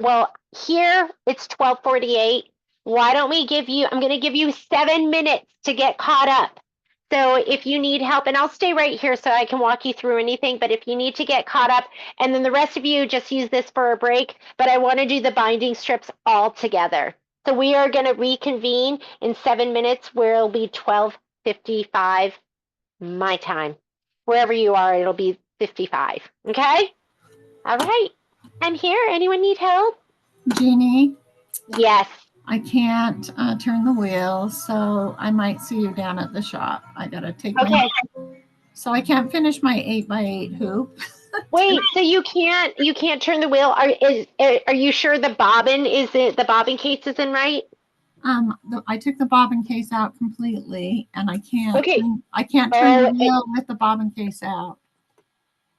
well, here it's 12:48. Why don't we give you, I'm going to give you 7 minutes to get caught up. So if you need help, and I'll stay right here so I can walk you through anything, but if you need to get caught up, and then the rest of you just use this for a break, but I want to do the binding strips all together. So we are going to reconvene in 7 minutes where it'll be 12:55 my time. Wherever you are, it'll be 55. Okay? All right. I'm here. Anyone need help? Jeannie, Yes. I can't turn the wheel, so I might see you down at the shop. I gotta take my. So I can't finish my 8x8 hoop. Wait, so you can't turn the wheel? Are you sure the bobbin case is in right? I took the bobbin case out completely, and I can't. Okay. I can't turn the wheel with the bobbin case out.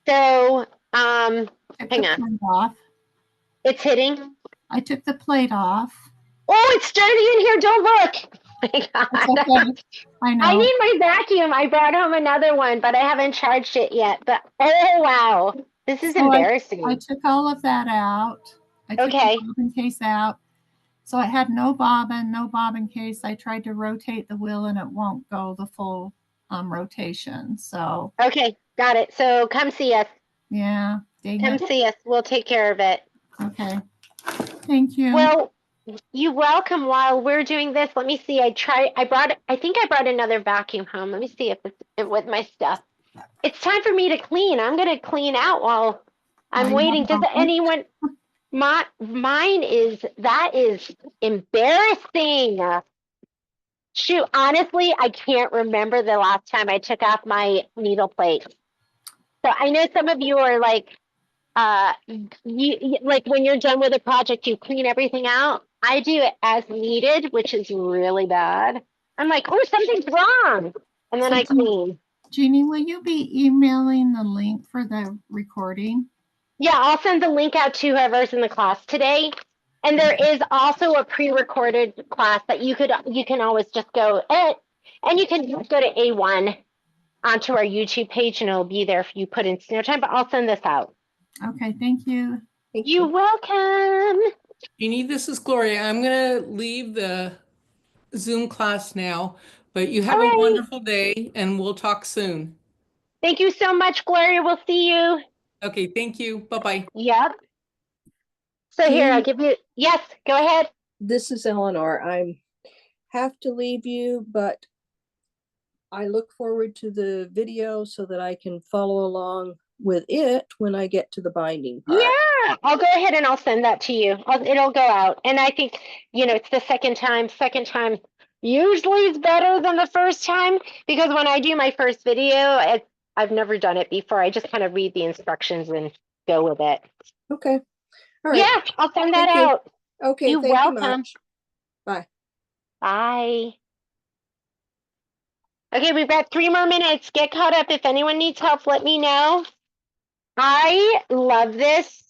So, Took hang the on. plate off. It's hitting. I took the plate off. Oh, it's dirty in here. Don't look. It's okay. I know. I need my vacuum. I brought home another one, but I haven't charged it yet. But oh wow, this is embarrassing. I took all of that out. I took the bobbin case out. So I had no bobbin case. I tried to rotate the wheel and it won't go the full rotation. So okay, got it. So come see us. Yeah, come see us. We'll take care of it. Okay. Thank you. Well, you're welcome. While we're doing this, let me see. I think I brought another vacuum home. Let me see if it's with my stuff. It's time for me to clean. I'm gonna clean out while I'm waiting. Does anyone? Mine is embarrassing. Shoot, honestly, I can't remember the last time I took off my needle plate. So I know some of you are like, like when you're done with a project, you clean everything out. I do it as needed, which is really bad. I'm like, oh, something's wrong, and then I clean. Jeannie, will you be emailing the link for the recording? Yeah, I'll send the link out to whoever's in the class today. And there is also a pre-recorded class that you can always just go and you can just go to A1 onto our YouTube page and it'll be there if you put in snow time, but I'll send this out. Okay, thank you. You're welcome. Jeannie, this is Gloria. I'm going to leave the Zoom class now, but you have a wonderful day and we'll talk soon. Thank you so much, Gloria. We'll see you. Okay, thank you. Bye-bye. Yep. So here, I'll give you, yes, go ahead. This is Eleanor. I have to leave you, but I look forward to the video so that I can follow along with it when I get to the binding part. Yeah, I'll go ahead and I'll send that to you. It'll go out. And I think, it's the second time. Second time usually is better than the first time because when I do my first video, I've never done it before. I just kind of read the instructions and go with it. Okay. All right. Yeah, I'll send that out. Okay. You're thank welcome. you much. Bye. Bye. Okay, we've got 3 more minutes. Get caught up. If anyone needs help, let me know. I love this.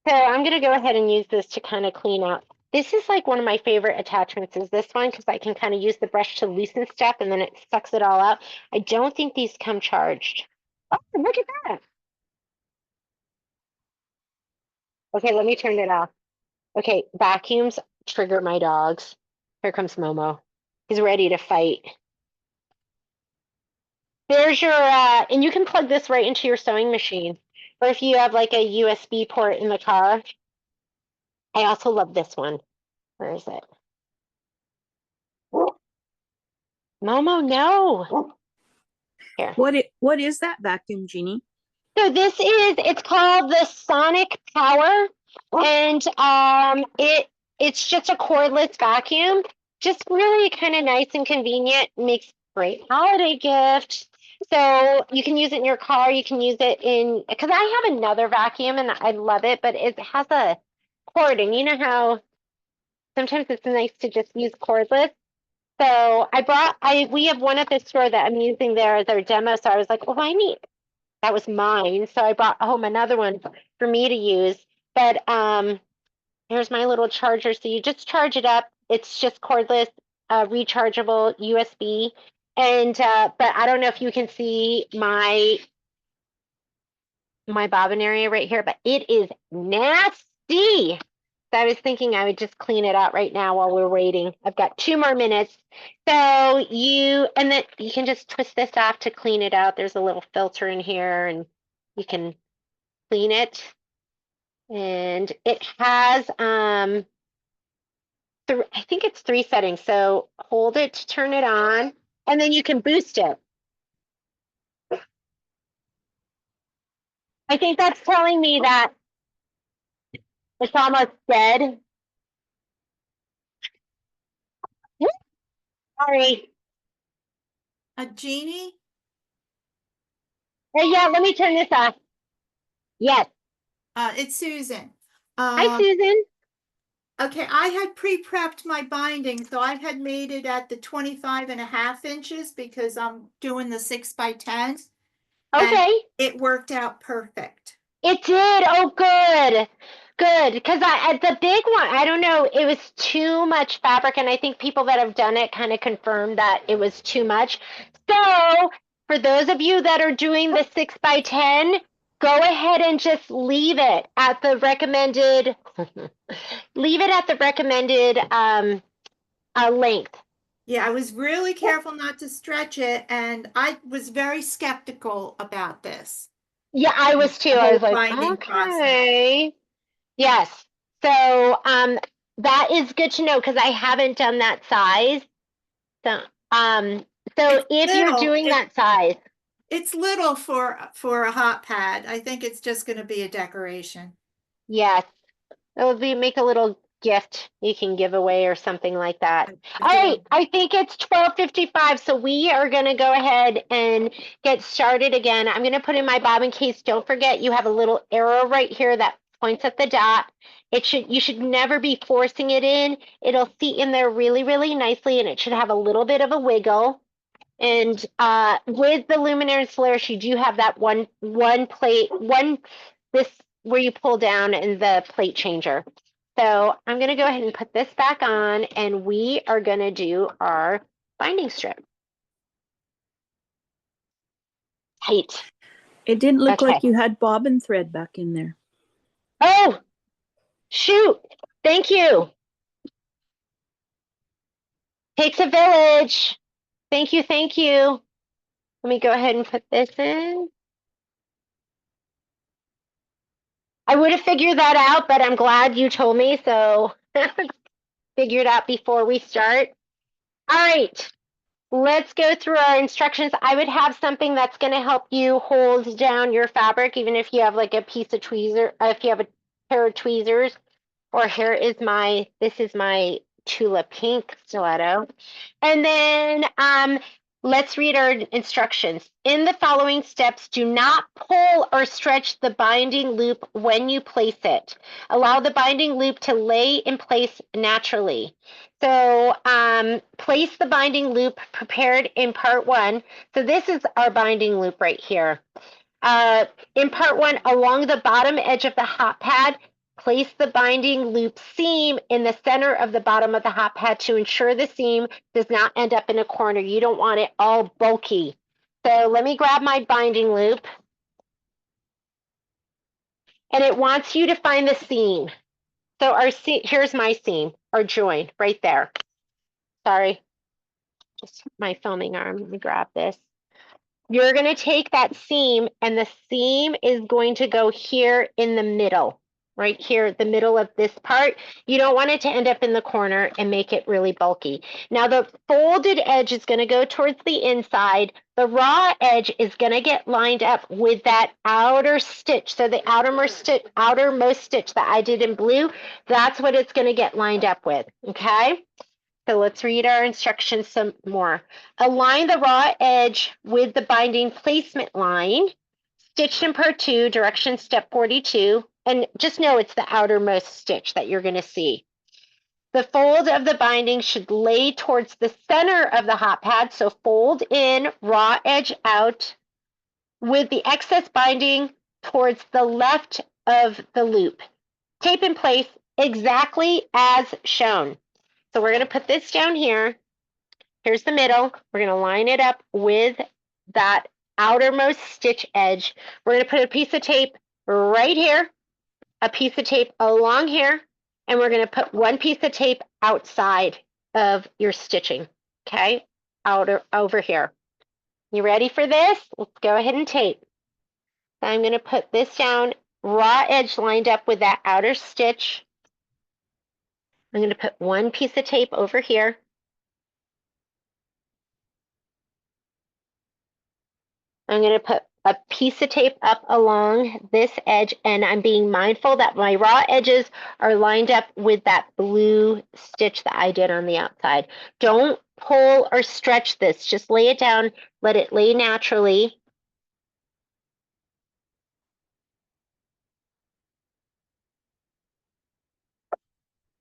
So I'm going to go ahead and use this to kind of clean out. This is like one of my favorite attachments is this one because I can kind of use the brush to loosen stuff and then it sucks it all out. I don't think these come charged. Oh, look at that. Okay, let me turn it off. Okay, vacuums trigger my dogs. Here comes Momo. He's ready to fight. There's your, and you can plug this right into your sewing machine. Or if you have like a USB port in the car. I also love this one. Where is it? Momo, no. Here. What is that vacuum, Jeannie? So it's called the Sonic Power. And it's just a cordless vacuum. Just really kind of nice and convenient. Makes great holiday gift. So you can use it in your car. You can use it because I have another vacuum and I love it, but it has a cord. And you know how sometimes it's nice to just use cordless. So we have one at the store that I'm using there as our demo. So I was like, oh, that was mine. So I brought home another one for me to use. But here's my little charger. So you just charge it up. It's just cordless, rechargeable USB. And but I don't know if you can see my bobbin area right here, but it is nasty. So I was thinking I would just clean it out right now while we're waiting. I've got 2 more minutes. So then you can just twist this off to clean it out. There's a little filter in here and you can clean it. And it has I think it's 3 settings. So hold it to turn it on, and then you can boost it. I think that's telling me that it's almost dead. Sorry. Jeannie? Hey, yeah, let me turn this off. Yes. It's Susan. Hi, Susan. Okay, I had pre-prepped my binding, so I had made it at the 25.5 inches because I'm doing the 6x10. Okay. It worked out perfect. It did. Oh, good. Good. Because at the big one, I don't know, it was too much fabric. And I think people that have done it kind of confirmed that it was too much. So for those of you that are doing the 6x10, go ahead and just leave it at the recommended, length. Yeah, I was really careful not to stretch it, and I was very skeptical about this. Yeah, I was too. I was like, okay. Yes. So that is good to know because I haven't done that size. So if you're doing that size. It's little for a hot pad. I think it's just going to be a decoration. Yes. It would make a little gift you can give away or something like that. All right, I think it's 12:55, so we are going to go ahead and get started again. I'm going to put in my bobbin case. Don't forget, you have a little arrow right here that points at the dot. You should never be forcing it in. It'll seat in there really, really nicely, and it should have a little bit of a wiggle. And with the luminaire and solaris, you do have that one plate, this where you pull down and the plate changer. So I'm going to go ahead and put this back on, and we are going to do our binding strip. Tight. It didn't look like you had bobbin thread back in there. Oh, shoot. Thank you. Takes a village. Thank you. Thank you. Let me go ahead and put this in. I would have figured that out, but I'm glad you told me, so figure it out before we start. All right, let's go through our instructions. I would have something that's going to help you hold down your fabric, even if you have like a piece of tweezer, if you have a pair of tweezers, or this is my Tula Pink stiletto. And then let's read our instructions. In the following steps, do not pull or stretch the binding loop when you place it. Allow the binding loop to lay in place naturally. So place the binding loop prepared in part 1. So this is our binding loop right here. In part 1, along the bottom edge of the hot pad, place the binding loop seam in the center of the bottom of the hot pad to ensure the seam does not end up in a corner. You don't want it all bulky. So let me grab my binding loop. And it wants you to find the seam. So here's my seam, or join, right there. Sorry, just my filming arm. Let me grab this. You're going to take that seam, and the seam is going to go here in the middle, right here, the middle of this part. You don't want it to end up in the corner and make it really bulky. Now, the folded edge is going to go towards the inside. The raw edge is going to get lined up with that outer stitch. So the outermost stitch that I did in blue, that's what it's going to get lined up with, okay? So let's read our instructions some more. Align the raw edge with the binding placement line. Stitched in part 2, direction step 42. And just know it's the outermost stitch that you're going to see. The fold of the binding should lay towards the center of the hot pad. So fold in, raw edge out, with the excess binding towards the left of the loop. Tape in place exactly as shown. So we're going to put this down here. Here's the middle. We're going to line it up with that outermost stitch edge. We're going to put a piece of tape right here, a piece of tape along here, and we're going to put one piece of tape outside of your stitching, okay? Over here. You ready for this? Let's go ahead and tape. So I'm going to put this down, raw edge lined up with that outer stitch. I'm going to put one piece of tape over here. I'm going to put a piece of tape up along this edge, and I'm being mindful that my raw edges are lined up with that blue stitch that I did on the outside. Don't pull or stretch this. Just lay it down, let it lay naturally.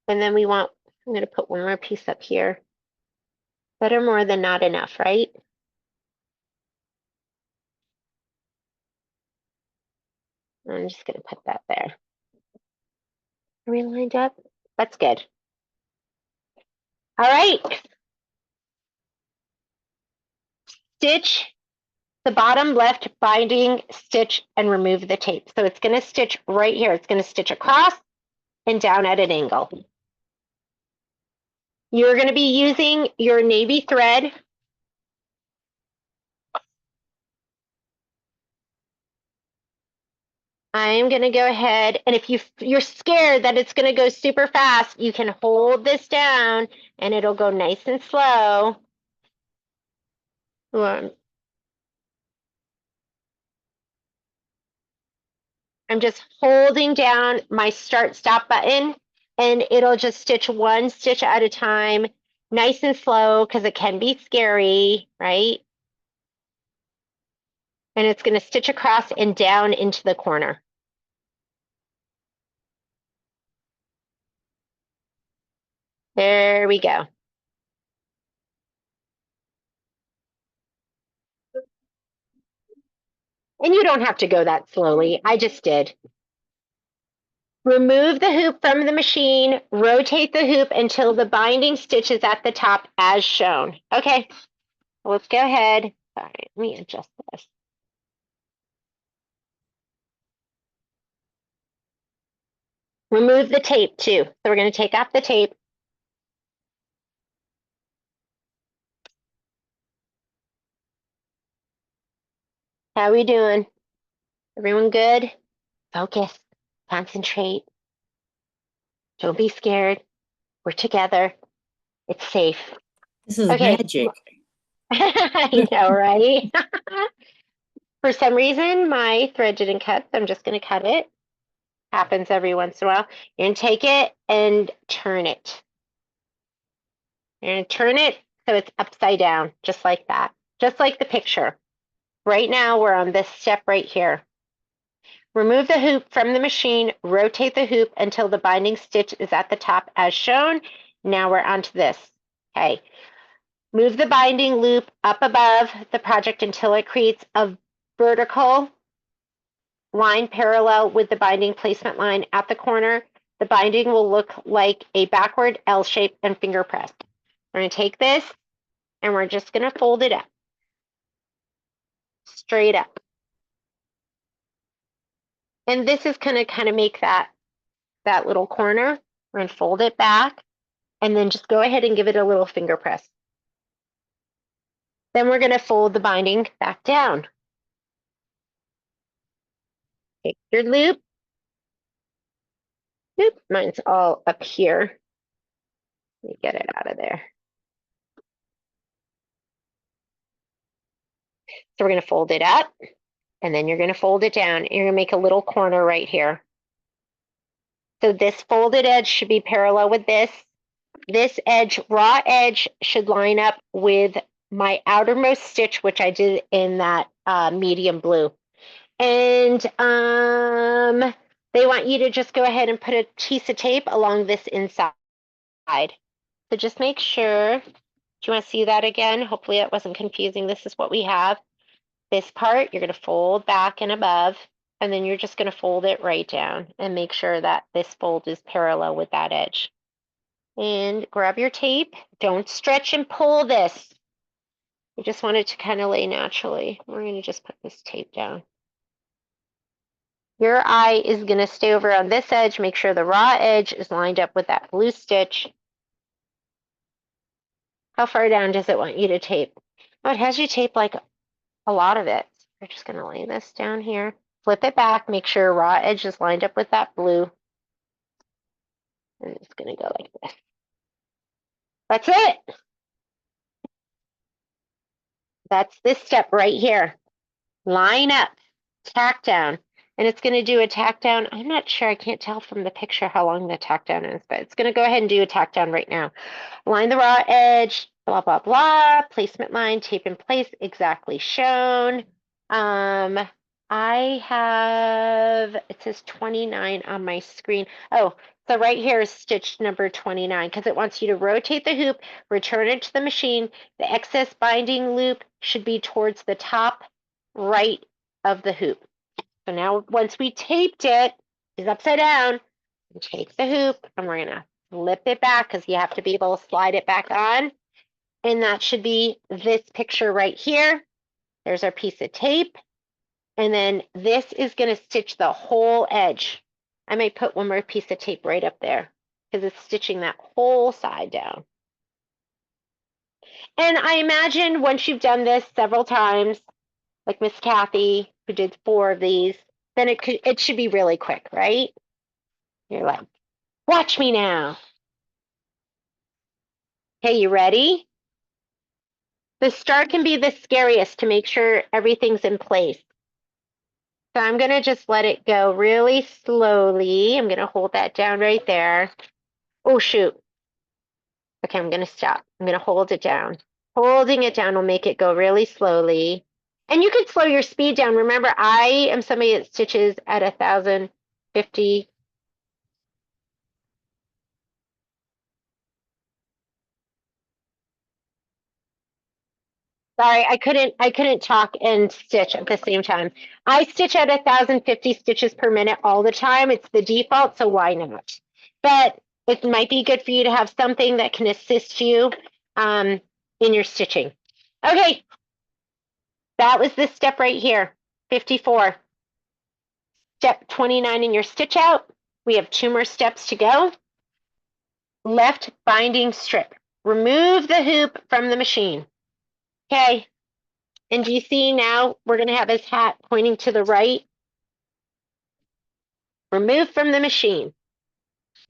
And then I'm going to put one more piece up here. Better more than not enough, right? I'm just going to put that there. Are we lined up? That's good. All right. Stitch the bottom left binding stitch and remove the tape. So it's going to stitch right here. It's going to stitch across and down at an angle. You're going to be using your navy thread. I'm going to go ahead, and if you're scared that it's going to go super fast, you can hold this down and it'll go nice and slow. I'm just holding down my start stop button, and it'll just stitch one stitch at a time, nice and slow, because it can be scary, right? And it's going to stitch across and down into the corner. There we go. And you don't have to go that slowly. I just did. Remove the hoop from the machine, rotate the hoop until the binding stitch is at the top as shown. Okay, let's go ahead. All right, let me adjust this. Remove the tape too. So we're going to take off the tape. How we doing? Everyone good? Focus, concentrate. Don't be scared. We're together. It's safe. This is okay. magic. I know, right? For some reason, my thread didn't cut, so I'm just going to cut it. Happens every once in a while. You're going to take it and turn it. You're going to turn it so it's upside down, just like that. Just like the picture. Right now, we're on this step right here. Remove the hoop from the machine, rotate the hoop until the binding stitch is at the top as shown. Now we're onto this. Okay. Move the binding loop up above the project until it creates a vertical line parallel with the binding placement line at the corner. The binding will look like a backward L shape and finger press. We're going to take this and we're just going to fold it up. Straight up. And this is going to kind of make that little corner. We're going to fold it back and then just go ahead and give it a little finger press. Then we're going to fold the binding back down. Take your loop. Oop, mine's all up here. Let me get it out of there. So we're going to fold it up, and then you're going to fold it down. You're going to make a little corner right here. So this folded edge should be parallel with this. This edge, raw edge, should line up with my outermost stitch, which I did in that medium blue. And they want you to just go ahead and put a piece of tape along this inside. So just make sure. Do you want to see that again? Hopefully that wasn't confusing. This is what we have. This part, you're going to fold back and above, and then you're just going to fold it right down and make sure that this fold is parallel with that edge. And grab your tape. Don't stretch and pull this. You just want it to kind of lay naturally. We're going to just put this tape down. Your eye is going to stay over on this edge. Make sure the raw edge is lined up with that blue stitch. How far down does it want you to tape? Oh, it has you tape like a lot of it. We're just going to lay this down here. Flip it back. Make sure raw edge is lined up with that blue. And it's going to go like this. That's it. That's this step right here. Line up, tack down. And it's going to do a tack down. I'm not sure. I can't tell from the picture how long the tack down is, but it's going to go ahead and do a tack down right now. Line the raw edge, blah, blah, blah. Placement line, tape in place, exactly shown. I have, it says 29 on my screen. Oh, so right here is stitch number 29 because it wants you to rotate the hoop, return it to the machine. The excess binding loop should be towards the top right of the hoop. So now once we taped it, it's upside down, we take the hoop and we're gonna flip it back because you have to be able to slide it back on. And that should be this picture right here. There's our piece of tape. And then this is gonna stitch the whole edge. I might put one more piece of tape right up there because it's stitching that whole side down. And I imagine once you've done this several times, like Miss Kathy, who did 4 of these, then it should be really quick, right? You're like, watch me now. Okay, you ready? The start can be the scariest to make sure everything's in place. So I'm gonna just let it go really slowly. I'm gonna hold that down right there. Oh, shoot. Okay, I'm gonna stop. I'm gonna hold it down. Holding it down will make it go really slowly. And you can slow your speed down. Remember, I am somebody that stitches at 1,050. Sorry, I couldn't talk and stitch at the same time. I stitch at 1,050 stitches per minute all the time. It's the default, so why not? But it might be good for you to have something that can assist you in your stitching. Okay, that was this step right here, 54. Step 29 in your stitch out. We have 2 more steps to go. Left binding strip. Remove the hoop from the machine. Okay. And do you see now we're going to have his hat pointing to the right? Remove from the machine.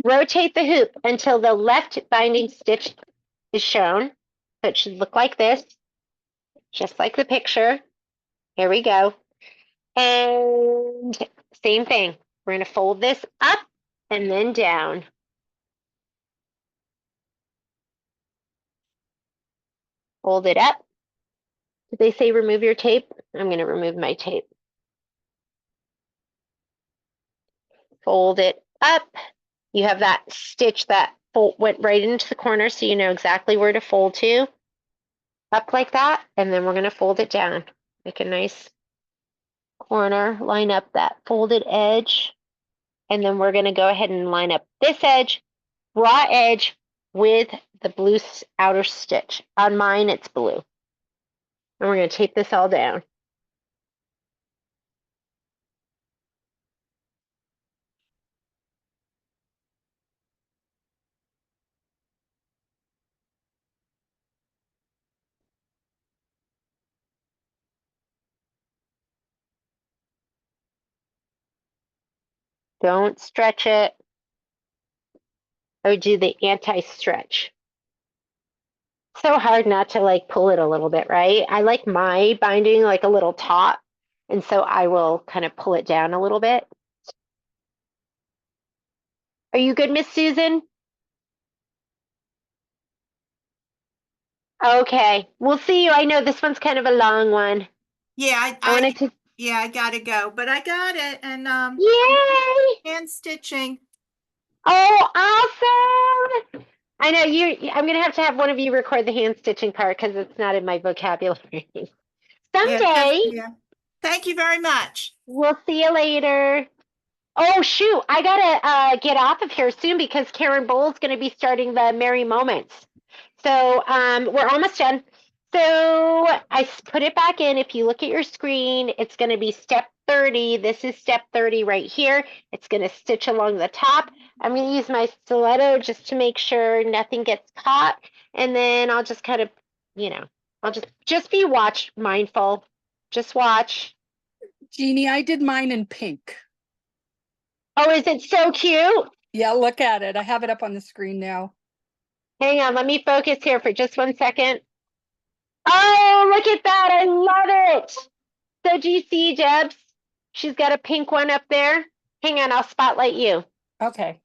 Rotate the hoop until the left binding stitch is shown. So it should look like this, just like the picture. Here we go. And same thing. We're going to fold this up and then down. Fold it up. Did they say remove your tape? I'm going to remove my tape. Fold it up. You have that stitch that went right into the corner, so you know exactly where to fold to. Up like that, and then we're going to fold it down. Make a nice corner, line up that folded edge, and then we're going to go ahead and line up this edge, raw edge, with the blue outer stitch. On mine, it's blue. And we're going to tape this all down. Don't stretch it or do the anti-stretch. So hard not to like pull it a little bit, right? I like my binding like a little taut, and so I will kind of pull it down a little bit. Are you good, Miss Susan? Okay, we'll see you. I know this one's kind of a long one. Yeah, I wanted to. Yeah, I gotta go, but I got it, and Yay! hand stitching. Oh, awesome! I know you. I'm gonna have to have one of you record the hand stitching part because it's not in my vocabulary. Someday. Yeah. Thank you very much. We'll see you later. Oh shoot! I gotta get off of here soon because Karen Bowles gonna be starting the Merry Moments. So we're almost done. So I put it back in. If you look at your screen, it's going to be step 30. This is step 30 right here. It's going to stitch along the top. I'm going to use my stiletto just to make sure nothing gets caught. And then I'll just kind of, you know, I'll just be mindful. Just watch. Jeannie, I did mine in pink. Oh, is it so cute? Yeah, look at it. I have it up on the screen now. Hang on, let me focus here for just 1 second. Oh, look at that. I love it. So do you see, Debs? She's got a pink one up there. Hang on, I'll spotlight you. Okay.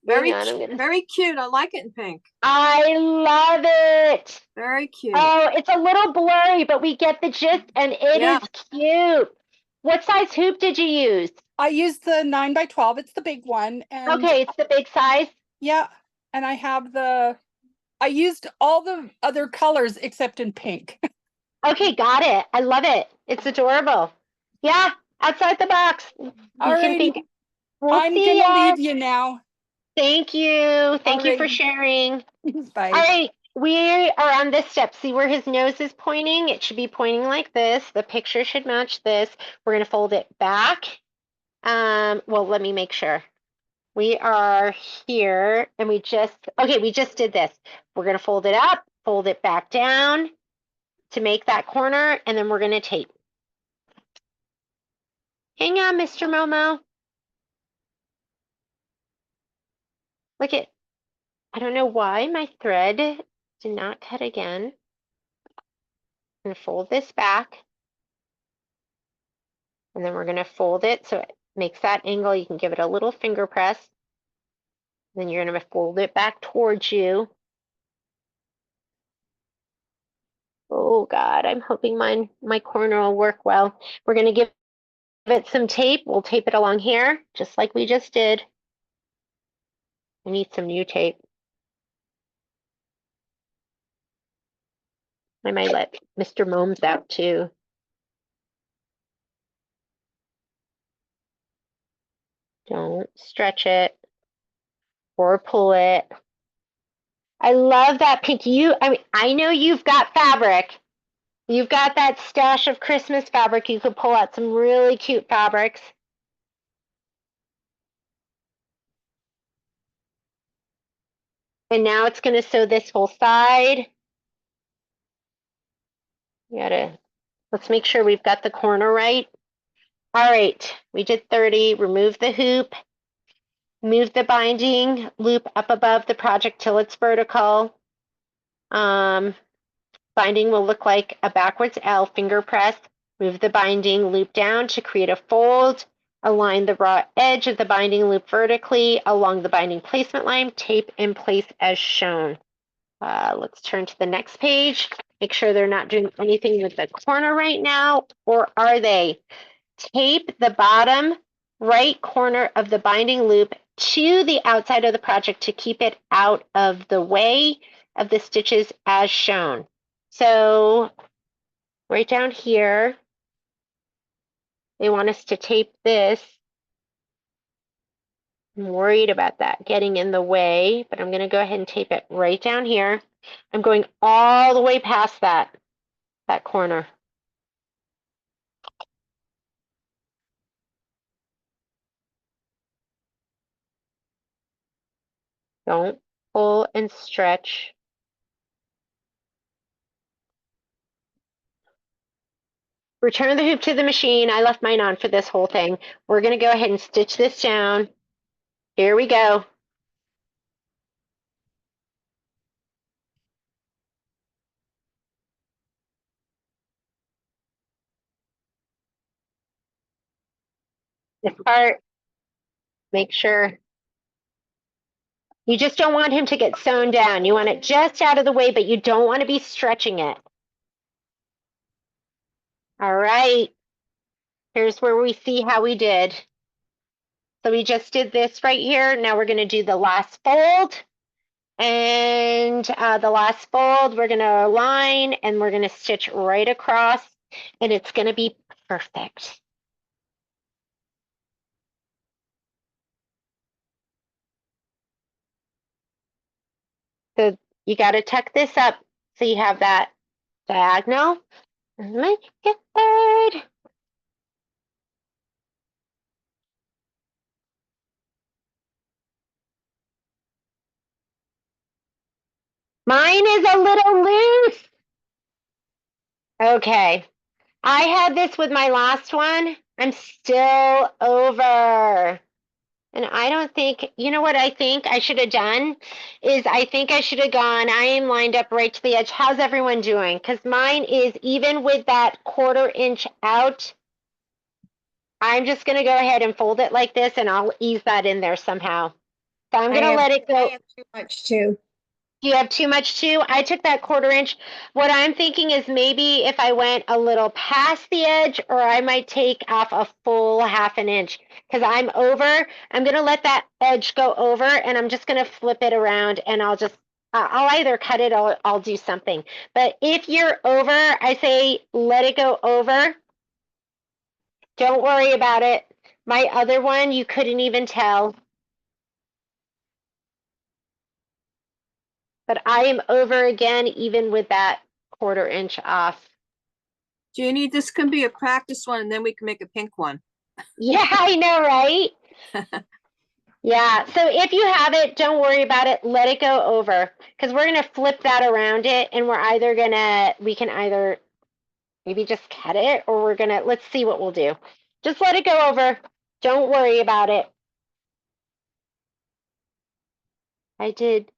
Very, Hang on, I'm gonna... very cute. I like it in pink. I love it. Very cute. Oh, it's a little blurry, but we get the gist, and it Yeah. is cute. What size hoop did you use? I used the 9x12. It's the big one. And Okay, it's the big size. yeah. And I used all the other colors except in pink. Okay, got it. I love it. It's adorable. Yeah, outside the box. You can think. We'll I'm see gonna ya. leave you now. Thank you. Thank you for Alrighty. sharing. Bye. All right, we are on this step. See where his nose is pointing? It should be pointing like this. The picture should match this. We're gonna fold it back. Well, let me make sure. We are here and we just did this. We're gonna fold it up, fold it back down to make that corner, and then we're gonna tape. Hang on, Mr. Momo. Look at, I don't know why my thread did not cut again. I'm gonna fold this back. And then we're gonna fold it so it makes that angle. You can give it a little finger press. Then you're gonna fold it back towards you. Oh God, I'm hoping my corner will work well. We're gonna give it some tape. We'll tape it along here, just like we just did. I need some new tape. I might let Mr. Momes out too. Don't stretch it or pull it. I love that pink. I know you've got fabric. You've got that stash of Christmas fabric. You could pull out some really cute fabrics. And now it's going to sew this whole side. Let's make sure we've got the corner right. All right, we did 30. Remove the hoop. Move the binding loop up above the project till it's vertical. Binding will look like a backwards L, finger press. Move the binding loop down to create a fold. Align the raw edge of the binding loop vertically along the binding placement line. Tape in place as shown. Let's turn to the next page. Make sure they're not doing anything with the corner right now, or are they? Tape the bottom right corner of the binding loop to the outside of the project to keep it out of the way of the stitches as shown. So right down here, they want us to tape this. I'm worried about that getting in the way, but I'm going to go ahead and tape it right down here. I'm going all the way past that corner. Don't pull and stretch. Return the hoop to the machine. I left mine on for this whole thing. We're going to go ahead and stitch this down. Here we go. This part, make sure. You just don't want him to get sewn down. You want it just out of the way, but you don't want to be stretching it. All right. Here's where we see how we did. So we just did this right here. Now we're going to do the last fold. And the last fold, we're going to align and we're going to stitch right across. And it's going to be perfect. So you got to tuck this up so you have that diagonal. Make it third. Mine is a little loose. Okay. I had this with my last one. I'm still over. And I don't think, you know what I think I should have done is I think I should have gone, I am lined up right to the edge. How's everyone doing? Because mine is even with that 1/4 inch out. I'm just going to go ahead and fold it like this and I'll ease that in there somehow. So I'm going to let it go. I have too much too. Do you have too much too? I took that 1/4 inch. What I'm thinking is maybe if I went a little past the edge, or I might take off a full 1/2 inch because I'm over. I'm going to let that edge go over and I'm just going to flip it around and I'll either cut it or I'll do something. But if you're over, I say let it go over. Don't worry about it. My other one, you couldn't even tell. But I am over again, even with that 1/4 inch off. Jeannie, this can be a practice one and then we can make a pink one. Yeah, I know, right? Yeah, so if you have it, don't worry about it. Let it go over because we're going to flip that around it and we can either maybe just cut it or let's see what we'll do. Just let it go over. Don't worry about it. I did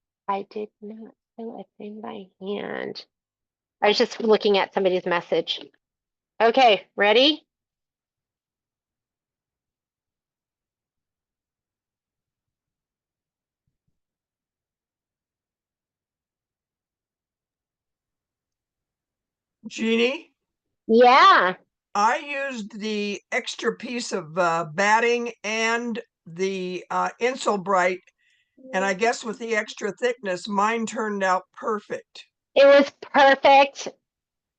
not fill a thing by hand. I was just looking at somebody's message. Okay, ready? Jeannie? Yeah. I used the extra piece of batting and the Insulbright, and I guess with the extra thickness, mine turned out perfect. It was perfect.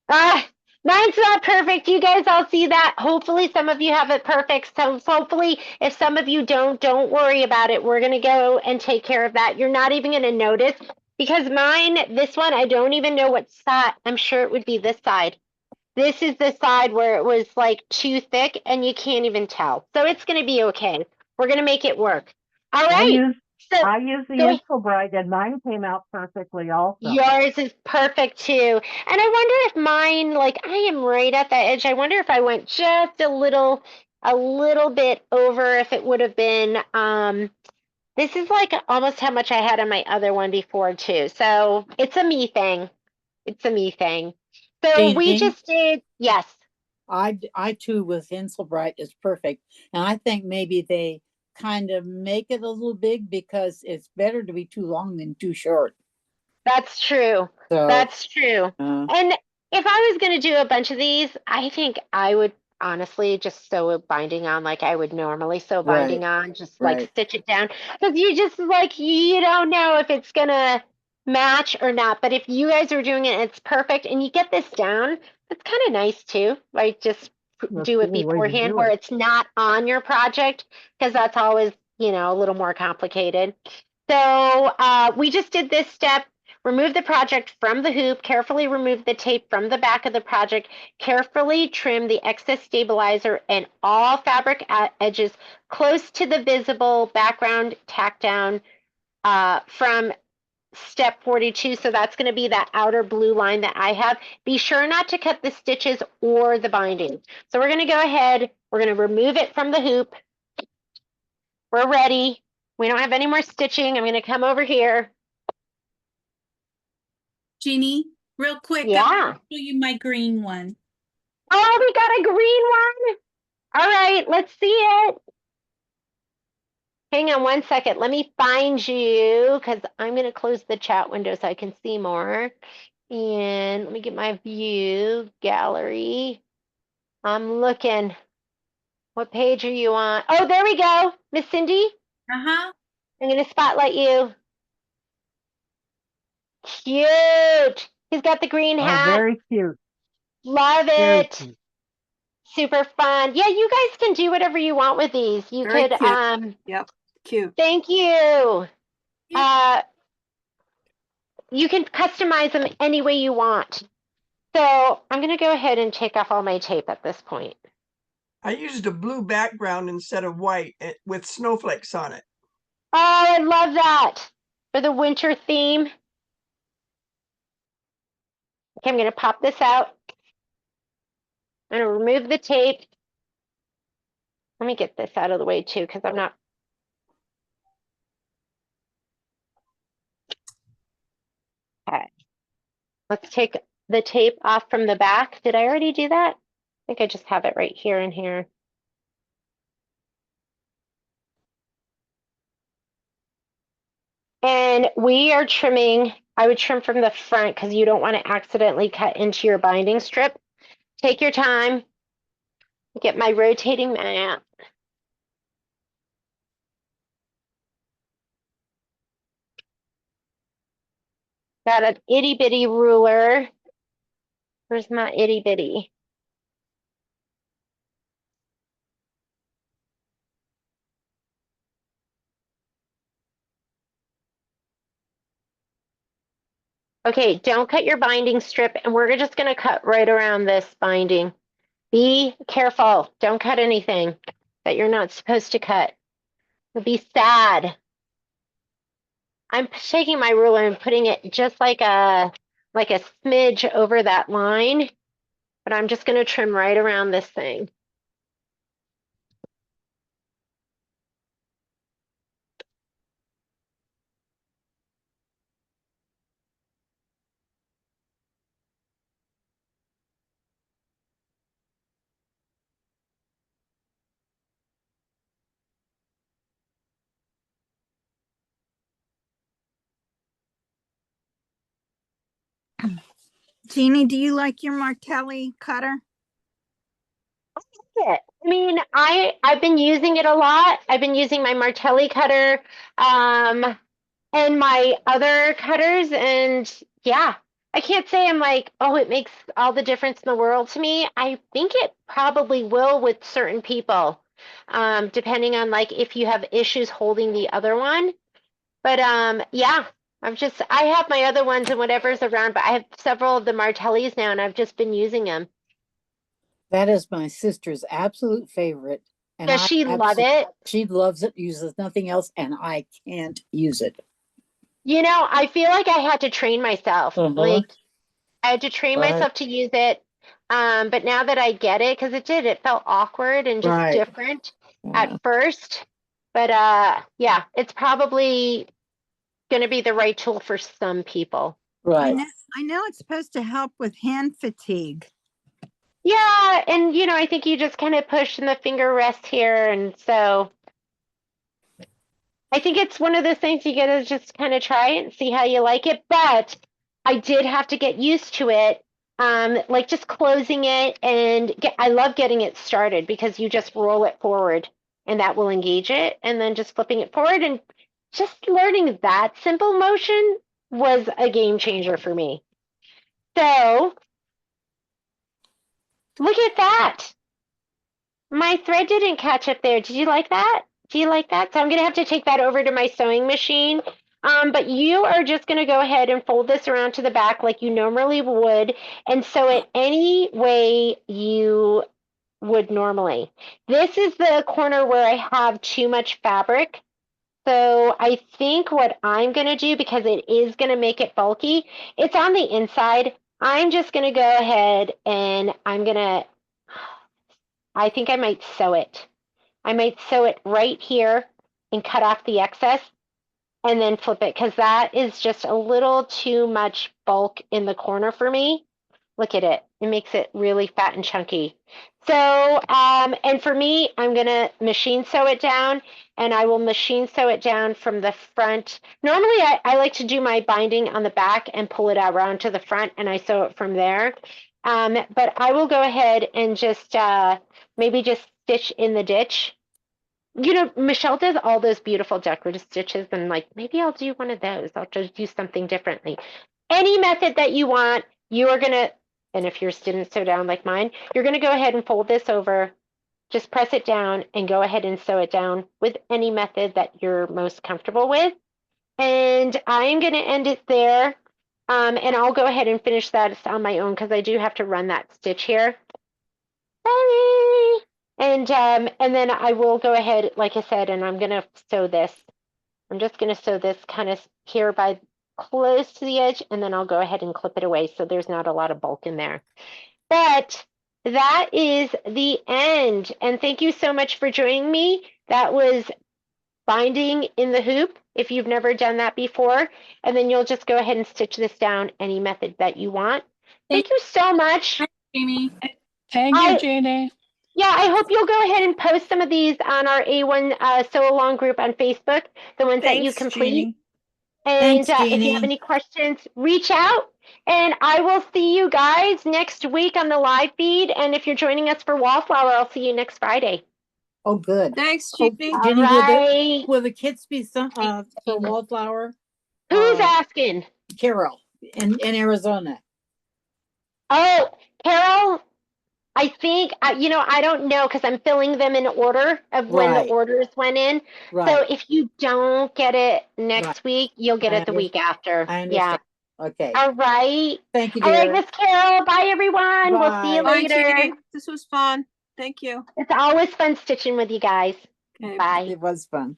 Mine's not perfect. You guys all see that. Hopefully some of you have it perfect. So hopefully if some of you don't worry about it. We're going to go and take care of that. You're not even going to notice because mine, this one, I don't even know what side. I'm sure it would be this side. This is the side where it was like too thick and you can't even tell. So it's going to be okay. We're going to make it work. All right. I used the Insulbright and mine came out perfectly also. Yours is perfect too. And I wonder if mine, like I am right at the edge. I wonder if I went just a little bit over, if it would have been, this is like almost how much I had on my other one before too. So it's a me thing. It's a me thing. So we Jeannie? just did, yes. I too with Insulbright is perfect. And I think maybe they kind of make it a little big because it's better to be too long than too short. That's true. So, That's true. And if I was going to do a bunch of these, I think I would honestly just sew a binding on like I would normally sew binding on, just like stitch it down. Because you just like, you don't know if it's going to match or not. But if you guys are doing it, it's perfect. And you get this down, it's kind of nice too. Like just do it beforehand where it's not on your project because that's always, a little more complicated. So we just did this step. Remove the project from the hoop, carefully remove the tape from the back of the project, carefully trim the excess stabilizer and all fabric edges close to the visible background tack down from step 42. So that's going to be that outer blue line that I have. Be sure not to cut the stitches or the binding. So we're going to go ahead. We're going to remove it from the hoop. We're ready. We don't have any more stitching. I'm going to come over here. Jeannie, real quick, Yeah. I'll show you my green one. Oh, we got a green one. All right, let's see it. Hang on one second. Let me find you because I'm going to close the chat window so I can see more. And let me get my view gallery. I'm looking. What page are you on? Oh, there we go. Miss Cindy. Uh-huh. I'm going to spotlight you. Cute. He's got the green hat. Very cute. Love Very it. cute. Super fun. Yeah, you guys can do whatever you want with these. You Very could cute. Yep, cute. Thank you. You can customize them any way you want. So I'm going to go ahead and take off all my tape at this point. I used a blue background instead of white with snowflakes on it. Oh, I love that for the winter theme. Okay, I'm going to pop this out. I'm going to remove the tape. Let me get this out of the way too, because I'm not Let's take the tape off from the back. Did I already do that? I think I just have it right here and here. And we are trimming, I would trim from the front because you don't want to accidentally cut into your binding strip. Take your time. Get my rotating mat. Got an itty bitty ruler. Where's my itty bitty? Okay, don't cut your binding strip, and we're just going to cut right around this binding. Be careful. Don't cut anything that you're not supposed to cut. You'll be sad. I'm shaking my ruler and putting it just like a smidge over that line, but I'm just going to trim right around this thing. Jeannie, do you like your Martelli cutter? I mean, I've been using it a lot. I've been using my Martelli cutter and my other cutters, and yeah, I can't say I'm like, oh, it makes all the difference in the world to me. I think it probably will with certain people, depending on like if you have issues holding the other one. But yeah, I have my other ones and whatever's around, but I have several of the Martellis now, and I've just been using them. That is my sister's absolute favorite. And Does she love it? She loves it, uses nothing else, and I can't use it. You know, I feel like I had to train myself. Like I had to train myself to use it. But now that I get it, because it felt awkward and just different at first. But yeah, it's probably going to be the right tool for some people. I know it's supposed to help with hand fatigue. Yeah, and you know, I think you just kind of push and the finger rest here, and so I think it's one of those things you gotta just kind of try it and see how you like it. But I did have to get used to it, like just closing it, and I love getting it started because you just roll it forward, and that will engage it, and then just flipping it forward, and just learning that simple motion was a game changer for me. So look at that. My thread didn't catch up there. Did you like that? Do you like that? So I'm going to have to take that over to my sewing machine. But you are just going to go ahead and fold this around to the back like you normally would and sew it any way you would normally. This is the corner where I have too much fabric. So I think what I'm going to do, because it is going to make it bulky, it's on the inside. I'm just going to go ahead and I think I might sew it. I might sew it right here and cut off the excess and then flip it because that is just a little too much bulk in the corner for me. Look at it. It makes it really fat and chunky. So, and for me, I'm going to machine sew it down, and I will machine sew it down from the front. Normally, I like to do my binding on the back and pull it out around to the front, and I sew it from there. But I will go ahead and just maybe just stitch in the ditch. You know, Michelle does all those beautiful decorative stitches, and like, maybe I'll do one of those. I'll just do something differently. Any method that you want, you are going to, and if yours didn't sew down like mine, you're going to go ahead and fold this over, just press it down and go ahead and sew it down with any method that you're most comfortable with. And I'm going to end it there. And I'll go ahead and finish that on my own because I do have to run that stitch here. Sorry. And then I will go ahead, like I said, and I'm going to sew this. I'm just going to sew this kind of here by close to the edge, and then I'll go ahead and clip it away so there's not a lot of bulk in there. But that is the end. And thank you so much for joining me. That was binding in the hoop. if you've never done that before. And then you'll just go ahead and stitch this down any method that you want. Thank you so much. Jamie. Thank you, Jeannie. Yeah, I hope you'll go ahead and post some of these on our A1 Sew Along group on Facebook, the ones that you Thanks, complete. Jeannie. And Thanks, if you Jeannie. have any questions, reach out. And I will see you guys next week on the live feed. And if you're joining us for Wallflower, I'll see you next Friday. Oh, good. Thanks, Oh, Jeannie. All Jeannie, right. will the kits be some for Wallflower? Who's asking? Carol in Arizona. Oh, Carol, I think, I don't know because I'm filling them in order of when the Right. orders went in. So Right. if you don't get it next week, you'll get I it the week after. I Yeah. understand. Okay. All right. Thank you, All right, dear. Miss Carol. Bye, everyone. We'll see you Bye, later. Jeannie. This was fun. Thank you. It's always fun stitching with you guys. Okay. Bye. It was fun.